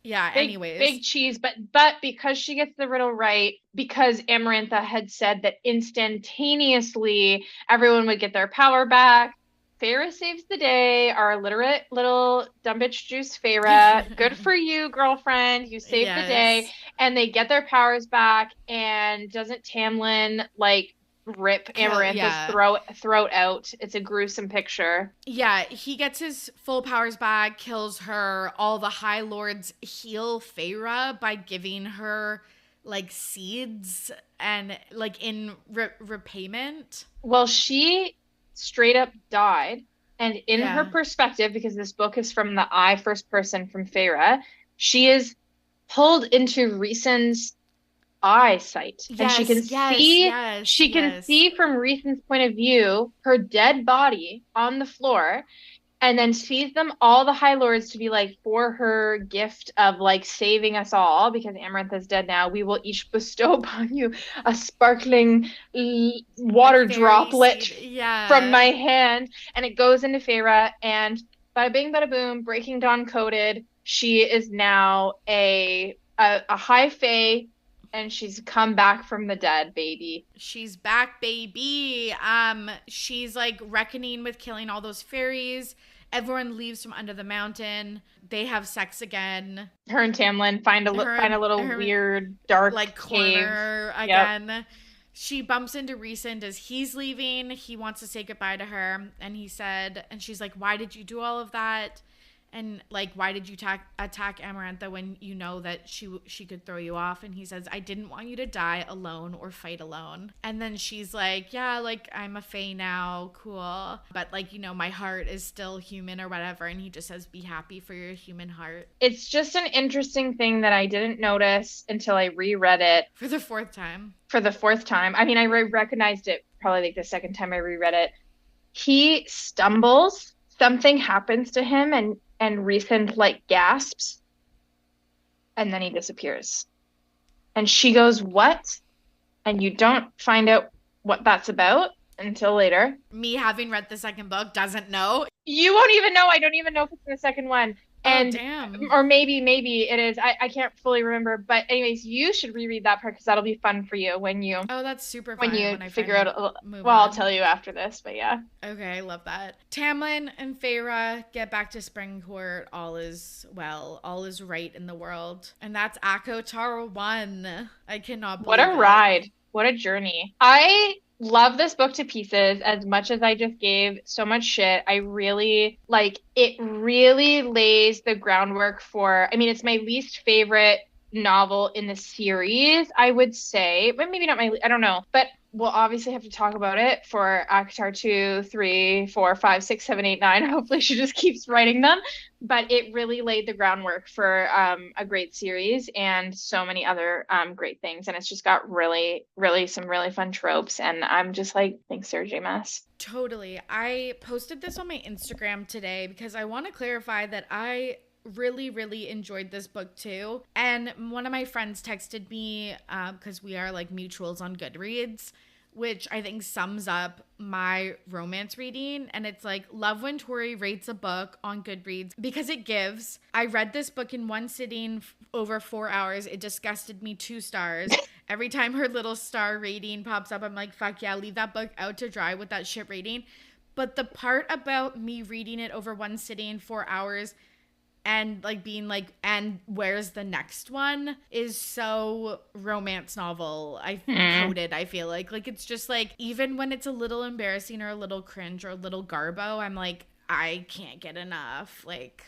yeah, anyways. Big cheese, but because she gets the riddle right, because Amarantha had said that instantaneously everyone would get their power back, Feyre saves the day. Our illiterate little dumb bitch juice Feyre. Good for you, girlfriend. You saved the day. And they get their powers back, and doesn't Tamlin like rip Amarantha's throat out? It's a gruesome picture. Yeah, he gets his full powers back, kills her. All the High Lords heal Feyre by giving her like seeds and like in repayment. Well, she straight up died. And in her Yeah. perspective, because this book is from the I first person from Feyre, she is pulled into Rhysand's eyesight, and Yes, yes, yes, she can yes. see from Rhysand's point of view her dead body on the floor, and then sees them all, the High Lords, to be like, for her gift of like saving us all, because Amaranth is dead now, we will each bestow upon you a sparkling Like water fairy droplet seed. from my Yeah. hand, and it goes into Feyre, and bada bing bada boom, Breaking Dawn coded, she is now a high fae, and she's come back from the dead, baby. She's back, baby. She's like reckoning with killing all those fairies. Everyone leaves from under the mountain. They have sex again. Her and Tamlin find Her a little her weird dark like cave. corner Yep. again. She bumps into Rhysand as he's leaving. He wants to say goodbye to her, and he said, and she's like, "Why did you do all of that? And like, why did you attack Amarantha when you know that she could throw you off?" And he says, "I didn't want you to die alone or fight alone." And then she's like, "Yeah, like I'm a fae now, cool, but like, you know, my heart is still human or whatever." And he just says, "Be happy for your human heart." It's just an interesting thing that I didn't notice until I reread it For the fourth time. for the fourth time. I mean, I recognized it probably like the second time I reread it. He stumbles, something happens to him, and Rhysand like gasps, and then he disappears. And she goes, "What?" And you don't find out what that's about until later. Me having read the second book doesn't know. You won't even know. I don't even know if it's in the second one. Oh, And damn. or maybe it is. I can't fully remember. But anyways, you should reread that part because that'll be fun for you Oh, that's super when fun you when I figure finally out move well, I'll on. tell you after this, but yeah. Okay, I love that. Tamlin and Feyre get back to Springcourt. All is well. All is right in the world. And that's ACOTAR 1. I cannot What a believe it. ride. What a journey. I love this book to pieces as much as I just gave so much shit. I really like it, really lays the groundwork for, I mean, it's my least favorite novel in the series, I would say, but maybe not I don't know. But we'll obviously have to talk about it for ACOTAR 2, 3, 4, 5, 6, 7, 8, 9. Hopefully she just keeps writing them. But it really laid the groundwork for a great series and so many other great things. And it's just got really, really some really fun tropes. And I'm just like, thanks, Sarah J. Maas. Totally. I posted this on my Instagram today because I want to clarify that I really, really enjoyed this book too. And one of my friends texted me because we are like mutuals on Goodreads, which I think sums up my romance reading. And it's like, love when Torry rates a book on Goodreads because it gives. I read this book in one sitting over 4 hours. It disgusted me 2 stars. Every time her little star rating pops up, I'm like, fuck yeah, leave that book out to dry with that shit rating. But the part about me reading it over one sitting, 4 hours, and like being like, and where's the next one, is so romance novel I coded. I feel like it's just like, even when it's a little embarrassing or a little cringe or a little garbo, I'm like, I can't get enough. Like,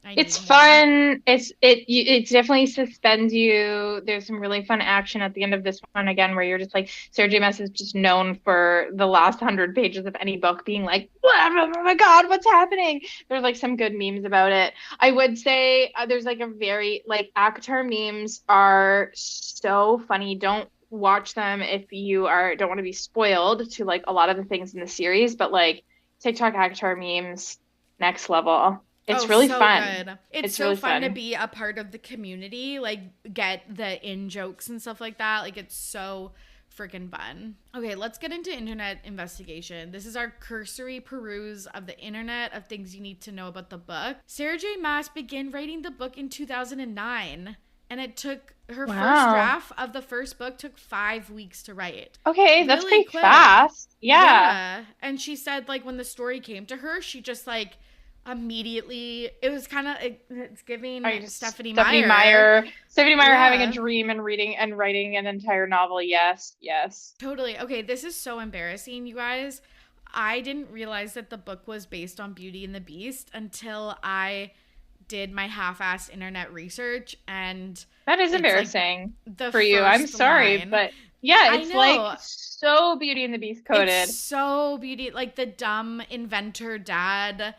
I need It's more. fun. It definitely suspends you. There's some really fun action at the end of this one again, where you're just like, Sarah J. Maas is just known for the last 100 pages of any book being like, oh my God, what's happening? There's like some good memes about it. I would say there's like a very like ACOTAR memes are so funny. Don't watch them if you don't want to be spoiled to like a lot of the things in the series, but like TikTok ACOTAR memes, next level. It's Oh, really so fun. good. It's It's so really fun to fun. be a part of the community, like get the in jokes and stuff like that. Like, it's so freaking fun. Okay, let's get into internet investigation. This is our cursory peruse of the internet of things you need to know about the book. Sarah J. Maas began writing the book in 2009, and it took her first Wow. draft of the first book took 5 weeks to write. Okay, that's Really pretty quick. fast. Yeah. Yeah. And she said, like, when the story came to her, she just, like, immediately, it was kind of, it's giving Are you just Stephanie Stephanie Meyer having a Yeah. dream and reading and writing an entire novel. Yes, yes. Totally. Okay, this is so embarrassing, you guys. I didn't realize that the book was based on Beauty and the Beast until I did my half-assed internet research, and That is it's like embarrassing the for you. I'm first sorry, line. but Yeah, I it's like know. so Beauty and the Beast It's coded. so beauty, like the dumb inventor dad,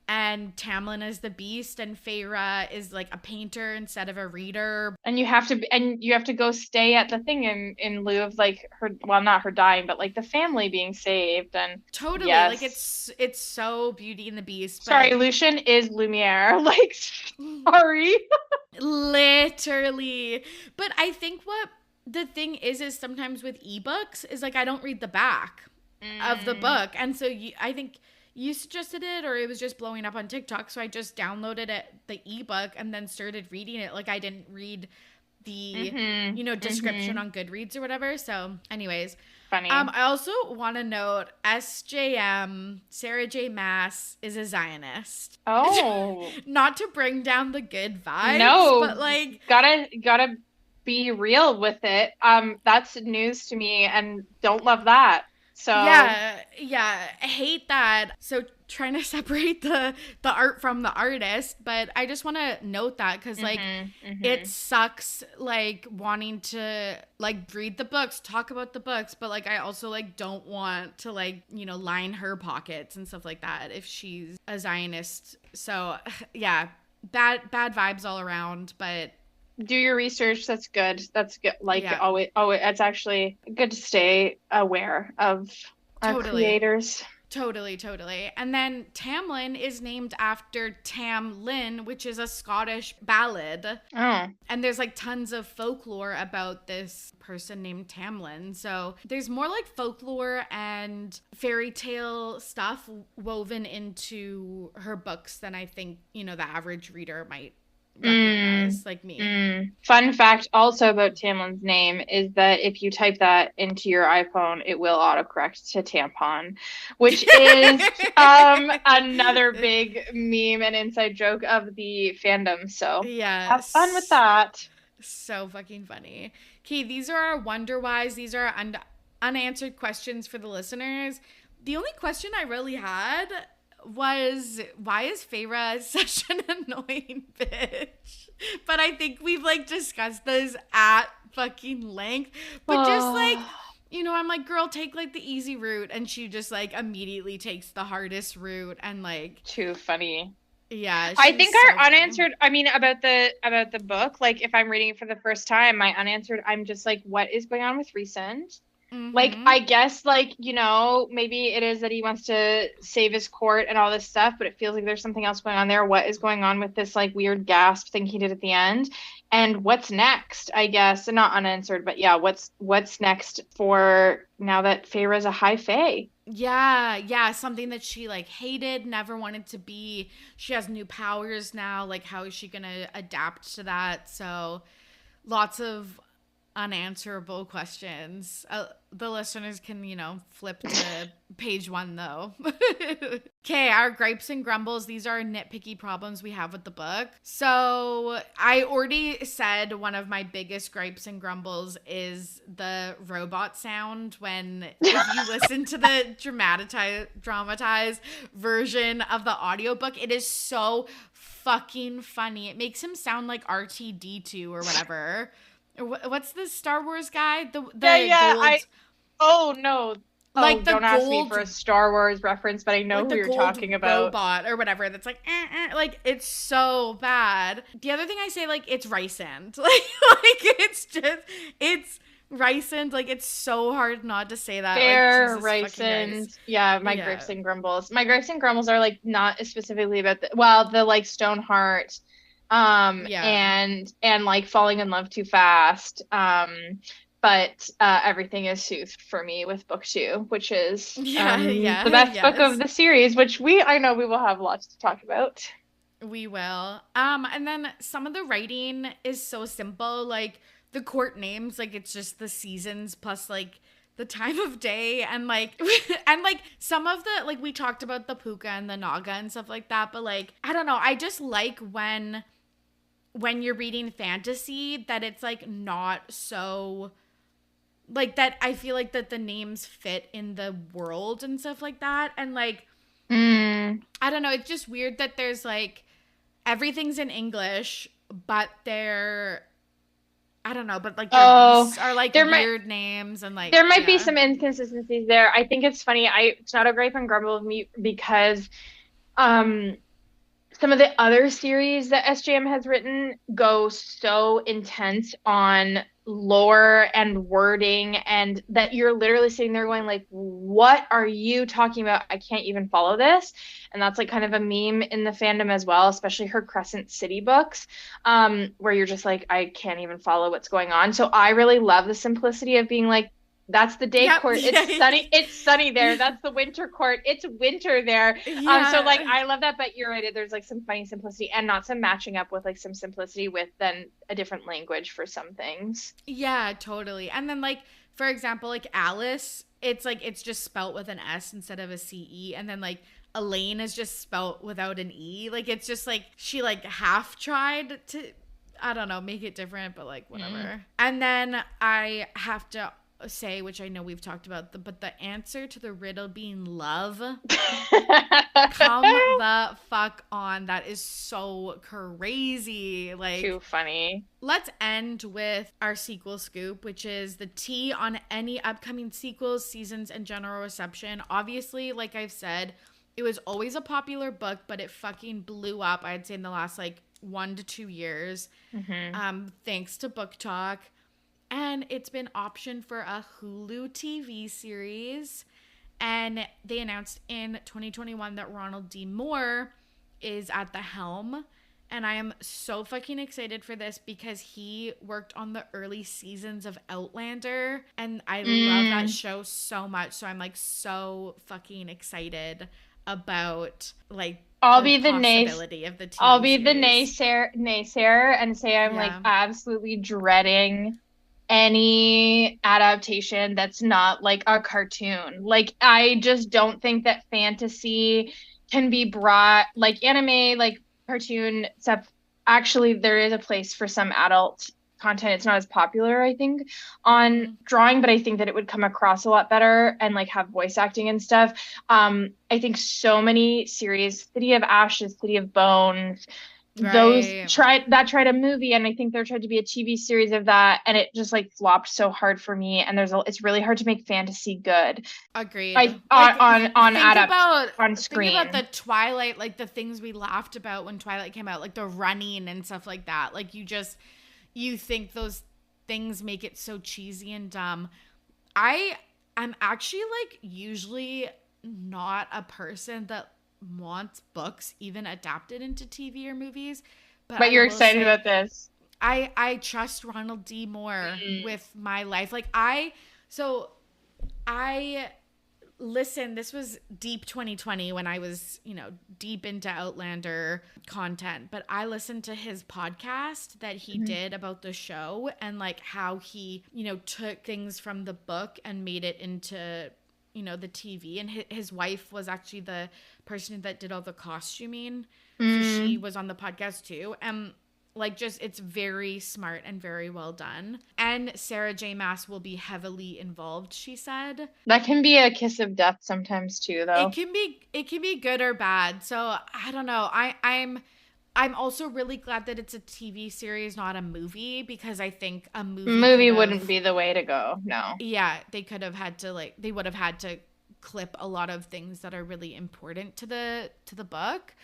and Tamlin is the beast, and Feyre is like a painter instead of a reader. And you have to go stay at the thing in lieu of like her, well, not her dying, but like the family being saved. And Totally, like yes. it's so Beauty and the Beast, but Sorry, Lucian is Lumiere. Like, sorry. literally. But I think what the thing is sometimes with ebooks is like I don't read the back of the Mm, book, and so I think you suggested it, or it was just blowing up on TikTok, so I just downloaded it, the ebook, and then started reading it. Like I didn't read the mm-hmm. description Mm-hmm. on Goodreads or whatever. So anyways, Funny. I also want to note SJM, Sarah J. Maas, is a Zionist. Oh, Not to bring down the good vibes, no. but like, Gotta be real with it. That's news to me and don't love that. So, yeah, I hate that. So trying to separate the art from the artist, but I just want to note that because like mm-hmm, it mm-hmm. sucks like wanting to like read the books, talk about the books, but like I also like don't want to like, line her pockets and stuff like that if she's a Zionist. So yeah, bad vibes all around, but Do your research. That's good. That's good. Like yeah, always, it's actually good to stay aware of our totally. creators. Totally. And then Tamlin is named after Tam Lin, which is a Scottish ballad. Oh, And there's like tons of folklore about this person named Tamlin. So there's more like folklore and fairy tale stuff woven into her books than I think, the average reader might mm, recognize, like me. Fun fact also about Tamlin's name is that if you type that into your iPhone, it will autocorrect to tampon, which is another big meme and inside joke of the fandom. So have fun with Yes. that. So fucking funny. Okay, these are our wonder whys. These are unanswered questions for the listeners. The only question I really had was why is Feyre such an annoying bitch? But I think we've like discussed this at fucking length. But just like, Oh. I'm like, girl, take like the easy route, and she just like immediately takes the hardest route, and like, Too funny. yeah, I she's think so our funny. unanswered, I mean, about the book, like if I'm reading it for the first time, my unanswered, I'm just like, what is going on with Recent? Like, Mm-hmm. I guess, like, maybe it is that he wants to save his court and all this stuff, but it feels like there's something else going on there. What is going on with this, like, weird gasp thing he did at the end? And what's next, I guess? And not unanswered, but yeah, what's next for now that Feyre's a high fae? Yeah, something that she like hated, never wanted to be. She has new powers now. Like, how is she gonna adapt to that? So, lots of unanswerable questions. The listeners can, flip to page 1 though. Okay, our gripes and grumbles. These are nitpicky problems we have with the book. So I already said one of my biggest gripes and grumbles is the robot sound when if you listen to the dramatized version of the audiobook, it is so fucking funny. It makes him sound like RTD2 or whatever. What's the Star Wars guy? Yeah, The yeah, gold, oh no. Oh, like the don't ask me for gold, a Star Wars reference, but I know like who the you're gold talking about. robot or whatever. That's like, like it's so bad. The other thing I say, like it's Rysand, it's Rysand. Like it's so hard not to say that. Like Fair, Jesus fucking Rysand. Christ. Yeah, my Yeah. gripes and grumbles. My gripes and grumbles are like not specifically about the like Stoneheart, Yeah. and like falling in love too fast. But everything is soothed for me with book two, which is Yeah. the best book of Yes. the series, which I know we will have lots to talk about. We will. And then some of the writing is so simple. Like the court names, like it's just the seasons plus like the time of day and like and like some of the like we talked about the puka and the naga and stuff like that, but like I don't know, I just like when you're reading fantasy that it's like not so like that I feel like that the names fit in the world and stuff like that. And like Mm, I don't know, it's just weird that there's like everything's in English, but they're I don't know, but like their Oh, beasts are like there might weird names and like there might be yeah. some inconsistencies there. I think it's funny. It's not a gripe and grumble of me because um some of the other series that SJM has written go so intense on lore and wording, and that you're literally sitting there going like, what are you talking about? I can't even follow this. And that's like kind of a meme in the fandom as well, especially her Crescent City books, where you're just like, I can't even follow what's going on. So I really love the simplicity of being like, that's the day Yep. court. Yeah. It's sunny there. That's the winter court. It's winter there. So like Yeah. I love that, but you're right. There's like some funny simplicity and not some matching up with like some simplicity with then a different language for some things. Yeah, totally. And then like for example, like Alice, it's like it's just spelt with an S instead of a CE, and then like Elaine is just spelt without an E. Like it's just like she like half tried to, I don't know, make it different, but like whatever. And then I have to say, which I know we've talked about, but the answer to the riddle being love. Come the fuck on. That is so crazy. Like, Too funny. let's end with our sequel scoop, which is the tea on any upcoming sequels, seasons, and general reception. Obviously, like I've said, it was always a popular book, but it fucking blew up, I'd say, in the last like 1 to 2 years. Thanks to Book Talk. And it's been optioned for a Hulu TV series. And they announced in 2021 that Ronald D. Moore is at the helm. And I am so fucking excited for this because he worked on the early seasons of Outlander. And I love that show so much. So I'm like so fucking excited about like I'll the be the possibility of the TV I'll be the series. naysayer and say I'm like Yeah. absolutely dreading any adaptation that's not like a cartoon. Like I just don't think that fantasy can be brought like anime, like cartoon stuff. Actually, there is a place for some adult content. It's not as popular, I think, on drawing, but I think that it would come across a lot better and like have voice acting and stuff. I think so many series, City of Ashes, City of Bones, those Right. tried a movie, and I think there tried to be a TV series of that, and it just like flopped so hard for me. And it's really hard to make fantasy good. Agreed. I Like on think adapt about on think about the screen. Twilight, like the things we laughed about when Twilight came out, like the running and stuff like that. Like you think those things make it so cheesy and dumb. I am actually like usually not a person that wants books even adapted into TV or movies, but But I you're will excited say about this. I trust Ronald D. Moore with my life. Like I listen, this was deep 2020 when I was, deep into Outlander content, but I listened to his podcast that he did about the show and like how he, took things from the book and made it into, the TV. And his wife was actually the person that did all the costuming. So she was on the podcast too. And like just it's very smart and very well done. And Sarah J. Maas will be heavily involved, she said. That can be a kiss of death sometimes too, though. It can be good or bad. So I don't know. I'm also really glad that it's a TV series, not a movie, because I think a movie could Movie wouldn't have, be the way to go. No. yeah, they would have had to clip a lot of things that are really important to the book.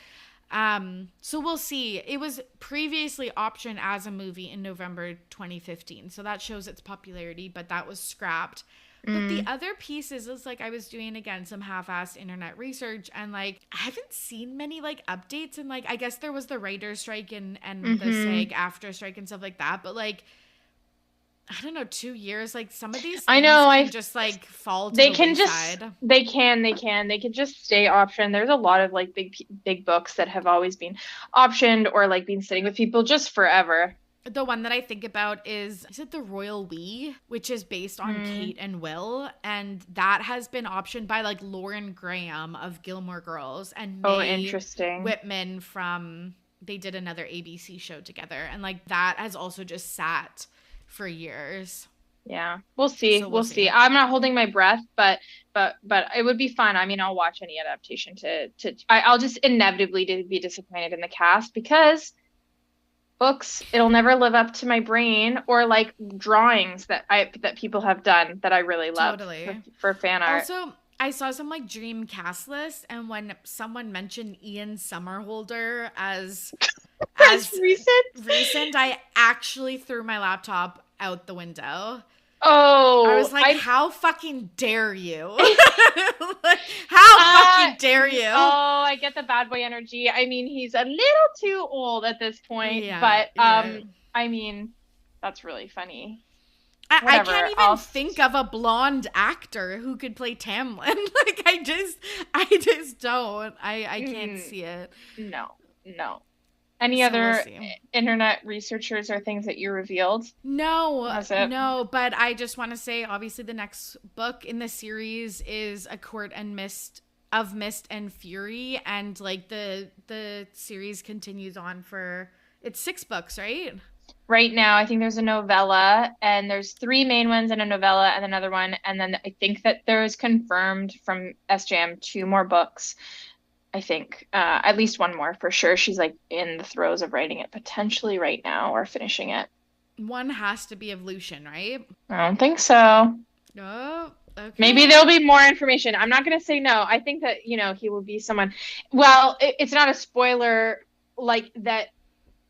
So we'll see. It was previously optioned as a movie in November 2015. So that shows its popularity, but that was scrapped. But the other pieces is like I was doing again some half-assed internet research, and like I haven't seen many like updates, and like I guess there was the writer's strike and the SAG after strike and stuff like that, but like I don't know, 2 years, like some of these I things know. can just like fall to They the can wayside. they can just stay optioned. There's a lot of like big books that have always been optioned or like been sitting with people just forever. The one that I think about is it The Royal We, which is based on Kate and Will, and that has been optioned by like Lauren Graham of Gilmore Girls and Oh, Mae interesting. Whitman from, they did another ABC show together, and like that has also just sat for years. Yeah, we'll see. So we'll We'll see. see. I'm not holding my breath, but it would be fun. I mean, I'll watch any adaptation I'll just inevitably be disappointed in the cast because books, it'll never live up to my brain, or like drawings that people have done that I really love Totally. for fan art. Also, I saw some like dream cast list, and when someone mentioned Ian Somerhalder as recent, I actually threw my laptop out the window. I was Oh, like, how fucking dare you? Like, how fucking dare you? Oh, I get the bad boy energy. I mean, he's a little too old at this point, but I mean, that's really funny. I can't even think of a blonde actor who could play Tamlin. Like, I just don't. I can't see it. No. Any other internet researchers or things that you revealed? No, but I just want to say, obviously, the next book in the series is A Court of Mist and Fury, and like the series continues on for, it's 6 books, right? Right now, I think there's a novella, and there's 3 main ones and a novella and another one, and then I think that there is confirmed from SJM 2 more books. I think at least 1 more for sure. She's like in the throes of writing it potentially right now or finishing it. One has to be of Lucian, right? I don't think so. Oh, okay. Maybe there'll be more information. I'm not going to say no. I think that, he will be someone. Well, it's not a spoiler like that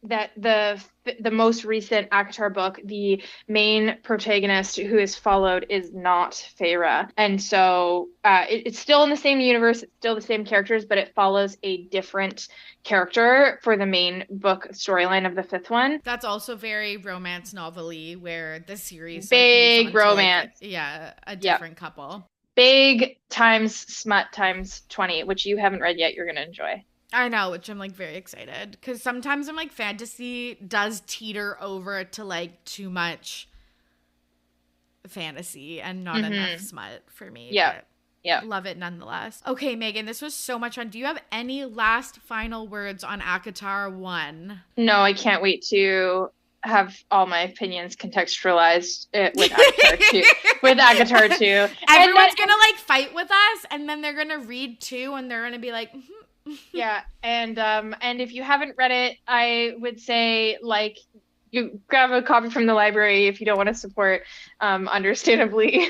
the most recent ACOTAR book, the main protagonist who is followed is not Feyre. And so it's still in the same universe, it's still the same characters, but it follows a different character for the main book storyline of the 5th one. That's also very romance novel-y, where the series big romance. A different couple. Big times smut times 20, which you haven't read yet. You're going to enjoy. I know, which I'm like very excited, because sometimes I'm like fantasy does teeter over to like too much fantasy and not enough smut for me. Yeah. Love it nonetheless. Okay, Megan, this was so much fun. Do you have any last final words on ACOTAR 1? No, I can't wait to have all my opinions contextualized with ACOTAR 2. Everyone's gonna like fight with us, and then they're gonna read 2, and they're gonna be like, yeah, and if you haven't read it, I would say like you grab a copy from the library if you don't want to support, understandably,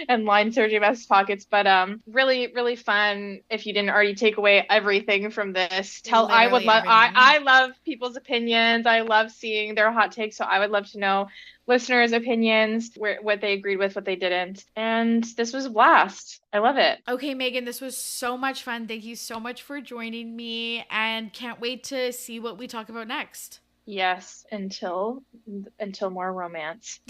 and line Sergio Maas' pockets. But really, really fun. If you didn't already take away everything from this, I love people's opinions. I love seeing their hot takes. So I would love to know listeners' opinions, what they agreed with, what they didn't. And this was a blast. I love it. Okay, Megan, this was so much fun. Thank you so much for joining me, and can't wait to see what we talk about next. Yes, until more romance.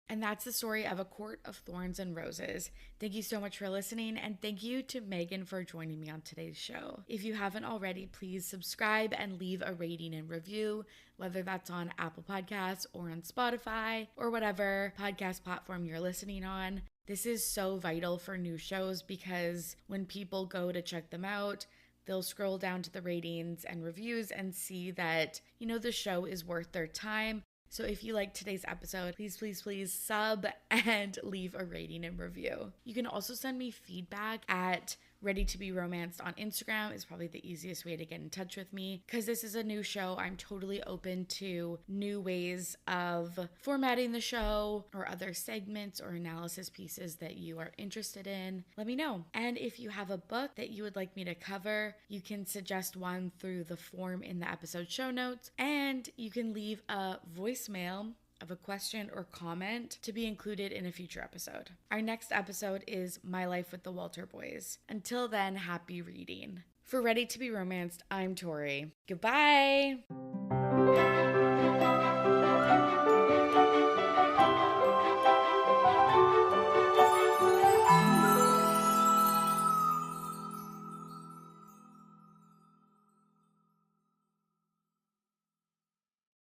And that's the story of A Court of Thorns and Roses. Thank you so much for listening, and thank you to Megan for joining me on today's show. If you haven't already, please subscribe and leave a rating and review, whether that's on Apple Podcasts or on Spotify or whatever podcast platform you're listening on. This is so vital for new shows, because when people go to check them out, they'll scroll down to the ratings and reviews and see that, the show is worth their time. So if you like today's episode, please sub and leave a rating and review. You can also send me feedback at Ready to Be Romanced on Instagram is probably the easiest way to get in touch with me, because this is a new show. I'm totally open to new ways of formatting the show or other segments or analysis pieces that you are interested in. Let me know. And if you have a book that you would like me to cover, you can suggest one through the form in the episode show notes, and you can leave a voicemail of a question or comment to be included in a future episode. Our next episode is My Life with the Walter Boys. Until then, happy reading. For Ready to Be Romanced, I'm Torry. Goodbye!